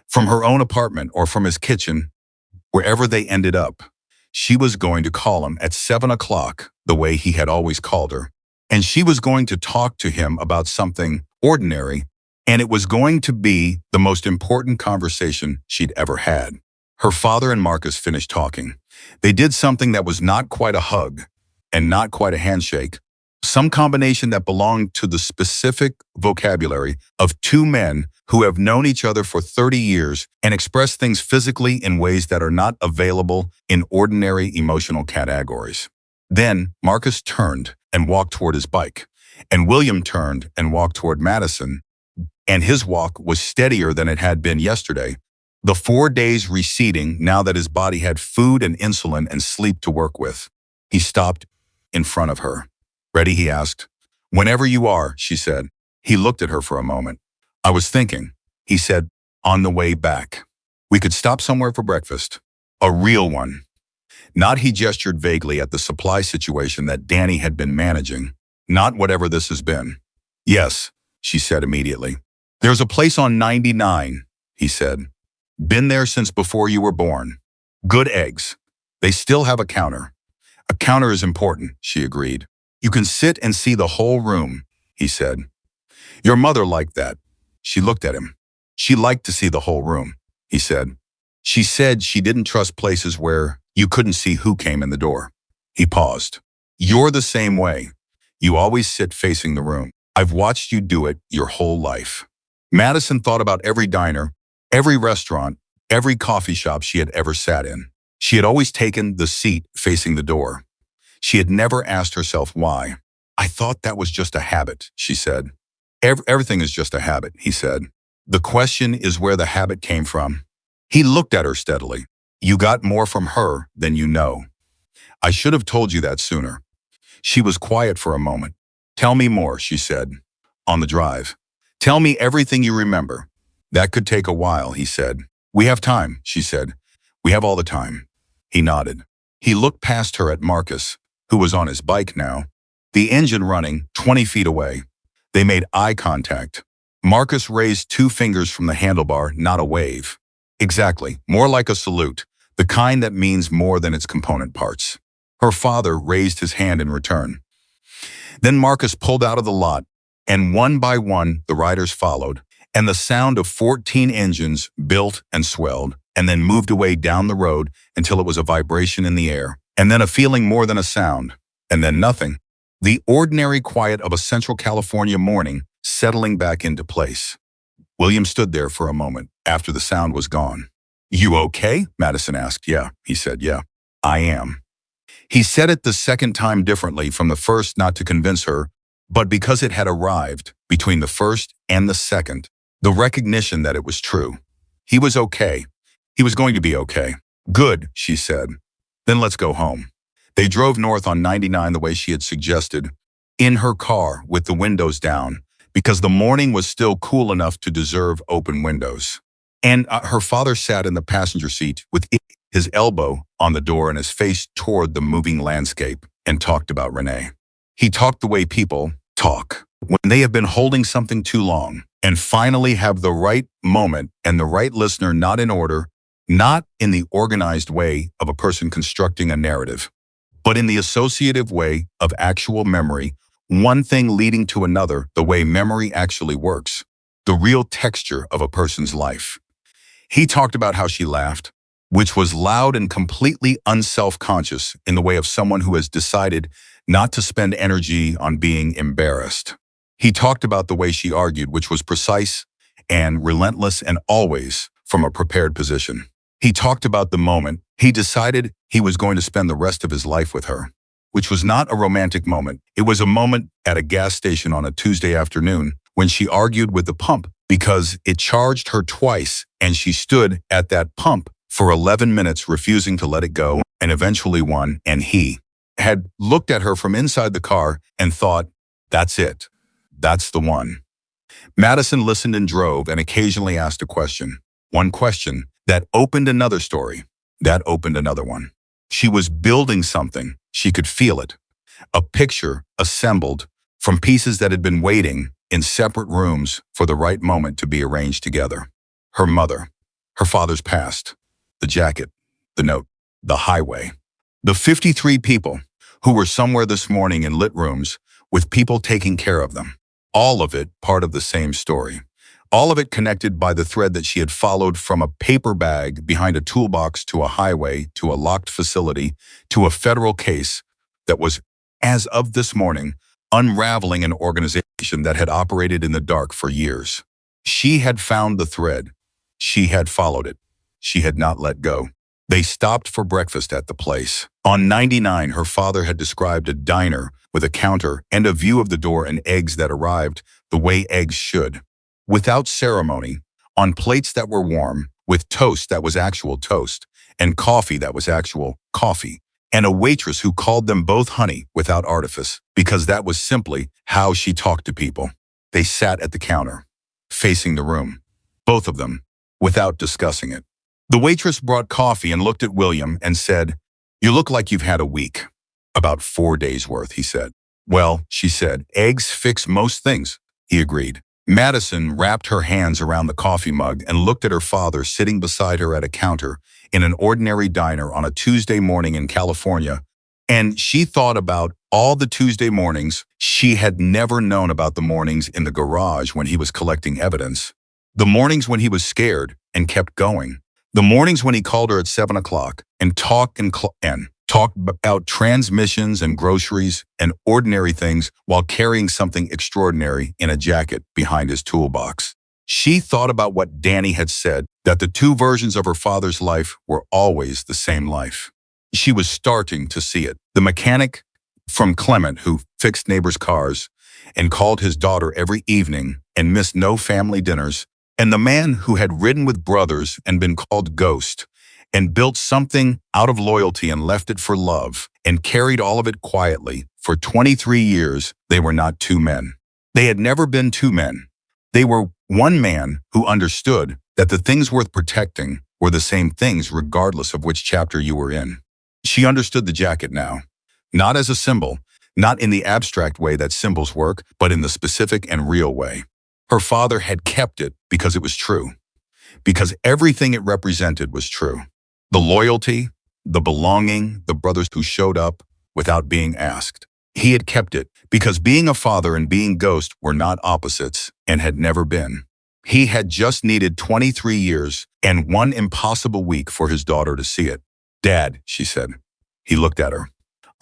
from her own apartment or from his kitchen, wherever they ended up. She was going to call him at 7 o'clock, the way he had always called her. And she was going to talk to him about something ordinary, and it was going to be the most important conversation she'd ever had. Her father and Marcus finished talking. They did something that was not quite a hug and not quite a handshake, some combination that belonged to the specific vocabulary of two men who have known each other for 30 years and express things physically in ways that are not available in ordinary emotional categories. Then Marcus turned and walked toward his bike, and William turned and walked toward Madison, and his walk was steadier than it had been yesterday, the 4 days receding now that his body had food and insulin and sleep to work with. He stopped in front of her. "Ready?" he asked. "Whenever you are," she said. He looked at her for a moment. "I was thinking," he said, "on the way back. We could stop somewhere for breakfast. A real one." Not, he gestured vaguely at the supply situation that Danny had been managing. "Not whatever this has been." "Yes," she said immediately. "There's a place on 99, he said. "Been there since before you were born. Good eggs. They still have a counter." "A counter is important," she agreed. "You can sit and see the whole room," he said. "Your mother liked that." She looked at him. "She liked to see the whole room," he said. "She said she didn't trust places where you couldn't see who came in the door." He paused. "You're the same way. You always sit facing the room. I've watched you do it your whole life." Madison thought about every diner, every restaurant, every coffee shop she had ever sat in. She had always taken the seat facing the door. She had never asked herself why. "I thought that was just a habit," she said. Everything is just a habit," he said. "The question is where the habit came from." He looked at her steadily. "You got more from her than you know. I should have told you that sooner." She was quiet for a moment. "Tell me more," she said. "On the drive. Tell me everything you remember." "That could take a while," he said. "We have time," she said. "We have all the time." He nodded. He looked past her at Marcus, who was on his bike now, the engine running 20 feet away. They made eye contact. Marcus raised 2 fingers from the handlebar, not a wave. Exactly, more like a salute, the kind that means more than its component parts. Her father raised his hand in return. Then Marcus pulled out of the lot, and one by one the riders followed, and the sound of 14 engines built and swelled, and then moved away down the road until it was a vibration in the air, and then a feeling more than a sound, and then nothing. The ordinary quiet of a Central California morning settling back into place. William stood there for a moment after the sound was gone. "You okay?" Madison asked. "Yeah," he said. "Yeah, I am." He said it the second time differently from the first, not to convince her, but because it had arrived between the first and the second, the recognition that it was true. He was okay. He was going to be okay. "Good," she said. "Then let's go home." They drove north on 99 the way she had suggested, in her car with the windows down, because the morning was still cool enough to deserve open windows. And her father sat in the passenger seat with his elbow on the door and his face toward the moving landscape, and talked about Renee. He talked the way people talk, when they have been holding something too long, and finally have the right moment and the right listener, not in order, not in the organized way of a person constructing a narrative, but in the associative way of actual memory, one thing leading to another, the way memory actually works. the real texture of a person's life. He talked about how she laughed, which was loud and completely unself-conscious in the way of someone who has decided not to spend energy on being embarrassed. He talked about the way she argued, which was precise and relentless and always from a prepared position. He talked about the moment he decided he was going to spend the rest of his life with her, which was not a romantic moment. It was a moment at a gas station on a Tuesday afternoon when she argued with the pump because it charged her twice, and she stood at that pump for 11 minutes refusing to let it go and eventually won, and he had looked at her from inside the car and thought, that's it. That's the one. Madison listened and drove and occasionally asked a question. One question that opened another story. That opened another one. She was building something. She could feel it. A picture assembled from pieces that had been waiting in separate rooms for the right moment to be arranged together. Her mother, her father's past, the jacket, the note, the highway. The 53 people who were somewhere this morning in lit rooms with people taking care of them. All of it part of the same story. All of it connected by the thread that she had followed from a paper bag behind a toolbox to a highway, to a locked facility, to a federal case that was, as of this morning, unraveling an organization that had operated in the dark for years. She had found the thread. She had followed it. She had not let go. They stopped for breakfast at the place. On 99, her father had described a diner with a counter and a view of the door and eggs that arrived the way eggs should. Without ceremony, on plates that were warm, with toast that was actual toast, and coffee that was actual coffee, and a waitress who called them both honey without artifice, because that was simply how she talked to people. They sat at the counter, facing the room, both of them, without discussing it. The waitress brought coffee and looked at William and said, "You look like you've had a week." "About 4 days worth," he said. "Well," she said, "eggs fix most things," he agreed. Madison wrapped her hands around the coffee mug and looked at her father sitting beside her at a counter in an ordinary diner on a Tuesday morning in California, and she thought about all the Tuesday mornings she had never known about, the mornings in the garage when he was collecting evidence, the mornings when he was scared and kept going, the mornings when he called her at 7 o'clock and talked about transmissions and groceries and ordinary things while carrying something extraordinary in a jacket behind his toolbox. She thought about what Danny had said, that the two versions of her father's life were always the same life. She was starting to see it. The mechanic from Clement who fixed neighbors' cars and called his daughter every evening and missed no family dinners, and the man who had ridden with brothers and been called Ghost and built something out of loyalty and left it for love and carried all of it quietly. For 23 years, they were not two men. They had never been two men. They were one man who understood that the things worth protecting were the same things regardless of which chapter you were in. She understood the jacket now, not as a symbol, not in the abstract way that symbols work, but in the specific and real way. Her father had kept it because it was true, because everything it represented was true. The loyalty, the belonging, the brothers who showed up without being asked. He had kept it because being a father and being Ghost were not opposites and had never been. He had just needed 23 years and one impossible week for his daughter to see it. "Dad," she said. He looked at her.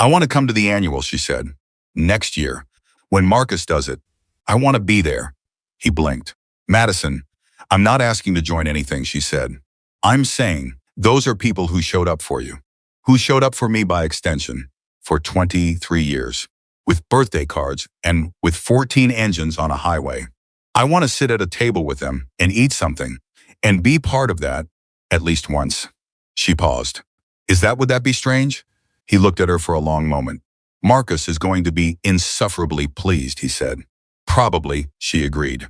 "I want to come to the annual," she said. "Next year, when Marcus does it. I want to be there." He blinked. "Madison, I'm not asking to join anything," she said. "I'm saying those are people who showed up for you, who showed up for me by extension, for 23 years, with birthday cards and with 14 engines on a highway. I want to sit at a table with them and eat something and be part of that at least once." She paused. Would that be strange?" He looked at her for a long moment. "Marcus is going to be insufferably pleased," he said. "Probably," she agreed.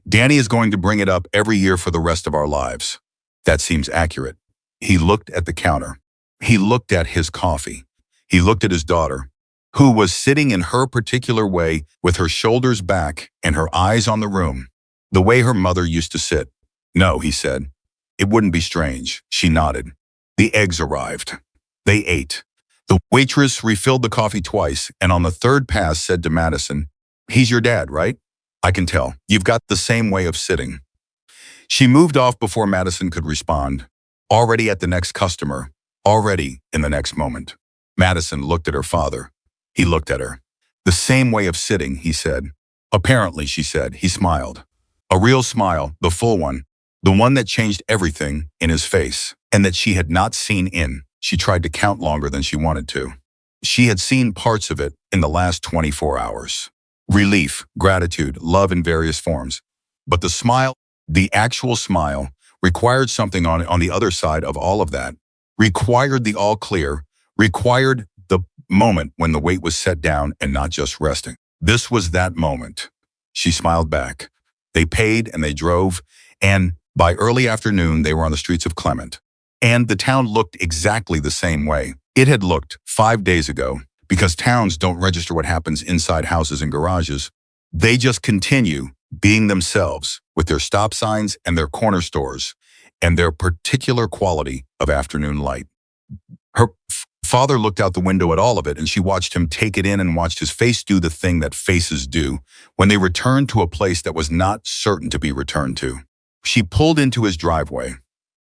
"Danny is going to bring it up every year for the rest of our lives." "That seems accurate." He looked at the counter. He looked at his coffee. He looked at his daughter, who was sitting in her particular way with her shoulders back and her eyes on the room, the way her mother used to sit. "No," he said. "It wouldn't be strange." She nodded. The eggs arrived. They ate. The waitress refilled the coffee twice and on the third pass said to Madison, "He's your dad, right?" I can tell. You've got the same way of sitting. She moved off before Madison could respond. Already at the next customer. Already in the next moment. Madison looked at her father. He looked at her. The same way of sitting, he said. Apparently, she said. He smiled. A real smile, the full one. The one that changed everything in his face, and that she had not seen in. She tried to count longer than she wanted to. She had seen parts of it in the last 24 hours. Relief, gratitude, love in various forms. But the smile, the actual smile, required something on the other side of all of that. Required the all clear, required the moment when the weight was set down and not just resting. This was that moment. She smiled back. They paid and they drove, and by early afternoon they were on the streets of Clement. And the town looked exactly the same way it had looked 5 days ago, because towns don't register what happens inside houses and garages. They just continue being themselves with their stop signs and their corner stores and their particular quality of afternoon light. Her father looked out the window at all of it, and she watched him take it in and watched his face do the thing that faces do when they returned to a place that was not certain to be returned to. She pulled into his driveway.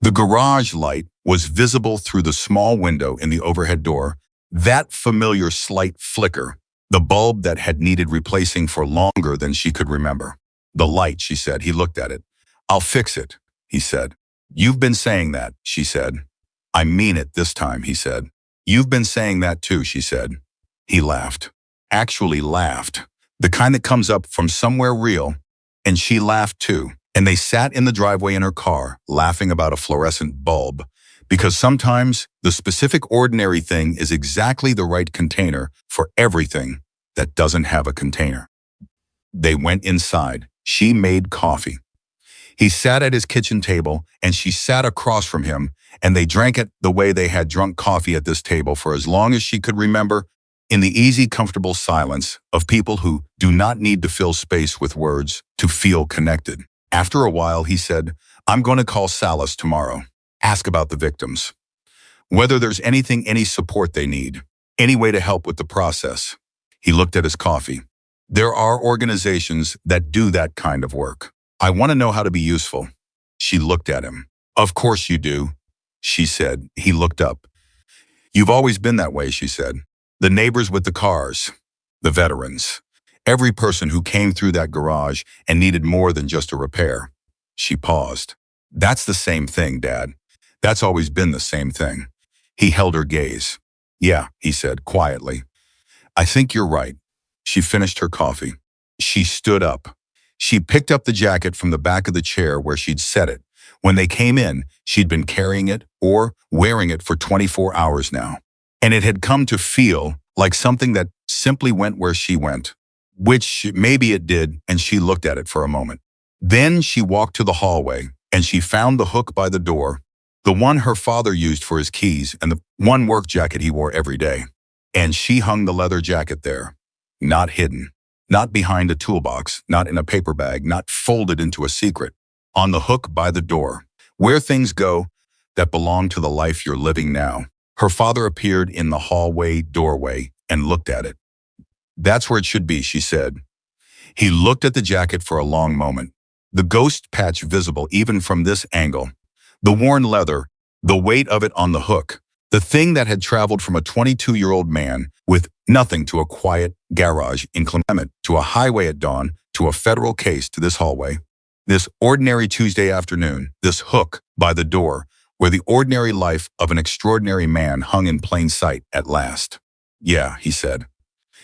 The garage light was visible through the small window in the overhead door, that familiar slight flicker, the bulb that had needed replacing for longer than she could remember. The light, she said. He looked at it. I'll fix it, he said. You've been saying that, she said. I mean it this time, he said. You've been saying that too, she said. He laughed. Actually laughed. The kind that comes up from somewhere real, and she laughed too. And they sat in the driveway in her car, laughing about a fluorescent bulb, because sometimes the specific ordinary thing is exactly the right container for everything that doesn't have a container. They went inside. She made coffee. He sat at his kitchen table, and she sat across from him, and they drank it the way they had drunk coffee at this table for as long as she could remember, in the easy, comfortable silence of people who do not need to fill space with words to feel connected. After a while, he said, I'm going to call Salas tomorrow. Ask about the victims. Whether there's any support they need. Any way to help with the process. He looked at his coffee. There are organizations that do that kind of work. I want to know how to be useful. She looked at him. Of course you do, she said. He looked up. You've always been that way, she said. The neighbors with the cars. The veterans. Every person who came through that garage and needed more than just a repair. She paused. That's the same thing, Dad. That's always been the same thing. He held her gaze. Yeah, he said quietly. I think you're right. She finished her coffee. She stood up. She picked up the jacket from the back of the chair where she'd set it. When they came in, she'd been carrying it or wearing it for 24 hours now. And it had come to feel like something that simply went where she went. Which maybe it did, and she looked at it for a moment. Then she walked to the hallway, and she found the hook by the door, the one her father used for his keys and the one work jacket he wore every day. And she hung the leather jacket there, not hidden, not behind a toolbox, not in a paper bag, not folded into a secret, on the hook by the door, where things go that belong to the life you're living now. Her father appeared in the hallway doorway and looked at it. That's where it should be, she said. He looked at the jacket for a long moment. The ghost patch visible even from this angle. The worn leather, the weight of it on the hook. The thing that had traveled from a 22-year-old man with nothing to a quiet garage in Clement, to a highway at dawn, to a federal case, to this hallway. This ordinary Tuesday afternoon, this hook by the door, where the ordinary life of an extraordinary man hung in plain sight at last. Yeah, he said.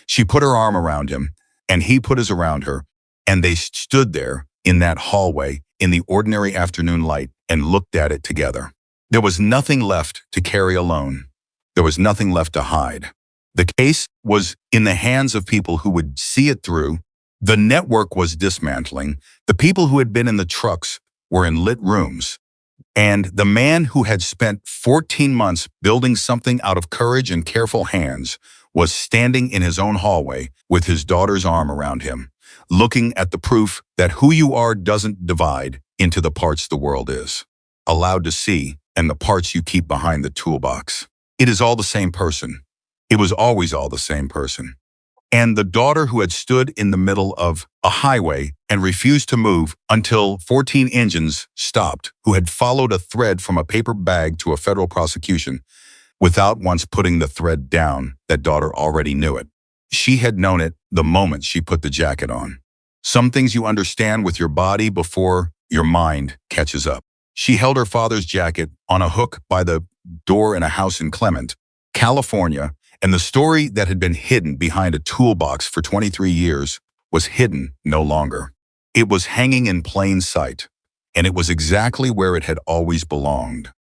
She put her arm around him, and he put his around her, and they stood there in that hallway in the ordinary afternoon light and looked at it together. There was nothing left to carry alone. There was nothing left to hide. The case was in the hands of people who would see it through. The network was dismantling. The people who had been in the trucks were in lit rooms. And the man who had spent 14 months building something out of courage and careful hands was standing in his own hallway with his daughter's arm around him, looking at the proof that who you are doesn't divide into the parts the world is allowed to see and the parts you keep behind the toolbox. It is all the same person. It was always all the same person. And the daughter who had stood in the middle of a highway and refused to move until 14 engines stopped, who had followed a thread from a paper bag to a federal prosecution without once putting the thread down. That daughter already knew it. She had known it the moment she put the jacket on. Some things you understand with your body before your mind catches up. She held her father's jacket on a hook by the door in a house in Clement, California, and the story that had been hidden behind a toolbox for 23 years was hidden no longer. It was hanging in plain sight, and it was exactly where it had always belonged.